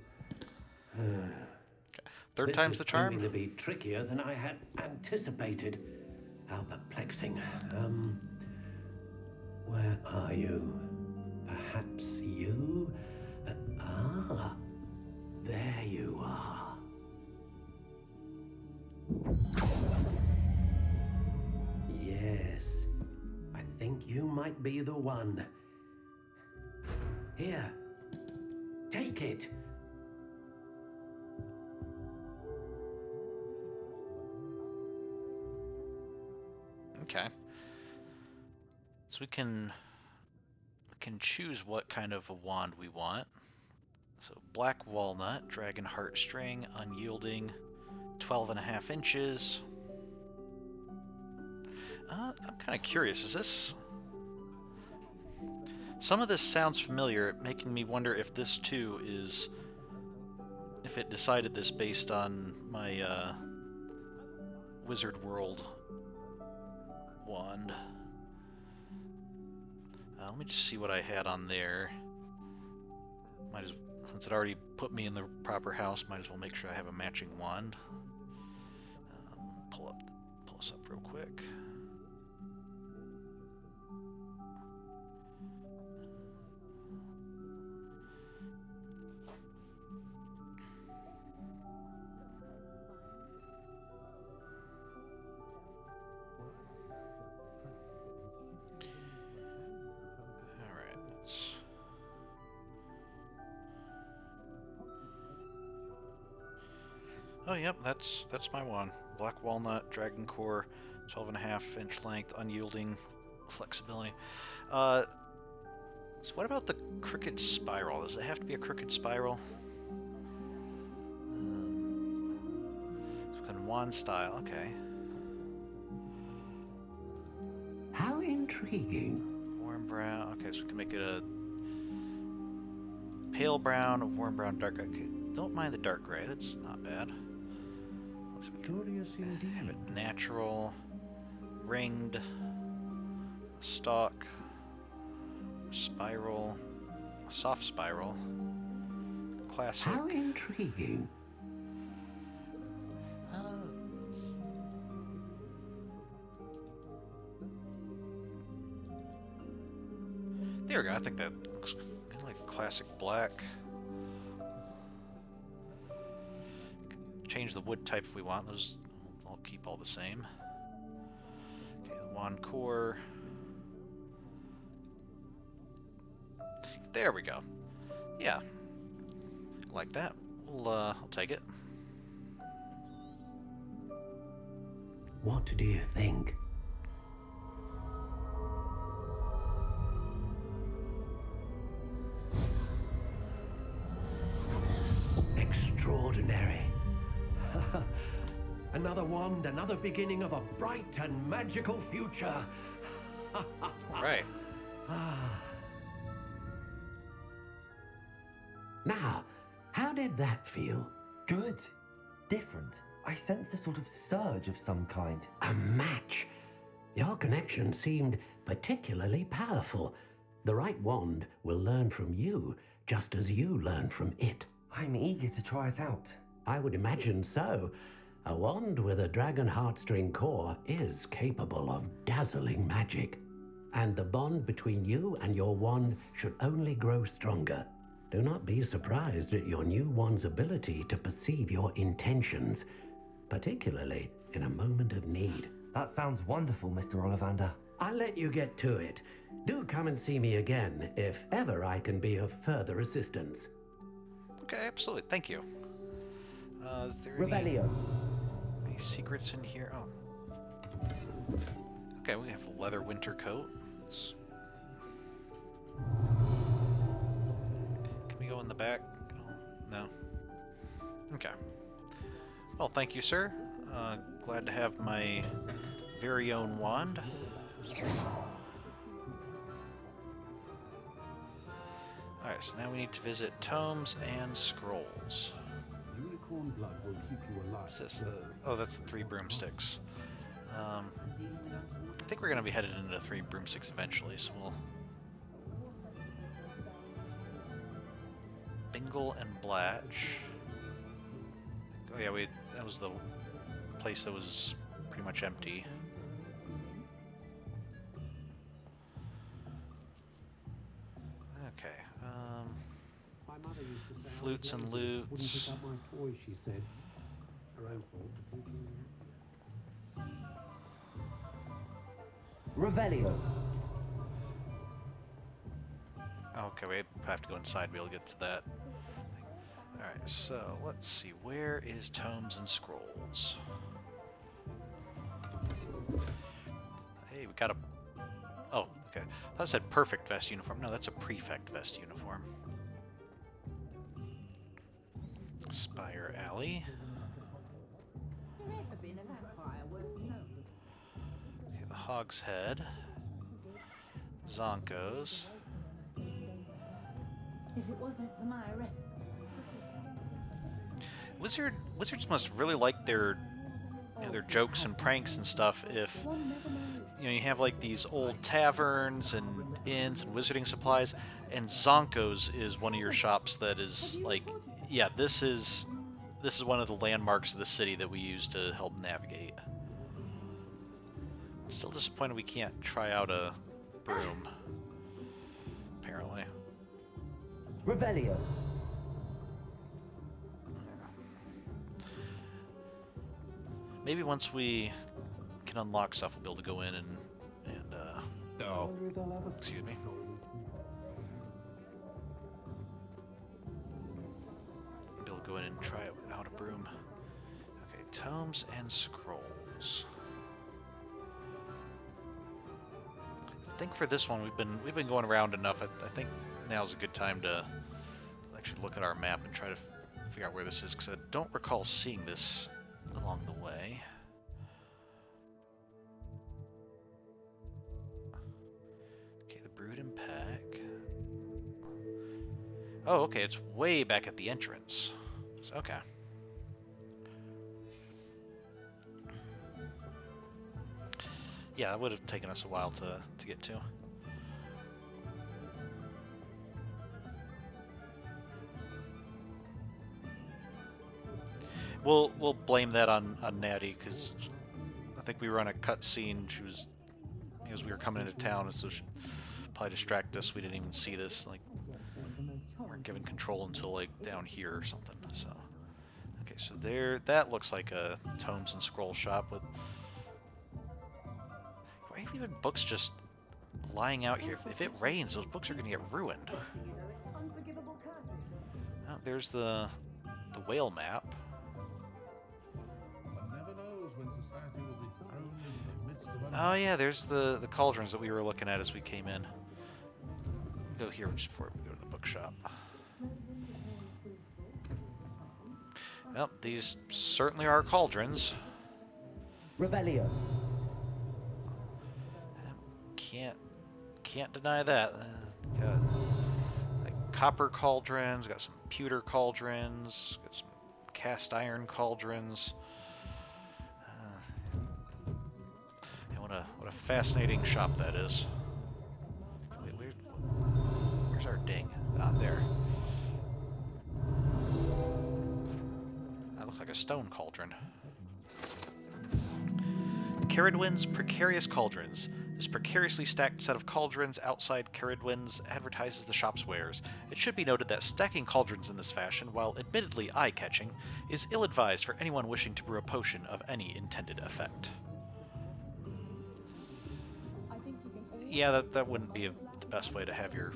Third time's the charm? This is going to be trickier than I had anticipated. How perplexing. Where are you? Perhaps you? There you are. Yes, I think you You might be the one. Here, take it. Okay. So we can choose what kind of a wand we want. So black walnut, dragon heartstring, unyielding, 12.5 inches. I'm kind of curious. Is this? Some of this sounds familiar, making me wonder if this too is. If it decided this based on my Wizard World wand. Let me just see what I had on there. Since it already put me in the proper house, might as well make sure I have a matching wand. Pull this up real quick. Oh, yep, that's my one. Black walnut, dragon core, 12.5 inch length, unyielding flexibility. So what about the crooked spiral? Does it have to be a crooked spiral? So wand style, okay. How intriguing. Warm brown, okay, so we can make it a pale brown, a warm brown, dark. Okay, don't mind the dark gray, that's not bad. Curious indeed. Have it natural, ringed, stalk, spiral, soft spiral, classic. How intriguing. There we go. I think that looks like classic black. Change the wood type if we want. Those I'll keep all the same. Okay, the wand core. There we go. Yeah, like that. I'll take it. What do you think? Extraordinary. Another wand, another beginning of a bright and magical future. Right. Now, how did that feel? Good. Different. I sensed a sort of surge of some kind. A match. Your connection seemed particularly powerful. The right wand will learn from you, just as you learn from it. I'm eager to try it out. I would imagine so. A wand with a dragon heartstring core is capable of dazzling magic. And the bond between you and your wand should only grow stronger. Do not be surprised at your new wand's ability to perceive your intentions, particularly in a moment of need. That sounds wonderful, Mr. Ollivander. I'll let you get to it. Do come and see me again if ever I can be of further assistance. Okay, absolutely. Thank you. Is there Revelio. Any secrets in here? Oh. Okay, we have a leather winter coat. Can we go in the back? No. Okay. Well, thank you, sir. Glad to have my very own wand. Alright, so now we need to visit tomes and scrolls. Unicorn blood will keep you alive. What's this? Oh, that's the 3 broomsticks. I think we're going to be headed into 3 broomsticks eventually, so we'll... Bingle and Blatch. Oh yeah, that was the place that was pretty much empty. Okay, flutes and lutes. She said. Revelio. Okay, we have to go inside to be able to get to that. Alright, so let's see. Where is Tomes and Scrolls? Hey, we got a... Oh, okay. I thought it said perfect vest uniform. No, that's a prefect vest uniform. Spire Alley. Okay, the Hogshead. Zonkos. If it wasn't for my arrest. Wizards must really like their their jokes and pranks and stuff if you have like these old taverns and inns and wizarding supplies, and Zonkos is one of your shops that is like, yeah, this is one of the landmarks of the city that we use to help navigate. Still disappointed we can't try out a broom, apparently. Revelio. Maybe once we can unlock stuff, we'll be able to go in and excuse me. Be able to go in and try out a broom. Okay, Tomes and Scrolls. I think for this one we've been going around enough. I think now's a good time to actually look at our map and try to figure out where this is, because I don't recall seeing this along the way. Okay, the Brood and Pack. Oh, okay, it's way back at the entrance. Okay. Yeah, it would have taken us a while to get to. We'll blame that on Natty, because I think we were on a cutscene. She was, because we were coming into town, so she probably distracted us. We didn't even see this. Like, we weren't given control until like down here or something. So, okay, so there, that looks like a Tomes and Scroll shop with. Why are you leaving books just lying out here? If it rains, those books are gonna get ruined. Oh, there's the whale map. Oh yeah, there's the cauldrons that we were looking at as we came in. Go here just before we go to the bookshop. Well, these certainly are cauldrons. Revelio. Can't deny that. Got like copper cauldrons, got some pewter cauldrons, got some cast iron cauldrons. What a fascinating shop that is. Wait, where's our ding? Ah, there. That looks like a stone cauldron. Caradwyn's Precarious Cauldrons. This precariously stacked set of cauldrons outside Caradwyn's advertises the shop's wares. It should be noted that stacking cauldrons in this fashion, while admittedly eye-catching, is ill-advised for anyone wishing to brew a potion of any intended effect. Yeah, that wouldn't be the best way to have your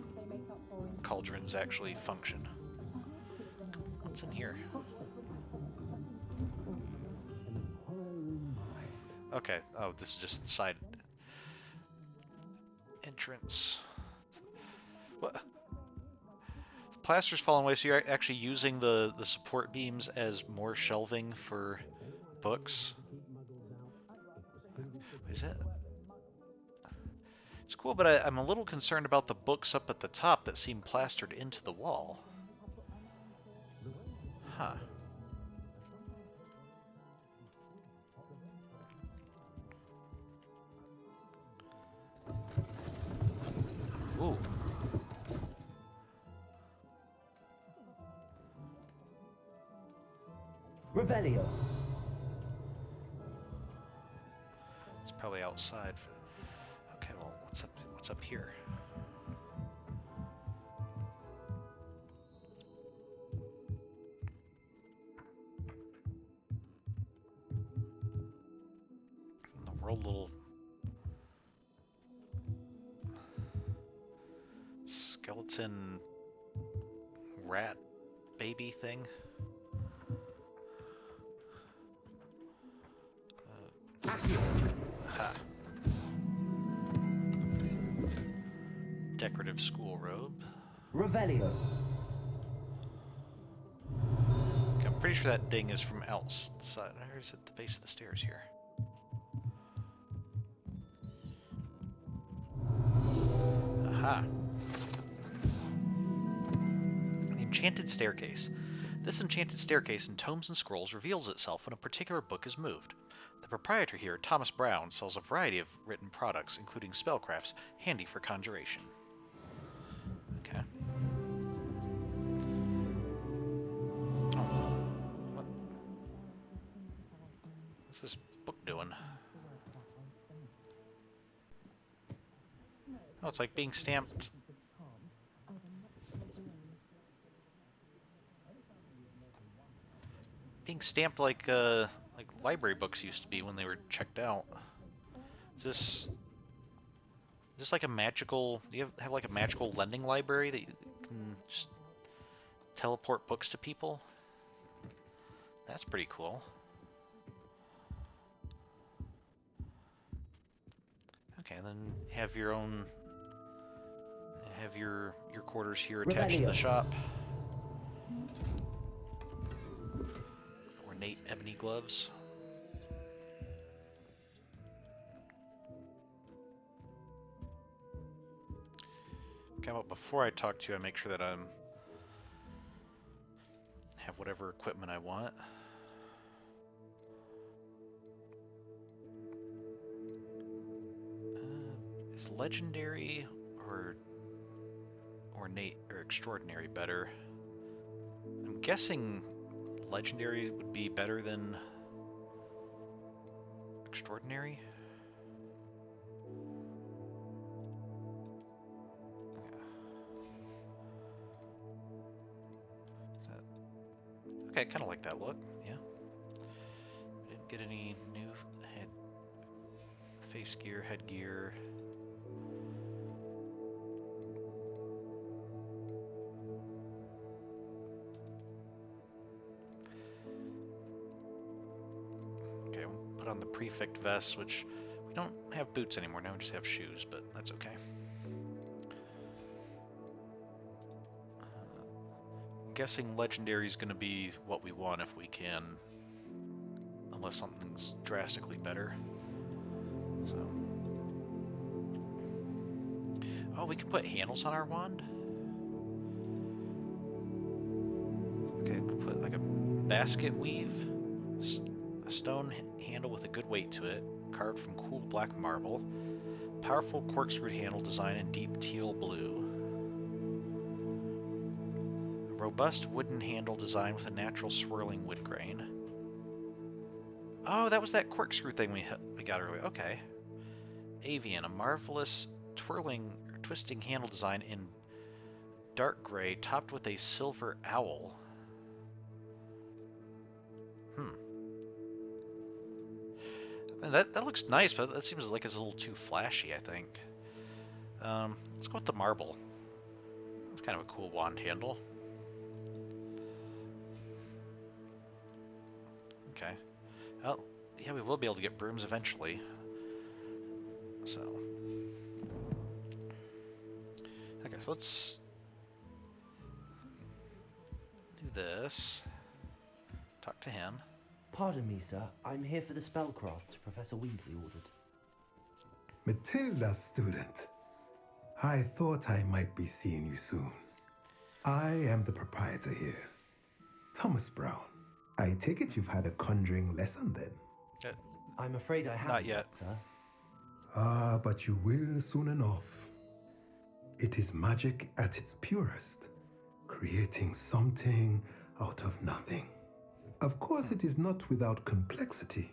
cauldrons actually function. What's in here? Okay, oh, this is just the side entrance. What? The plaster's fallen away, so you're actually using the support beams as more shelving for books? What is that? It's cool, but I'm a little concerned about the books up at the top that seem plastered into the wall. Huh. Ooh. Revelio. It's probably outside. Okay, well, what's up here? The world little skeleton skeleton rat baby thing. Ha. Decorative school robe. Revelio. Okay, I'm pretty sure that ding is from outside. Or is it the base of the stairs here? Aha. The Enchanted Staircase. This enchanted staircase in tomes and scrolls reveals itself when a particular book is moved. The proprietor here, Thomas Brown, sells a variety of written products, including spellcrafts, handy for conjuration. Okay. Oh. What's this book doing? Oh, it's like being stamped. Being stamped like library books used to be when they were checked out. Is this like a magical? Do you have like a magical lending library that you can just teleport books to people? That's pretty cool. Okay, then have your own. Have your quarters here attached to the shop. Ornate ebony gloves. Okay, well, before I talk to you, I make sure that I'm have whatever equipment I want. Is legendary or ornate or extraordinary better? I'm guessing legendary would be better than extraordinary. Okay, kind of like that look, yeah. Didn't get any new face gear, headgear. Okay, we'll put on the prefect vest, which we don't have boots anymore now, we just have shoes, but that's okay. Guessing legendary is going to be what we want if we can, unless something's drastically better. So, oh, we can put handles on our wand. Okay, we put like a basket weave, a stone handle with a good weight to it, carved from cool black marble, powerful corkscrew handle design in deep teal blue. Robust wooden handle design with a natural swirling wood grain. Oh, that was that corkscrew thing we got earlier. Okay. Avian, a marvelous twisting handle design in dark gray, topped with a silver owl. That looks nice, but that seems like it's a little too flashy, I think. Let's go with the marble. That's kind of a cool wand handle. Okay. Oh, yeah, we will be able to get brooms eventually. So. Okay, so let's do this. Talk to him. Pardon me, sir. I'm here for the spellcrafts Professor Weasley ordered. Matilda, student. I thought I might be seeing you soon. I am the proprietor here, Thomas Brown. I take it you've had a conjuring lesson then? I'm afraid I haven't. Not yet, sir. Ah, but you will soon enough. It is magic at its purest, creating something out of nothing. Of course, it is not without complexity,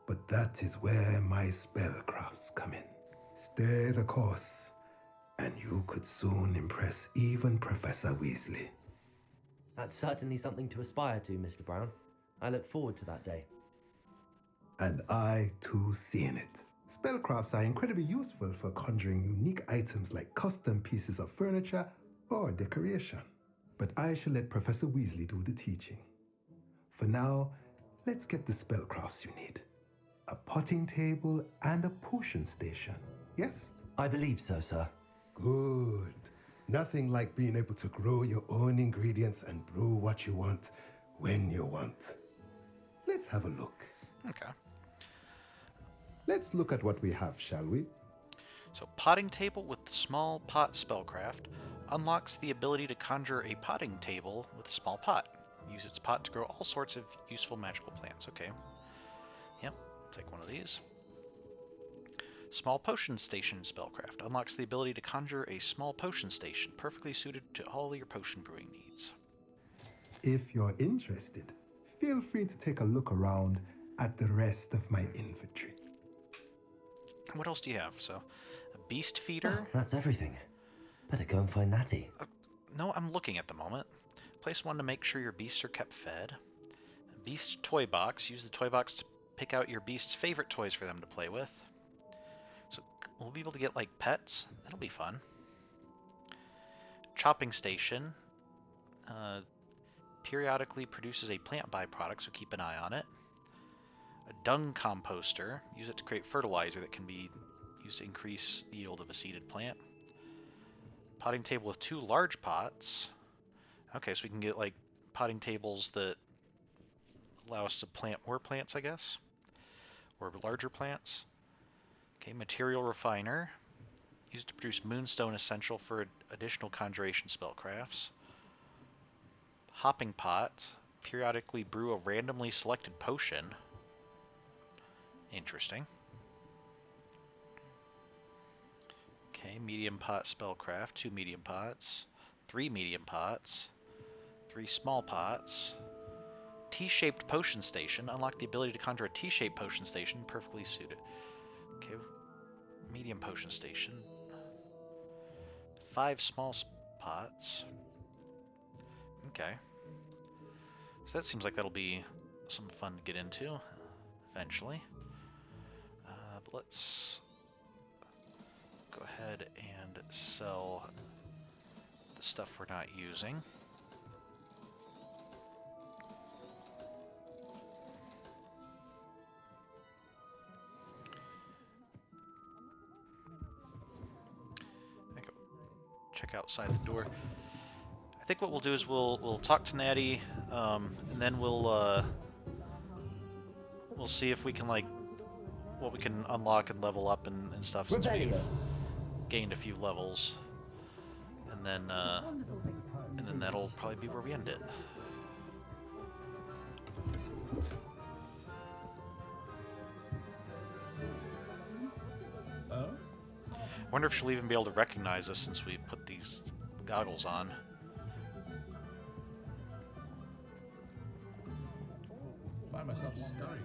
but that is where my spellcrafts come in. Stay the course, and you could soon impress even Professor Weasley. That's certainly something to aspire to, Mr. Brown. I look forward to that day. And I, too, see in it. Spellcrafts are incredibly useful for conjuring unique items like custom pieces of furniture or decoration. But I shall let Professor Weasley do the teaching. For now, let's get the spellcrafts you need. A potting table and a potion station, yes? I believe so, sir. Good. Nothing like being able to grow your own ingredients and brew what you want when you want. Let's have a look. Okay. Let's look at what we have, shall we? So, potting table with small pot spellcraft unlocks the ability to conjure a potting table with a small pot. Use its pot to grow all sorts of useful magical plants. Okay. Yep, take one of these. Small potion station spellcraft unlocks the ability to conjure a small potion station perfectly suited to all your potion brewing needs. If you're interested, feel free to take a look around at the rest of my inventory. What else do you have? So, a beast feeder. Oh, that's everything. Better go and find Natty. No, I'm looking at the moment. Place one to make sure your beasts are kept fed. A beast toy box. Use the toy box to pick out your beast's favorite toys for them to play with. So we'll be able to get like pets. That'll be fun. Chopping station. Periodically produces a plant byproduct, so keep an eye on it. A dung composter. Use it to create fertilizer that can be used to increase the yield of a seeded plant. Potting table with 2 large pots. Okay, so we can get like potting tables that allow us to plant more plants, I guess. Or larger plants. Okay, material refiner. Used to produce moonstone essential for additional conjuration spellcrafts. Hopping pot. Periodically brew a randomly selected potion. Interesting. Okay, medium pot spellcraft, 2 medium pots, 3 medium pots, 3 small pots. T-shaped potion station. Unlock the ability to conjure a T-shaped potion station perfectly suited. Okay, medium potion station. 5 small pots. Okay. So that seems like that'll be some fun to get into eventually. But let's go ahead and sell the stuff we're not using. Check outside the door. I think what we'll do is we'll talk to Natty, and then we'll see if we can what we can unlock and level up and stuff since we've gained a few levels, and then that'll probably be where we end it. I wonder if she'll even be able to recognize us since we put these goggles on. Find myself scurrying.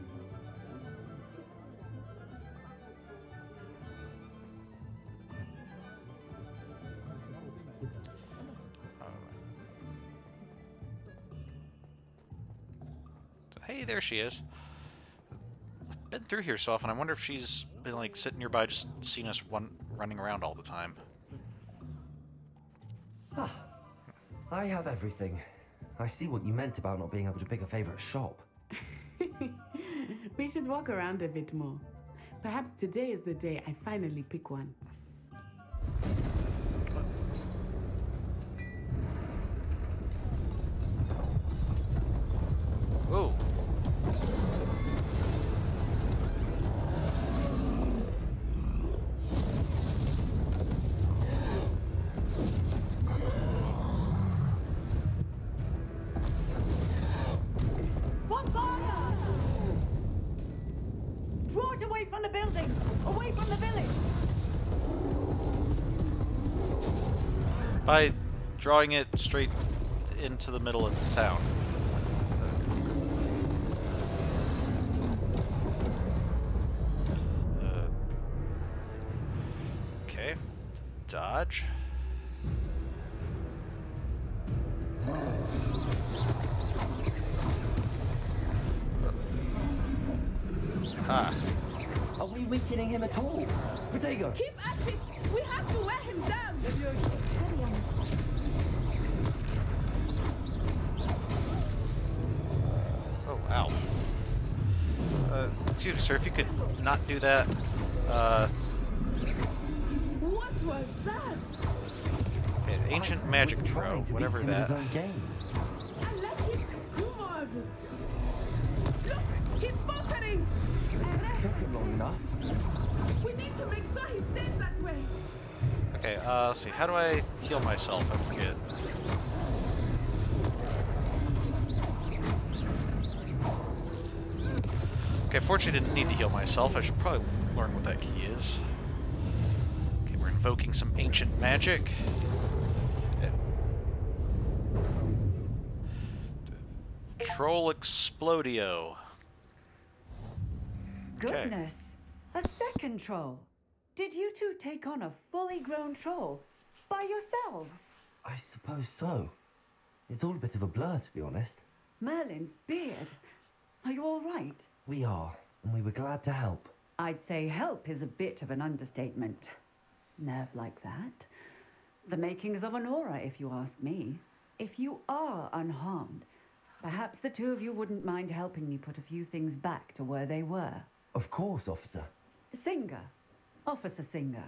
Hey, there she is. I've been through here so often. I wonder if she's been like sitting nearby, just seeing us running around all the time. Ah, I have everything. I see what you meant about not being able to pick a favorite shop. We should walk around a bit more. Perhaps today is the day I finally pick one. Whoa. Draw it away from the building! Away from the village! By drawing it straight into the middle of the town. Okay. Dodge. Ah. Are we weakening him at all? Potato! Keep at it! We have to wear him down! Excuse me, sir, if you could not do that. What was that? Okay, ancient magic wasn't throw, trying to whatever beat him at that. his own game. I like it. Do more of it. Look, he's faltering. Took him long enough. We need to make sure he stays that way. Okay, let's see, how do I heal myself? I forget. Okay, fortunately I didn't need to heal myself. I should probably learn what that key is. Okay, we're invoking some ancient magic. Troll Explodio. Goodness, a second troll. Did you two take on a fully grown troll by yourselves? I suppose so. It's all a bit of a blur, to be honest. Merlin's beard. Are you all right? We are, and we were glad to help. I'd say help is a bit of an understatement. Nerve like that. The makings of an aura, if you ask me. If you are unharmed, perhaps the two of you wouldn't mind helping me put a few things back to where they were. Of course, officer. Singer. Officer Singer.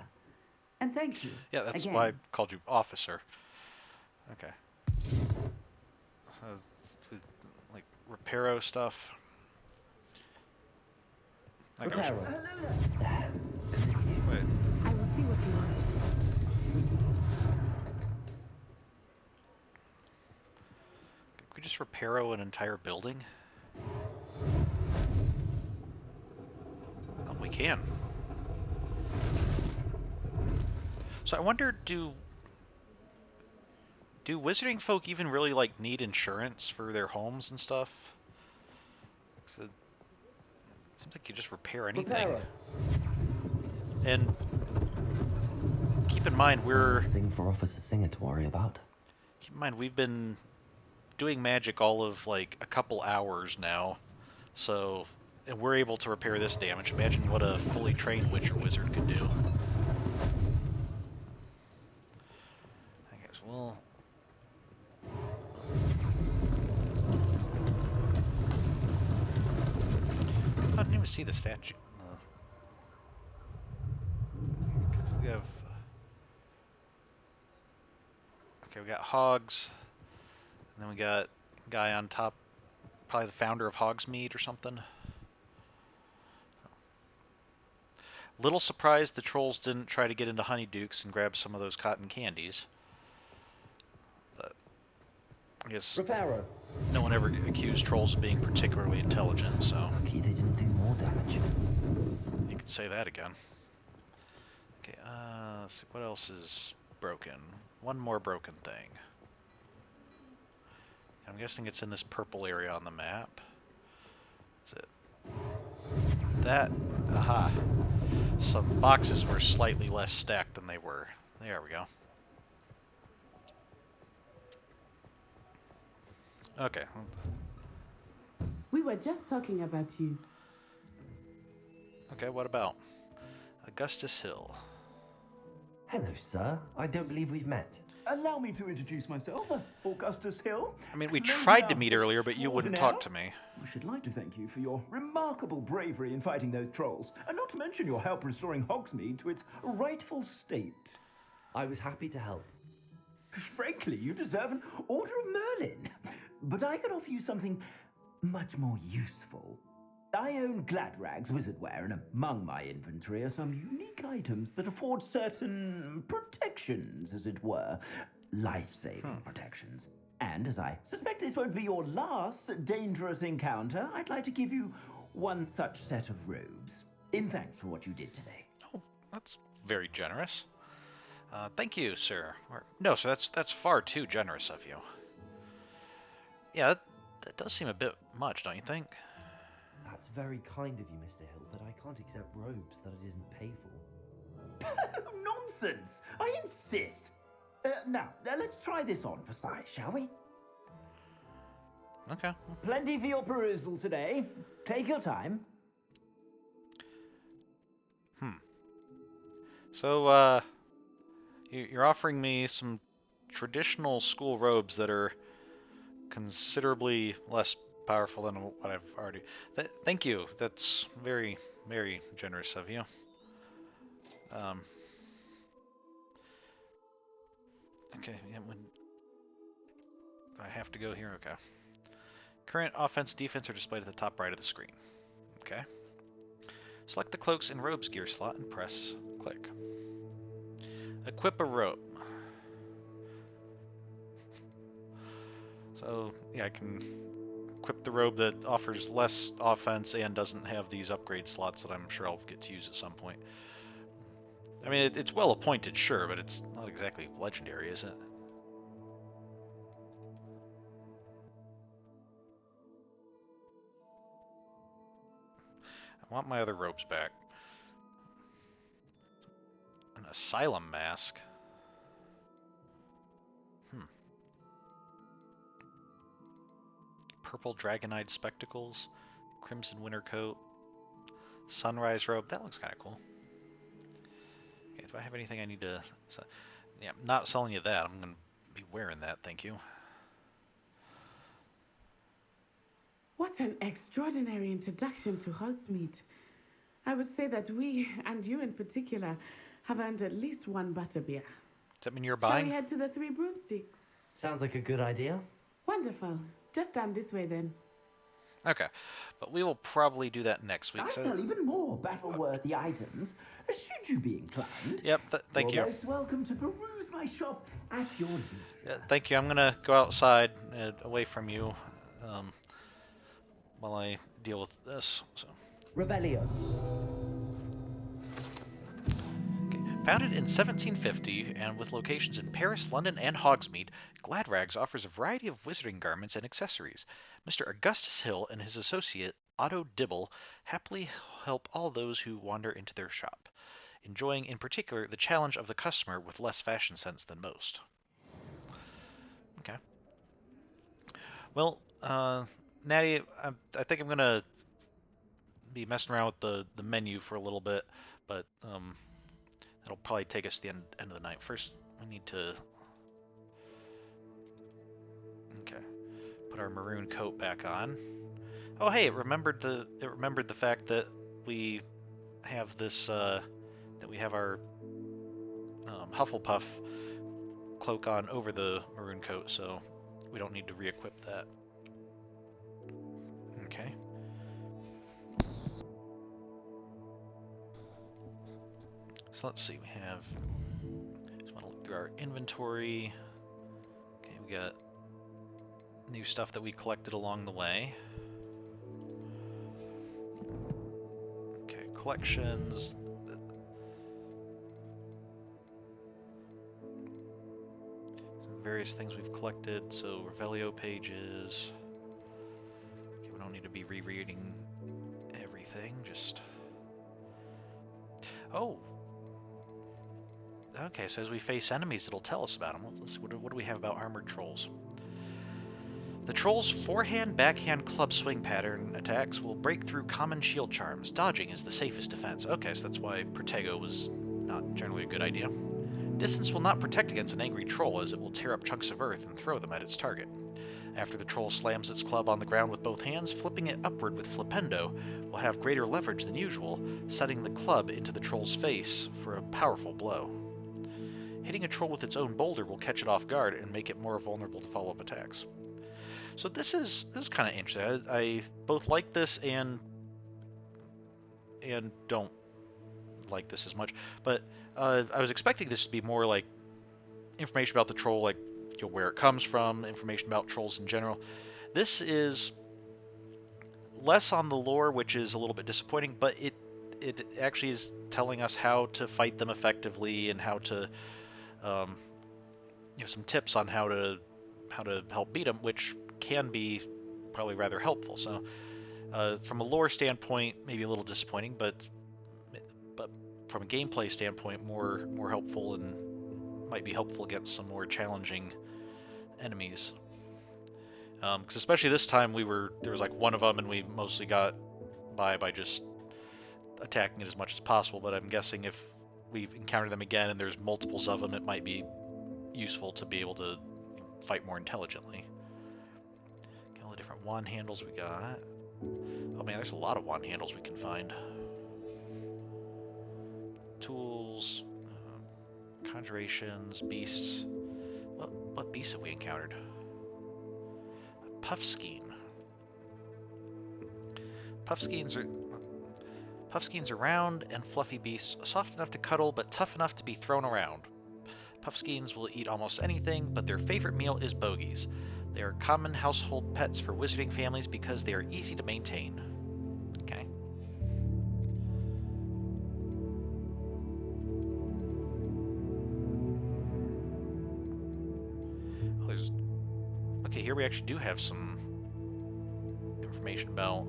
And thank you. Yeah, that's again. why I called you officer. Okay. So, like, reparo stuff. That goes. Reparo. Wait. I will see what he wants. Could we just reparo an entire building? Oh, we can. So I wonder, do wizarding folk even really like need insurance for their homes and stuff? 'Cause it seems like you just repair anything. Reparo. And keep in mind we're thing for Officer Singer to worry about. keep in mind we've been doing magic all of like a couple hours now, so and we're able to repair this damage. Imagine what a fully trained witch or wizard could do. I guess we'll. I didn't even see the statue. We have. Okay, we got Hogs, and then we got a guy on top, probably the founder of Hogsmeade or something. Little surprised the trolls didn't try to get into Honeydukes and grab some of those cotton candies. But I guess Reparo. no one ever accused trolls of being particularly intelligent, so Lucky they didn't do more damage. you could say that again. Okay, let's see, what else is broken? One more broken thing. I'm guessing it's in this purple area on the map. That's it. That, aha. Some boxes were slightly less stacked than they were. There we go. Okay. We were just talking about you. Okay, what about Augustus Hill? Hello, sir. I don't believe we've met. Allow me to introduce myself, Augustus Hill. I mean, we tried to meet earlier, but you wouldn't talk to me. I should like to thank you for your remarkable bravery in fighting those trolls, and not to mention your help restoring Hogsmeade to its rightful state. I was happy to help. Frankly, you deserve an Order of Merlin. But I can offer you something much more useful. I own Gladrag's wizardware, and among my inventory are some unique items that afford certain protections, as it were. Life-saving protections. And as I suspect this won't be your last dangerous encounter, I'd like to give you one such set of robes, in thanks for what you did today. Oh, that's very generous. Thank you, sir. No, sir, that's far too generous of you. Yeah, that does seem a bit much, don't you think? That's very kind of you, Mr. Hill, but I can't accept robes that I didn't pay for. Nonsense! I insist! Now, let's try this on for size, shall we? Okay. Plenty for your perusal today. Take your time. So, you're offering me some traditional school robes that are considerably less powerful than what I've already... Thank you. That's very, very generous of you. Okay, yeah, when... I have to go here? Okay. Current offense, defense are displayed at the top right of the screen. Okay. Select the cloaks and robes gear slot and press click. Equip a robe. So, yeah, I can equip the robe that offers less offense and doesn't have these upgrade slots that I'm sure I'll get to use at some point. I mean, it's well appointed, sure, but it's not exactly legendary, is it? I want my other robes back. An asylum mask. Purple dragon-eyed spectacles. Crimson winter coat. Sunrise robe. That looks kind of cool. Okay, do I have anything I need to... Yeah, I'm not selling you that. I'm going to be wearing that, thank you. What an extraordinary introduction to Hogsmeade. I would say that we, and you in particular, have earned at least one butterbeer. Does that mean you're Shall buying? we head to the Three Broomsticks? Sounds like a good idea. Wonderful. Just down this way then. Okay, but we will probably do that next week. I sell even more battle-worthy items, should you be inclined. Yep, thank you. You're most welcome to peruse my shop at your leisure. Thank you. I'm going to go outside, away from you, while I deal with this. So. Revelio. Founded in 1750 and with locations in Paris, London, and Hogsmeade, Gladrags offers a variety of wizarding garments and accessories. Mr. Augustus Hill and his associate, Otto Dibble, happily help all those who wander into their shop, enjoying in particular the challenge of the customer with less fashion sense than most. Okay. Well, Natty, I think I'm going to be messing around with the menu for a little bit, but that'll probably take us to the end of the night. First, we need to... Okay. Put our maroon coat back on. Oh, hey, it remembered the fact that we have this, that we have our Hufflepuff cloak on over the maroon coat, so we don't need to re-equip that. Okay. So let's see, we have, just want to look through our inventory. Okay, we got new stuff that we collected along the way. Okay, collections. Some various things we've collected, so Revelio pages. Okay, we don't need to be rereading everything, just... Oh! Okay, so as we face enemies, it'll tell us about them. Let's see, what do we have about armored trolls? The troll's forehand, backhand, club swing pattern attacks will break through common shield charms. Dodging is the safest defense. Okay, so that's why Protego was not generally a good idea. Distance will not protect against an angry troll, as it will tear up chunks of earth and throw them at its target. After the troll slams its club on the ground with both hands, flipping it upward with Flipendo will have greater leverage than usual, setting the club into the troll's face for a powerful blow. Hitting a troll with its own boulder will catch it off guard and make it more vulnerable to follow-up attacks. So this is kind of interesting. I both like this and don't like this as much. But I was expecting this to be more like information about the troll, like where it comes from, information about trolls in general. This is less on the lore, which is a little bit disappointing, but it actually is telling us how to fight them effectively and how to some tips on how to help beat them, which can be probably rather helpful. So from a lore standpoint, maybe a little disappointing, but from a gameplay standpoint, more helpful, and might be helpful against some more challenging enemies. Because especially this time there was like one of them, and we mostly got by just attacking it as much as possible. But I'm guessing if we've encountered them again and there's multiples of them, it might be useful to be able to fight more intelligently. Okay, All the different wand handles we got. Oh man, there's a lot of wand handles we can find. Tools, conjurations, beasts. What beasts have we encountered? A puffskein. Puffskeins are round and fluffy beasts, soft enough to cuddle but tough enough to be thrown around. Puffskeins will eat almost anything, but their favorite meal is bogies. They are common household pets for wizarding families because they are easy to maintain. Okay. Okay, here we actually do have some information about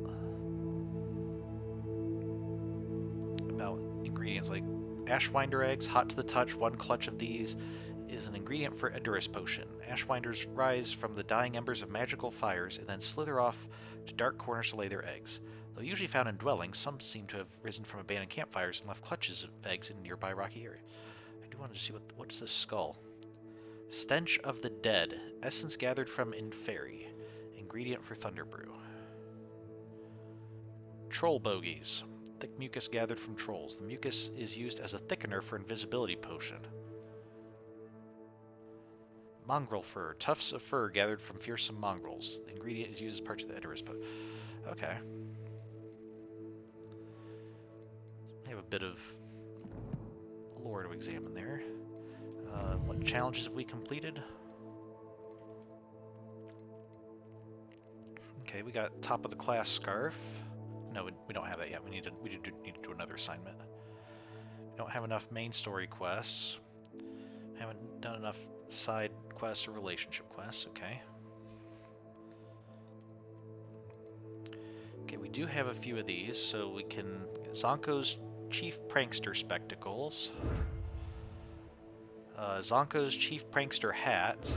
ingredients like Ashwinder eggs, hot to the touch. One clutch of these is an ingredient for a Durus potion. Ashwinders rise from the dying embers of magical fires and then slither off to dark corners to lay their eggs. Though usually found in dwellings, some seem to have risen from abandoned campfires and left clutches of eggs in nearby rocky area. I do want to see what's this skull. Stench of the dead. Essence gathered from Inferi. Ingredient for Thunderbrew. Troll bogies. Thick mucus gathered from trolls. The mucus is used as a thickener for invisibility potion. Mongrel fur. Tufts of fur gathered from fearsome mongrels. The ingredient is used as part of the Edurus potion. Okay. We have a bit of lore to examine there. What challenges have we completed? Okay, we got top of the class scarf. No, we don't have that yet. We need to do another assignment. We don't have enough main story quests. Haven't done enough side quests or relationship quests. Okay. Okay, we do have a few of these, so we can Zonko's Chief Prankster spectacles. Zonko's Chief Prankster hat.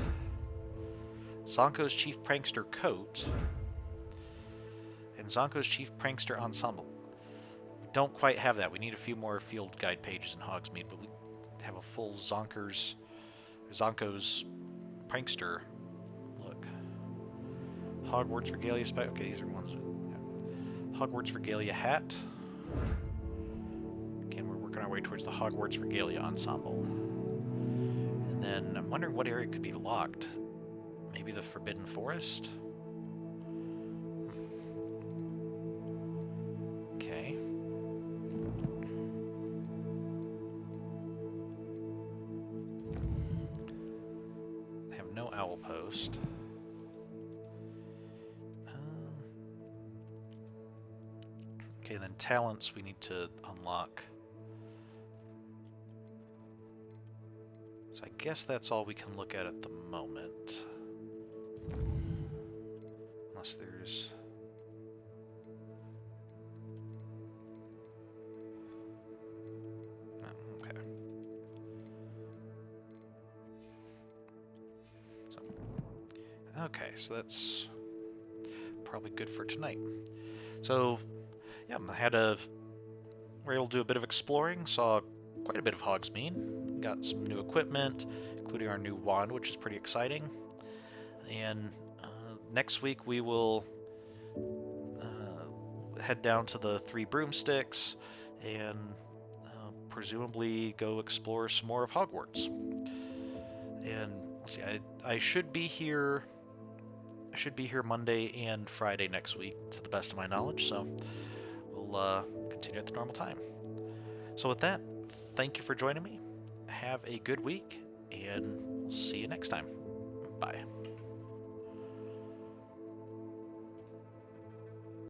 Zonko's Chief Prankster coat. And Zonko's Chief Prankster ensemble. We don't quite have that. We need a few more field guide pages in Hogsmeade, but we have a full Zonko's Prankster look. Hogwarts Regalia spec. Okay, these are ones. Yeah. Hogwarts Regalia hat. Again, we're working our way towards the Hogwarts Regalia ensemble. And then I'm wondering what area could be locked. Maybe the Forbidden Forest? Okay. I have no owl post. Okay, then talents we need to unlock. So I guess that's all we can look at the moment. Unless there's... Oh, okay. Okay, so that's probably good for tonight. So, yeah, we're able to do a bit of exploring, saw quite a bit of Hogsmeade, got some new equipment, including our new wand, which is pretty exciting. And next week we will head down to the 3 broomsticks and presumably go explore some more of Hogwarts. And let's see, I should be here. I should be here Monday and Friday next week, to the best of my knowledge. So we'll continue at the normal time. So with that, thank you for joining me. Have a good week, and we'll see you next time. Bye.